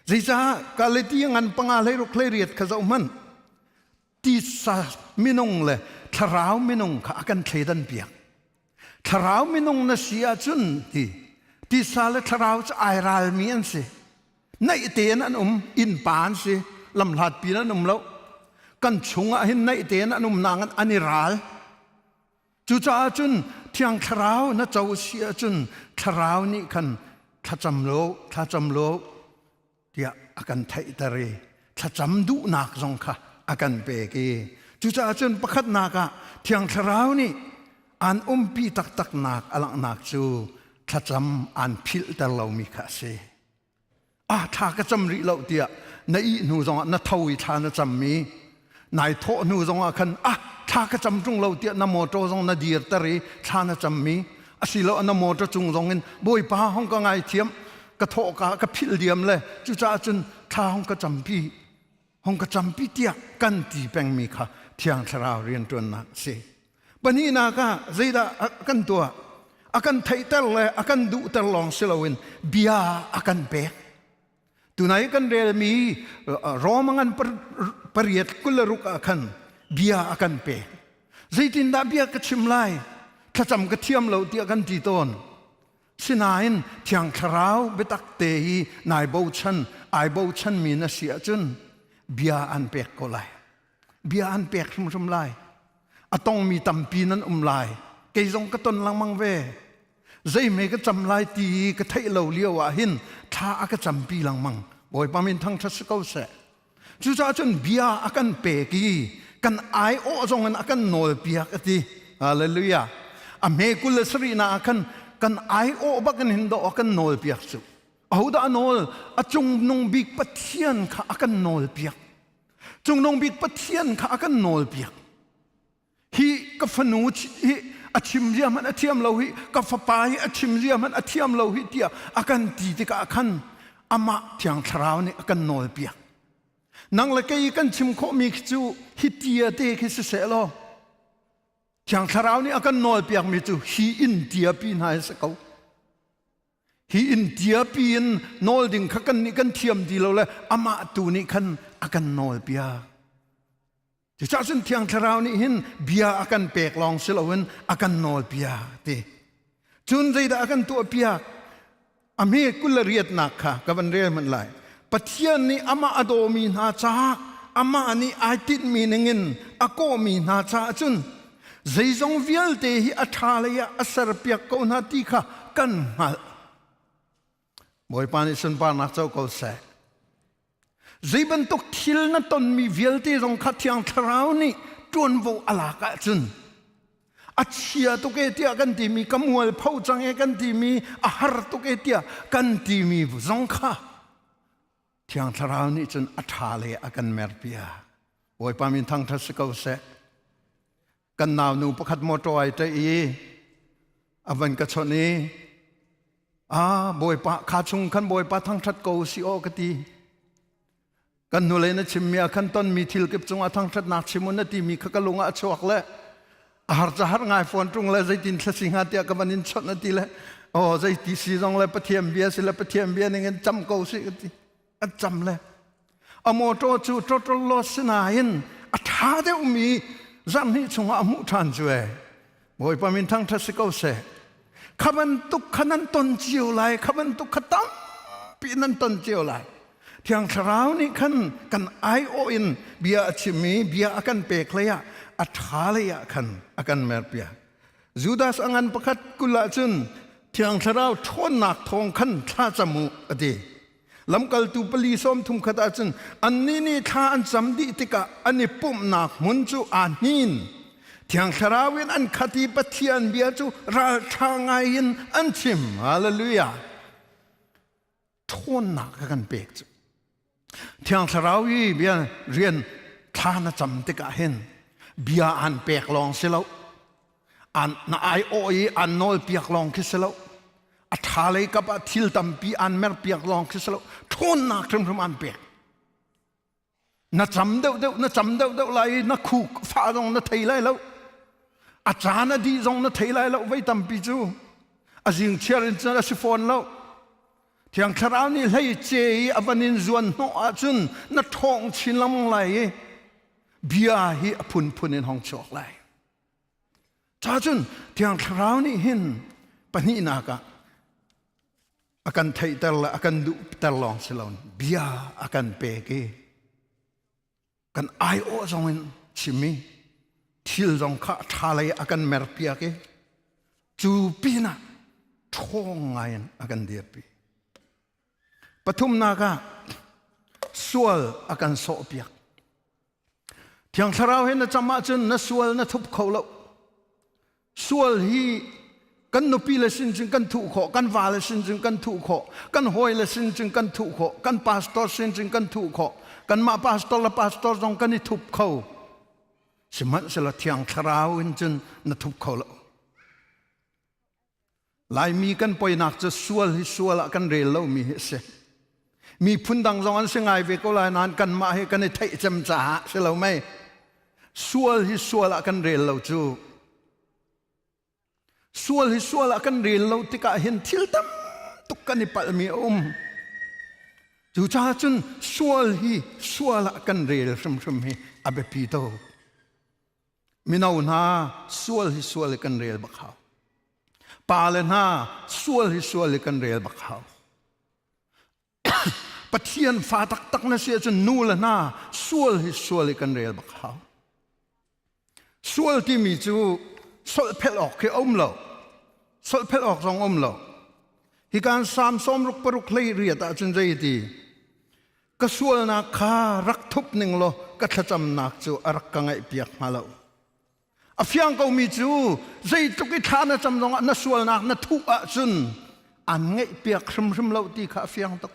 ใจจ้ากาเลตีงันปังอาเลยรุกเลเรียดข้าเจ้ามันที่สามินงเลยทราวมินงข้าอากันเทดันเปียกทราวมินงน่ะเสียจุนที่สาเลทราวจะไอรัลมีอันสิในเตียนอันอินปานสิลำหลัดปีนั้นแล้วกันชงอาหินในเตียนอันนางอันนิรัลจุจ้าจุนเทียงทราวน่ะเจ้าเสียจุนทราวนี่คันถ้าจำโลเดียอากันไทยตะเรถ้าจำดูนักจงค่ะอากันเปกีจุจ้าจุนประคัดนักเทียงทราวนี่อันปีตักนักอลังนักจูถ้าจำอันพิลตะเรามีค่ะสิถ้าก็จำริเราเดียในนูจงนัทวิธานจำมีนายโทนูจงคันถ้าก็จำจงเราเดียนโมโตจงนาดีร์ตะเรทานจำมีสิเรานโมโตจงจงเงินบ่อยป้าห้องก็ไงเทียมกระโถกระพิลเดียมเลยจุจ้าจุนท้าห้องก็จำปีห้องก็จำปีเตียกันตีแปงมีค่ะเทียงทราวเรียนตัวนักสิบันนี้นาก็ใจดากันตัวอากันไทยเตลเลยอากันดูเตลลองสิลาวินเบียอากันเปกตัวไหนกันเรียมีรอมังอันปริยัดกุลรุกอากันเบียอากันเปกใจตินดาเบียกชิมไลถ้าจำกระเทียมเราเตียกันตีต้นสินายนเทียงคราวเบตักเตยนายบูชันไอบูชันมีนาเสียจนเบียอันเปกก็ไลเบียอันเปกชุ่มไลต้องมีตำปีนั้นไลเกยจงกระต้นลังมังเวใจเมก็จำไลตีกระเทยเราเลี้ยวหินท้าก็จำปีลังมังบ่อยปามินทั้งทัศกเอาเสจุจ้าจนเบียอากันเปกีกันไอโอจงกันอากันโนลเปียกตีฮาเลลูยาเมกุลสรีนากันไอโอบักันหินดอกกันโนลเปียกสุเอาดานอลจงนงบิกปะเทียนข้ากันโนลเปียกจงนงบิกปะเทียนข้ากันโนลเปียกฮีกับฟนูฮีอาชิมเรียมันอาเทียมเราฮีกับฟปายอาชิมเรียมันอาเทียมเราฮีเดียอากันตีติกาคันอามาเทียงทราวนี่อากันโนลเปียกนังละเกยกันชิมโคมีจูฮิเตียเตคิสเซโลเทียงทราวนี่อากันโนลเปียกมีจูฮีอินเดียปีนหายสกาวฮีอินเดียปีนโนลดิ่งขักันนี่กันเทียมดีเราเลยอามาตูนี่คันอากันโนลเปียจะจ้าสินเทียงทราวนี่หินเบียอากันเปกลองสิลาวินอากันโนลเปียตีจุนใจดาอากันตัวเปียกอเมกุลเรียดนักค่ะกับวันเรียมันไหลปะเทียนนี่อามาอโดมีนาจาอามานี่ไอติดมีนึงอาโกมีนาจาจุนใจจงวิลเตหิอัฐาเลยอัสรเปียกโกนาติค่ะกันมาบ่อยปานิสันปานักเจ้าก็เสใจบรรทุกทิลนั้นตนมีวิลเตจงขัดเทียงทราวนี่จวนโวอลากะจุนอาเชียตุกเอเตียกันที่มีกมวลเผาจังเอกันที่มีอาหารตุกเอเตียกันที่มีจงค่ะเทียงทราวนี่จนอัฐาเลยอากันเมรเปียบ่อยปามินทั้งทัศกเอาเสกันนาวนูประคัดมอตอยใจอวันกชนีบ่อยปะขาชงขันบ่อยปะทั้งทัดโกสิโอกตีกันนูเลยนะชิมเมียขันต้นมีทิลเก็บจงอาทั้งทัดนักชิมุนตีมีขกลุงอาชวกเลยอาหารจะหาง่ายฝนตรงเลยใจตินทสิงหาเตียกับมันนินชดนาทีเลยใจตีสีจงเลยปะเทียมเบียสิเลยปะเทียมเบียนี่เงินจำโกสิกตีจำเลยอโมโตจูโตโตโลสนายินอาท้าเดียวมีจันนี่ชงอามุทันจวยบ่อยปามินทั้งทัศกเอาเสขบันตุกขนันตนเจียวไหลขบันตุกขตั้มปีนันตนเจียวไหลเทียงทราวนี่ขันกันไอโออินเบียชิมีเบียอากันเปกเลยอัฐาเลยขันอากันเมรเปียจูดาสอังันประคัดกุลาจุนเทียงทราวทวนหนักทองขันท่าจมูอดีลำกัลตูปลีส้มทุมขดาจุนอันนี้นี่ท่าอันจำดีติกะอันนี้ปุ่มหนักมุนจูอานินเทียงทราวินอันคติปะเทียนเบียจูราชาไงยินอันชิมฮาเลลูยาทวนหนักกันเปกจูเทียงทราวีเบียเรียนท่านะจำติกะเห็นเบียอันเปกลองเสลา อันน่าไอโอยอันนอลเปียกลองคิสโลอัฐาเลยกับทิลตัมปีอันเมรเปียกลองคิสโลทุนนักทำอันเปียกน่าจำเดาน่าจำเดาเลยน่าคู่ฟ้าตรงน่าไทยเลยแล้วอาจารย์ดีตรงน่าไทยเลยแล้วไว้ตัมปีจูอาจิงเชียร์อินเตอร์สิฟอนแล้วที่อังคารนี่เลยเจย์อวันนินจวนโนอาจุนน่าท้องชินลำเลยเบียฮีพุนในห้องโชคเลยจ้าจุนที่อังคารนี่เห็นปนินักอาการไทยแต่ละอาการดูแต่ลองสิลอนเบียอาการเปกีกันไอโอจงเป็นชิมีทิลจงข้าทาเลยอาการเมรเปียกีจูปีน่ะท้องไงอาการเดียบีปฐุมนาคาสวลอาการโสเปียกที่อังคารเห็นจำมาจุนน่ะสวลน่ะทุบเขาแล้วสวลฮีกันนุปีเลสินจึงกันถูกขอกันวาเลสินจึงกันถูกขอกันหอยเลสินจึงกันถูกขอกันพาสตอร์สินจึงกันถูกขอกันมาพาสตอร์ละพาสตอร์จงกันนี่ทุบเขาสมัยเสละที่อังคารเห็นจึงน่ะทุบเขาแล้วหลายมีกันปอยนักจะสวลฮิสวลกันเรลแล้วมีเสมีพุ่นดังจงอันเสงายเวกลายนานกันมาให้กันในไทยจำจ่าเสแล้วไหมสวลฮิสวลกันเรลแล้วจูสวลฮิสวลกันเรลแล้วที่กะเห็นทิลตัมตุกกันในปัลมีจูจ้าจุนสวลฮิสวลกันเรลสมฮิอาเบปีโตมินาวนาสวลฮิสวลกันเรลบักเขาปาเลนาสวลฮิสวลกันเรลบักเขาปะเทียนฟ้าตักนะเสียจนนูละนาสวลฮิสวลกันเรลบักเขาสวลที่มีจูสวลเพลออกคืออมเหล่าสวลเพลออกสองอมเหล่าฮิการสามส้มรุกปรุกเลยเรียดอาจนใจดีก็สวลนักขารักทุบหนึ่งโลก็ทจำนักจูรักกังไอเปียกมาแล้วอฟยังก็มีจูใจตุกิทานะจำลองนัสวลนักนัทุอาจุนอันไงเปียกซึมเหล่าที่ข้าอฟยังตก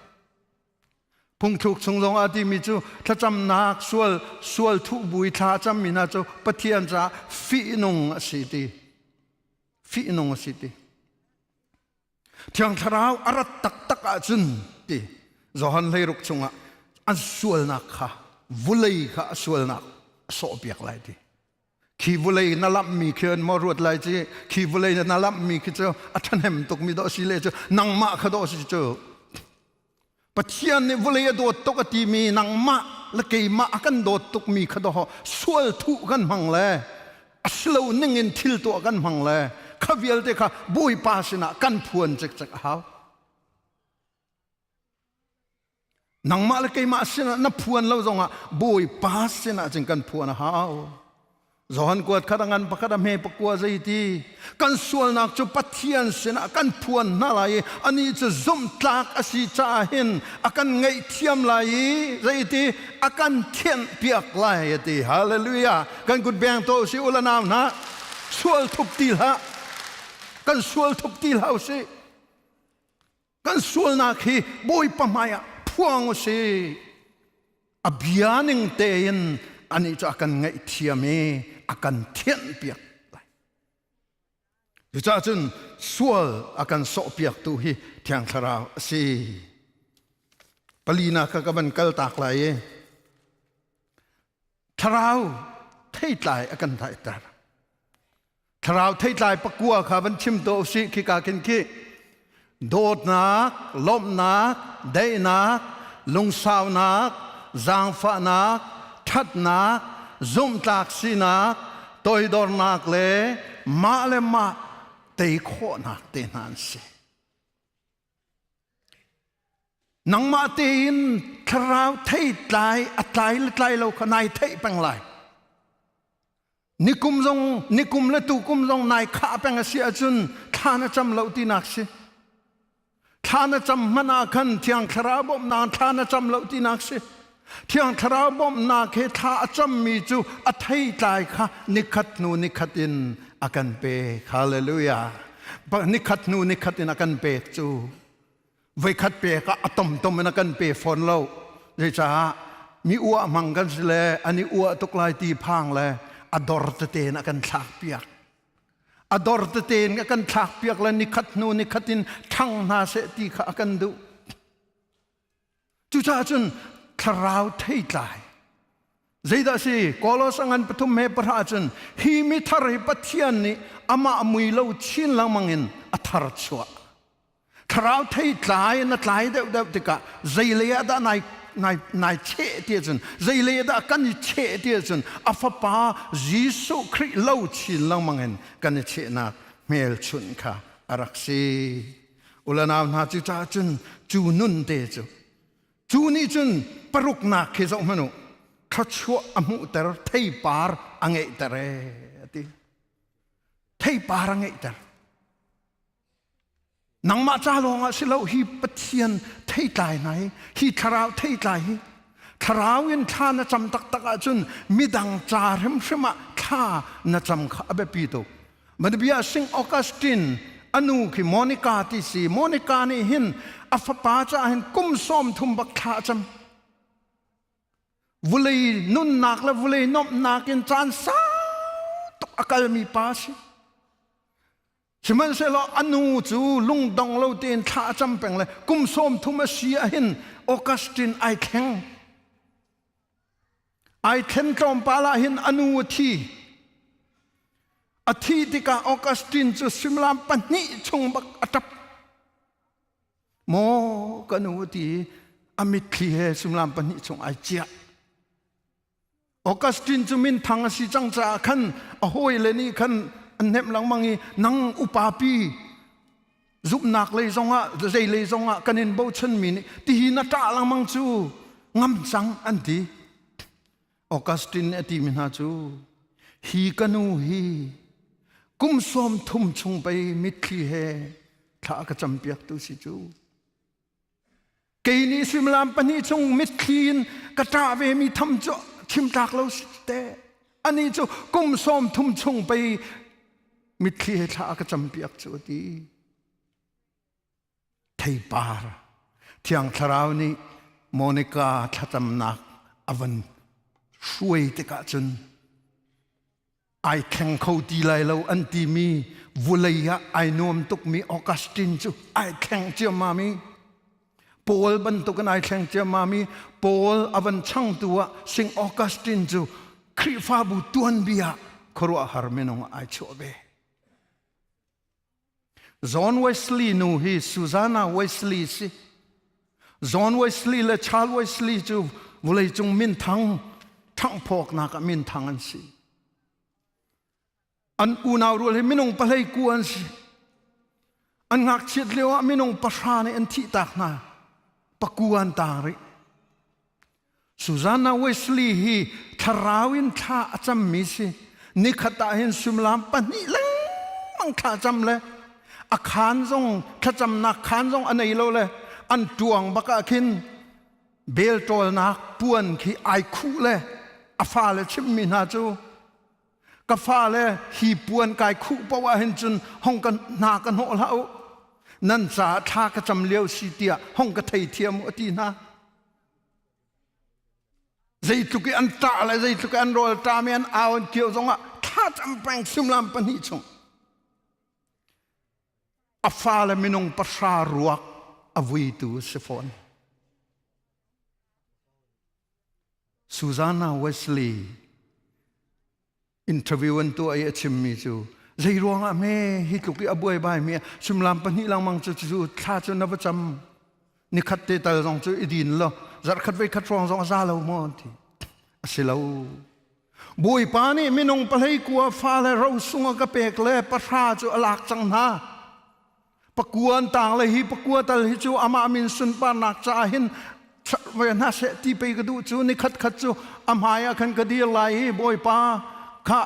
พุงถูกส่งลงอาทิมีจูถ้าจำนักสวลทุบุยท่าจำมีนาจูปะเทียนจ้าฟีนงสิติฟีนงสิติที่อังคารอารัตตักอาจุนติจอหันเลยรุกชงอ่ะอันสวลนักข้าวุเลยข้าสวลนักโสเปียกไรติขีวุเลยนั่นลับมีเขียนมารวดไรจีขีวุเลยนั่นลับมีคิดเจ้าอัฐานเหมตุกมีดอสิเลเจ้านังมาขดอสิเจ้าปะเทียนนี่วุเลยโดดตกตีมีนังมาละเกยมากันโดดตกมีขดอสวลทุกันมังเลอัสลาวนึงอินทิลตัวกันมังเลข้าเวลเด็กข้าบุยปาสินะกันพวนจักหาวนังมาละเกยมาสินะนับพวนเราจงอ่ะบุยปาสินะจึงกันพวนหาวจอหันกวดขัดงันปะขัดเมปะกัวใจทีกันส่วนนักจุปะเทียนเสนากันพวนน่าไรอันนี้จะซุ่มตากอาศิจาเห็นอากันไงเทียมไรใจทีอากันเทียนเปียกไรทีฮาเลลูยากันกุดแบงโตสิอุลนามนะสวลทุบตีละกันสวลทุบตีละสิกันสวลนักฮีบุยปะมายพวงสิอภิญาณิงเตียนอันนี้จะอากันไงเทียมอากันเทียนเปียกอยู่จ้าจนสวลอากันโสเปียกตัวฮีเทียงคราวสิปลีนาก็บันเกลตากไหลคราวเที่ยอากันไทยตาคราวเที่ยปะกัวข้าบันชิมโตสิคิกาคินคิโดดนักล้มนักได้นักลงสาวนักจางฟ้านักทัดนักซุ่มตากสีนักตอยดอร์นักเลมาเลมาเตยโคนักเตนันสินังมาเตีนคราวเทยตายอัตายละตายเราขนายเทยปังไลนิคุมละตุคุมจงนายข้าปังเสียจุนท่านจำเราตีนักสิท่านจำมันอาคันที่อังคารบ่มนานท่านจำเราตีนักสิที่อังคารบ่มนาเคท่าจำมีจูอัตให้ตายค่ะนิคัดนูนิคัดินอากันเปฮาเลลูยานิคัดนูนิคัดินอากันเปจูไว้คัดเปก็อัตมตมอากันเปฝนเราเดี๋ยวจ้ามีอ้วมังกันสิเลยอันนี้อ้วตุกลายตีพังเลยอดอร์ตเตนอากันฉากเปียก ador te ten kan thak piak la ni khat nu ni khatin thang na se ti kha kan du chu cha chun tharau thei tlai zeida si kolos angan pathum me pra chun hi mi thari pathian ni ama amui lo chin lang mangin athar chua tharau thei tlai na tlai de te ka zeilea da nai che tia chun zeilea da kan che tia chun afapa jisu khri lo chin lang mangin kan che na mel chun kha araksi ulanaw na chu cha chun chu nun te chu ni chun paruk na khe zo manu khachua amu ter thei par ange tare ati thei par ange tar nang ma cha longa silo hi pathian thei tlai nai hi tharau thei tlai hi tharau in kha na cham tak tak a chun midang cha rem shema kha na cham kha abe pi to manbia sing Augustine anu ki Monica ti si Monica ni hin afapa cha hin kum som thum bak kha cham vulei nun nak la vulei nop nakin chan sa tok akal mi pa si Siman se lo anu chu lung dong lo ten tha cham peng le kum som thum a sia hin Augustine ai khen trom pala hin anu thi athi tika Augustine chu simlam pani chung bak atap mo kanu ti amit khi he simlam pani chung ai chia Augustine chu min thang si chang cha khan a hoi le ni khan an nem lang mangi nang upapi zup nak le zonga zai le zonga kanin bo chen mi ni ti hi na ta lang mang chu ngam chang an ti Augustine ati min ha chu hi kanu hi kum som thum chung pai mit khi he tha ka cham piak tu si chu ke ni simlam pani chung mit khin ka ta ve mi tham cho chim tak lo si te ani chu kum som thum chung pai mit khi he tha ka cham piak chu ti thei par thiang tharau ni Monica thatam nak avan shuai te ka chun ai kheng khâu ti lai lo an ti mi vulaya ai nom tuk mi Augustine chu ai kheng che ma mi Paul ban tuk an ai kheng che ma mi Paul avan chang tua sing Augustine chu khri fa bu tuan bia khoro har menong ai chobe John Wesley nu hi Susanna Wesley si John Wesley le Charles Wesley chu vulai chung min thang phok na ka min thang an si an unaw rul he minong palai ku an si an ngak chiat lewa minong pasha ne an thi tak na pakuan tari Susanna Wesley hi tharawin tha acham mi si ni khata hin sumlam pani lang mang tha cham le a khan zong khacham na khan zong anei lo le an tuang baka khin bel tol nak puan khi ai khu le a fa le chim mi na chu ka fa le hi puan kai khu pawa hin chun hong kan na kan ho lau nan cha tha ka cham leo si tia hong ka thei thiam ati na zai tu ki an ta le zai tu ki an rol ta mi an aw kiu zong a tha cham pang sim lam pani chung a fa le minong pasha ruak a vui tu se phone Susanna Wesley interview an tu ai achim mi chu zai ruang a me hi tuki abuai bai mi sumlam pani lang mang chu chu tha chu na cham ni khat te tal jong chu idin lo zar khat ve khat rong jong za lo mo ti asilo bui pa ni minong palai ku fa le ro sunga ka pek le pa tha chu alak chang na pakuan tang le hi pakua tal hi chu ama min sun pa nak cha hin ve na se ti pe ka du chu ni khat khat chu amhaya khan ka di lai boi pa kha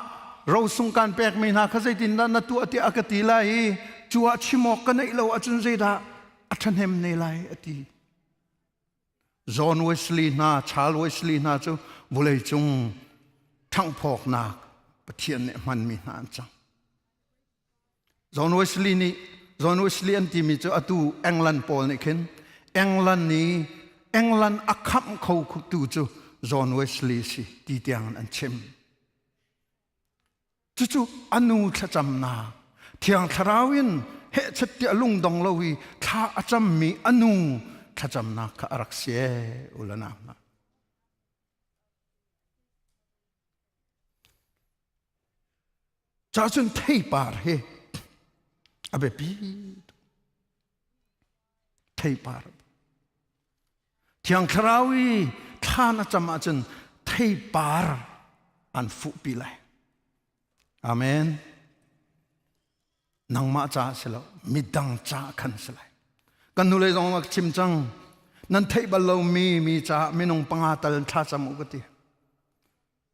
ro sung kan pek me na kha zai tin na tu ati akati lai chua chimok ka nei lo achun zai da athan hem nei lai ati John Wesley na Charles Wesley na chu vulei chung thang phok na pathian ne man mi na chang John Wesley an ti mi chu atu England Paul ne khen England akham khâu khu tu chu John Wesley si ti tiang an chem chu anu thacham na เทียงทราวินเฮชเตียลุงดงลวีท่าอาจำมีอนุท่าจำนักรักเสียอุลนาจ้าจนเทปาร์เฮอเบปีเทปาร์เทียงทราวีท่าน่าจะมาจนเทปาร์อันฟุปีเลยอาเมนนังมาจ้าสิละมิดังจ้าขันสิละกันนุเลยจงมาชิมจังนั่นเทบลมีจ้าไม่นงปังอาตัลท่าจมูกตี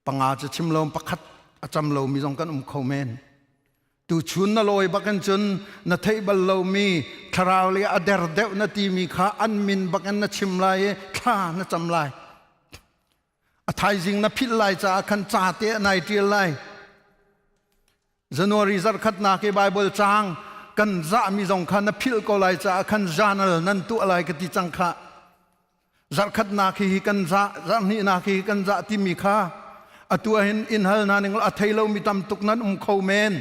ปังอาจะชิมลมปักขัดอาจำเรามีจงกันเขาเมนตูชุนนลอยบักันจนนั่นเทบลมีคราวเลียอเดร์เดวนาทีมีข้าอันมินบักันนั่นชิมลายข้านั่นจำลายอทัยจิงนั่นพิลลายจ้าขันจ้าเตะนายเทียลายJanuary zar khat na ke Bible chang kan za mi jong khan na phil ko lai cha khan janal nan tu alai ka ti chang kha zar khat na ke hi kan za ni na ke kan za ti mi kha atu hin in hal na ning a thailo mi tam tuk nan kho men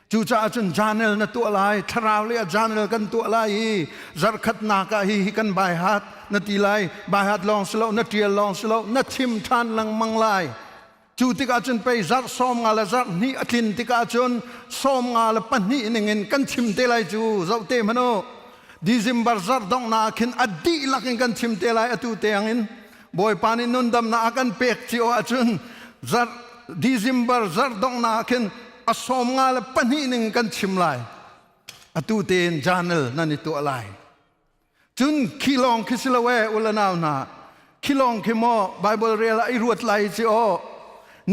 chu cha chun janal na tu alai tharau le janal kan tu alai zar khat na ka hi kan bai hat na ti lai bai hat long slow na trial long slow na thim than lang mang laiจูติกาจนไปจัดซ้อมงานละจัดนี่อาทิตย์ติกาจนซ้อมงานละปันนี่หนึ่งเงินกันชิมเตลัยจูเจ้าเตมันโอดิซิมบาร์จัดดองนาคินอดีลักกันชิมเตลัยอตุเตียงอินบอยปานินุนดำนากันเปียกจิโออาจุนจัดดิซิมบาร์จัดดองนาคินอซ้อมงานละปันนี่หนึ่งกันชิมไลอตุเตียนจานลนั่นนี่ตัวอะไรจุนขีลองคิสละเวอุลนาวนาขีลองคิโมไบเบิลเรียลไอรวดไลจิโอ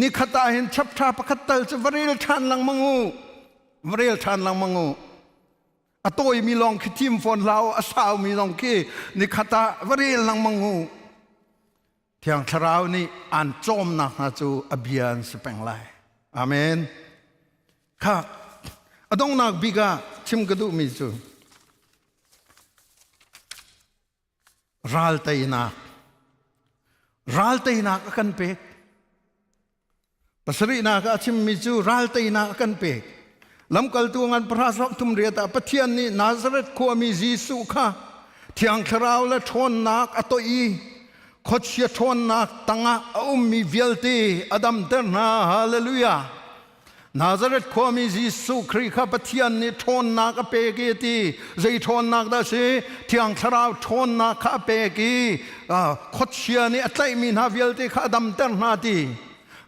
นี่ขตาเห็นชับชาปะขัดเตลจะวเรียลชันลังมังูวเรียลชันลังมังูอตัวมีลองคิทิมฟอนลาวอาสาวมีลองคีนี่ขตาวเรียลลังมังูเที่ยงชราวนี่อ่านจอมนักนะจูอภิญสเปงไลอาเมนค่ะอดงนักบิกาชิมกระดูมีจูรัลเตยนักกันเปกปัสรินาก็ชิมมิจูรัลเตยนากันเปกลำกัลตัวงานพระสักทุมเรียตาปะเทียนนี่นาซาเรตขัวมีจีสุค่ะเที่ยงคราวและทนนักอตอีขดเชียทนนักตั้งอามีเวลตีอดัมเตอร์นาฮาเลลูยานาซาเรตขัวมีจีสุคริค่ะปะเทียนนี่ทนนักเปกีตีใจทนนักได้สิเที่ยงคราวทนนักเปกีขดเชียนี่อัตไลมีนาเวลตีค่ะอดัมเตอร์นาตี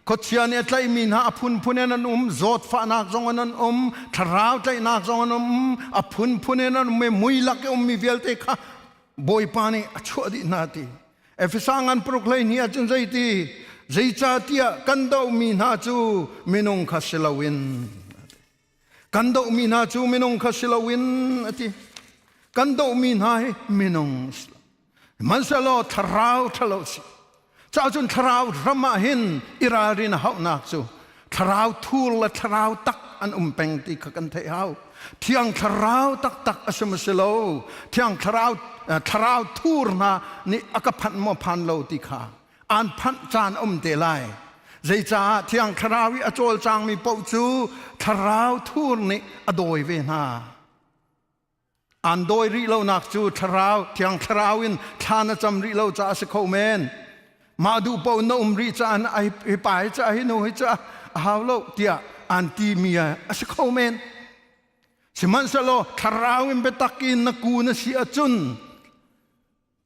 ขดเชียนี่ใจมีนาอพุนพุนนันจอดฟ้านักจงนันทราวใจนักจงนันอพุนพุนนันไม่มุยลักมีเวลเตค่ะบอยปานี่ชั่วดีนาทีเอฟสังอันปรุกเลยนี่จนใจตีใจจ่าตีกันดาวมีนาจูมินงคาสิลาวินกันดาวมีนาจูมินงคาสิลาวินทีกันดาวมีนามินงมันสโลทราวทะเลสิจ้าจนทราวรำมาหินอิรารินหานักจูทราวทูลและทราวตักอันเป็งตีกันเท้าเที่ยงทราวตักอสมสโลเที่ยงทราวทูลนะนี่อักพันมพันโลติขาอันพันจานเตลัยใจจ้าเที่ยงทราวิอโจลจางมีปูจูทราวทูลนี่อโดยเวนาอันโดยริโลนักจูทราวเที่ยงทราวินทานจำริโลจ้าสโคเมนมาดูปนอุมริจานไอไปจะไอโนฮิจะฮาวโลเตียอันตีเมียสโคเมนสิมันสโลทราวินเปตักินนักูนสิอจุน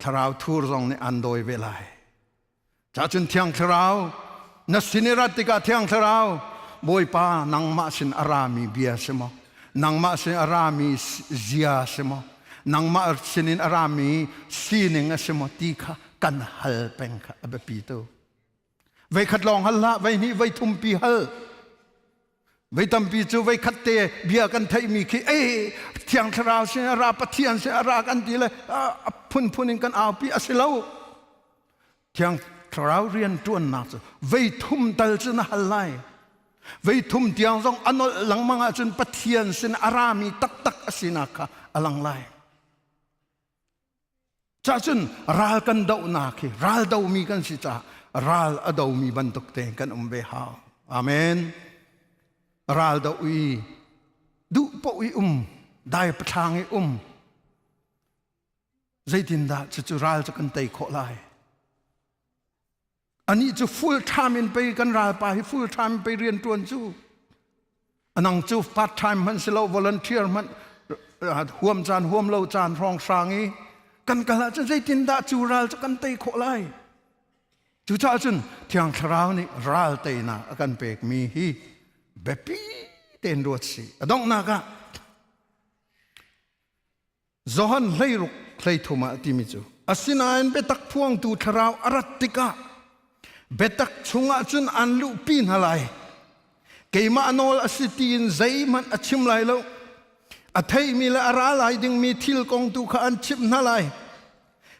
ทราวทูรงในอันโดยเวลาจ้าจุนเทียงทราวนัสินิรัติกาเทียงทราวบอยป้านังมาสินอารามีเบียสมอนังมาสินอารามีเซียสมอนังมาสินอารามีซีนิงสมอตีค่ะกันฮัลเป็งค่ะอเบปีโตไว้ขัดลองฮัลละไว้นี่ไว้ทุ่มปีฮัลไว้ตั้มปีจูไว้ขัดเตะเบียกันไทยมีขี้เที่ยงทราวเสียราปะเทียนเสียรากันดีเลยพุนกันเอาปีอสิเลวเที่ยงทราวเรียนจวนนักไว้ทุ่มตัลจุนฮัลไลไว้ทุ่มเตียงส่งอันนั้นหลังมังอาจุนปะเทียนเสียอารามีตักอสินักอลังไลจ้าจุนรัลกันดาวนักรัลดาวมีกันสิจ้ารัลอดาวมีบรรทุกเตงกันเบฮาวอาเมนรัลดาวี ดูปะอิได้ประทางอิใจดินดาจะรัลจะกันเตยขอลายอันนี้จะ full time ไปกันรัลไป full time ไปเรียนตัวจูอันนั้นจู part time มันสิเรา volunteer มันห่วมจานห่วมเล่าจานรองสางอีกันกันละจะใจดินดาจูรัลจะกันเตยขอลายจูจ้าจนเที่ยงคราวนี้รัลเตยนะกันเปกมีฮีแบบปีเต้นรวดสิดองนักะจอห์นเลยรุกเลยทุมาติมิจูอาศินาอินเบตักพวงตูทราวอารัตติกะเบตักชงอาจุนอันลุปีนหลายเกยมาโนลอสิตีนใจมันอชิมไหลแล้วอัฐยมีละอาราไหลดึงมีทิลกองตูขาอันชิมหลาย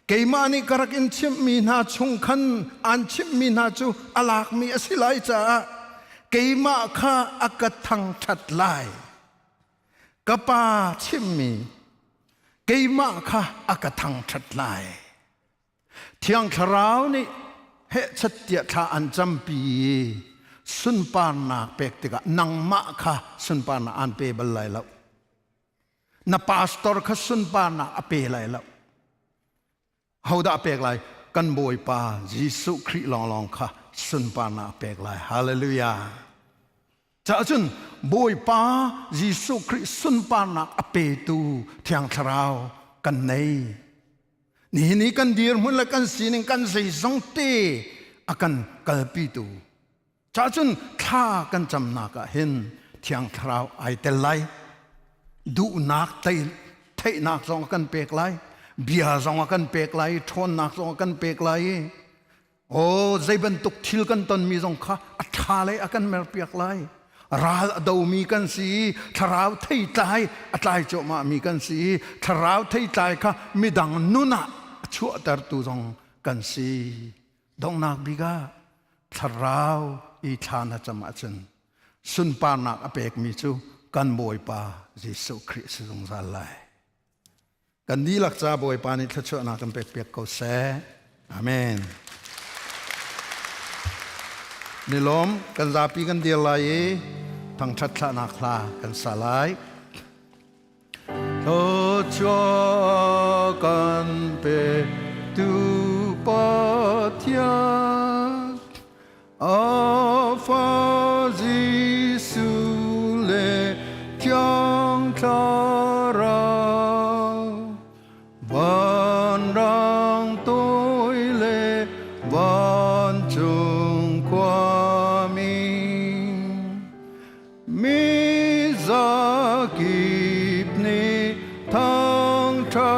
เกยมานี่กรักอินชิมมีนาชงขันอันชิมมีนาจูอลากมีอสิไหลจ้าเกยมาข้าอักทังทัดไหลกปาชิมมีเกยมาค่ะอากทังชัดลายเที่ยงคราวนี้เหตุสัตยาอันจำปีสุนปานาเปกติกะนังมาค่ะสุนปานาอันเปบลายแล้วนาพาสตอร์ค่ะสุนปานาอเปลายแล้วเขาได้เปกลายกันบอยปายิสุคริลองค่ะสุนปานาเปกลายฮาเลลูยาจะจุนบอยปายิสุคริสุนปานักอเปตูเทียงคราวกันในนี่กันเดียร์มุนละกันสีนึงกันใส่สองเตอากันกัลปิตูจะจุนข้ากันจำนักเห็นเทียงคราวไอเตลไลดูนักเตะนักสองกันเปกไลเบียสองกันเปกไลทนนักสองกันเปกไลโอ้ใจบรรทุกทิลกันตนมีสองข้าอัฐาเลยอากันเมรเปียกไลราดาวมีกันสีทราวไทยใจอัตไลโจมามีกันสีทราวไทยใจค่ะมีดังนุนะชั่วแต่ตัวจงกันสีดงนักบิกาทราวอีชานาจมาจันสุนปานักอเปกมีจูกันบอยปายิสุคริสต์ทรงสัลไลกันดีลักษาบอยปานิทชนากันเปียกเขาเสอาเมนนิลมกันราปีกันเดียลายทางชัดชนาคลากันสลายโตชัวกันเปตูปะเทียอาฟาจิสุเลจังทาราวันรังตุยเลวันจุงความมิซากิบเนทังทา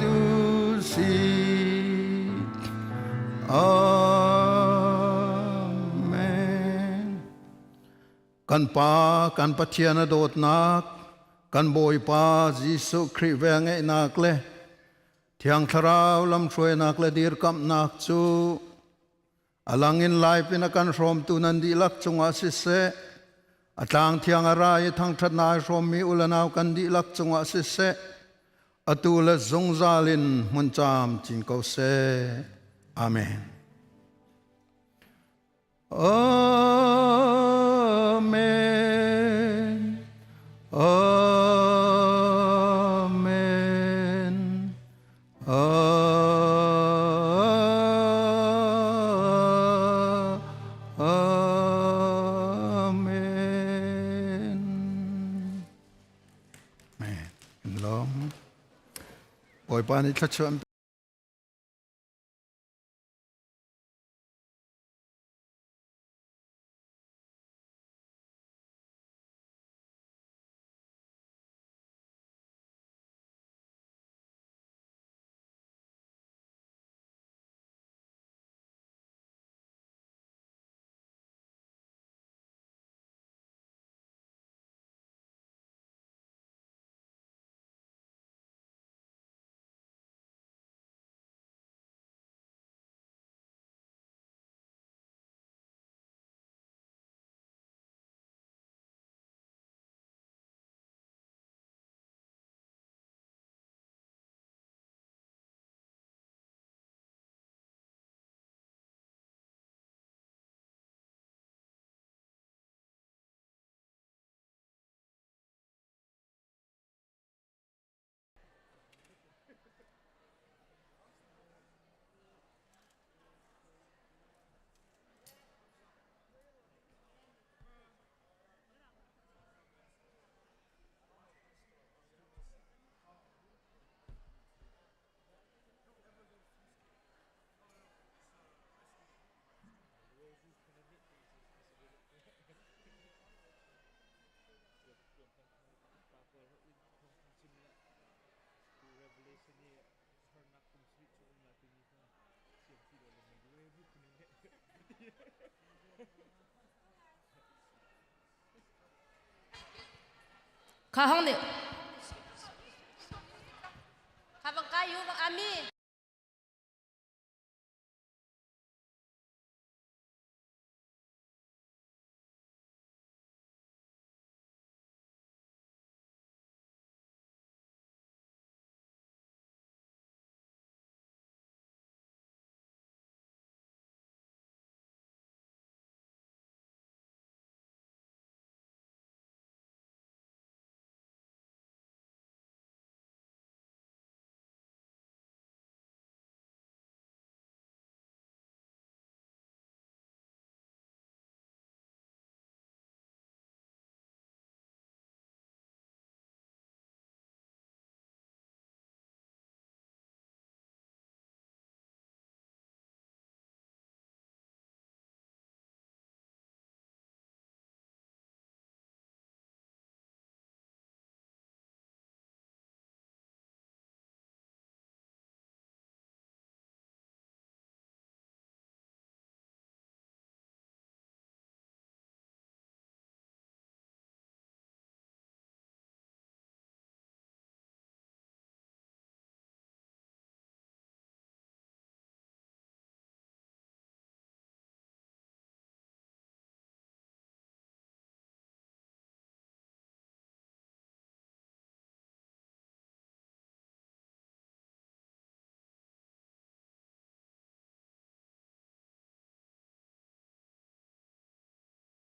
ดุสีอาเมนกันปากันปะเทียนโดดนักกันบอยปายิสุคริเวงไอนักเลเทียงทราวลำช่วยนักเลดีร์กับนักจูอลังอินไลฟ์เป็นกันรวมตุนันดีลักจงอาศิเสอัตางเทียงอะไรทั้งทัดนายรวมมีอุลนาวกันดีลักจงอาศิเสอตุลจงซาลินมันจามจินเกาเสอาเมนอาเมนอาเมนอาเมนแม่ล้อมปล่อยปานิชชวน ข้าห้องเดียวข้าบังกาอยู่บังอามี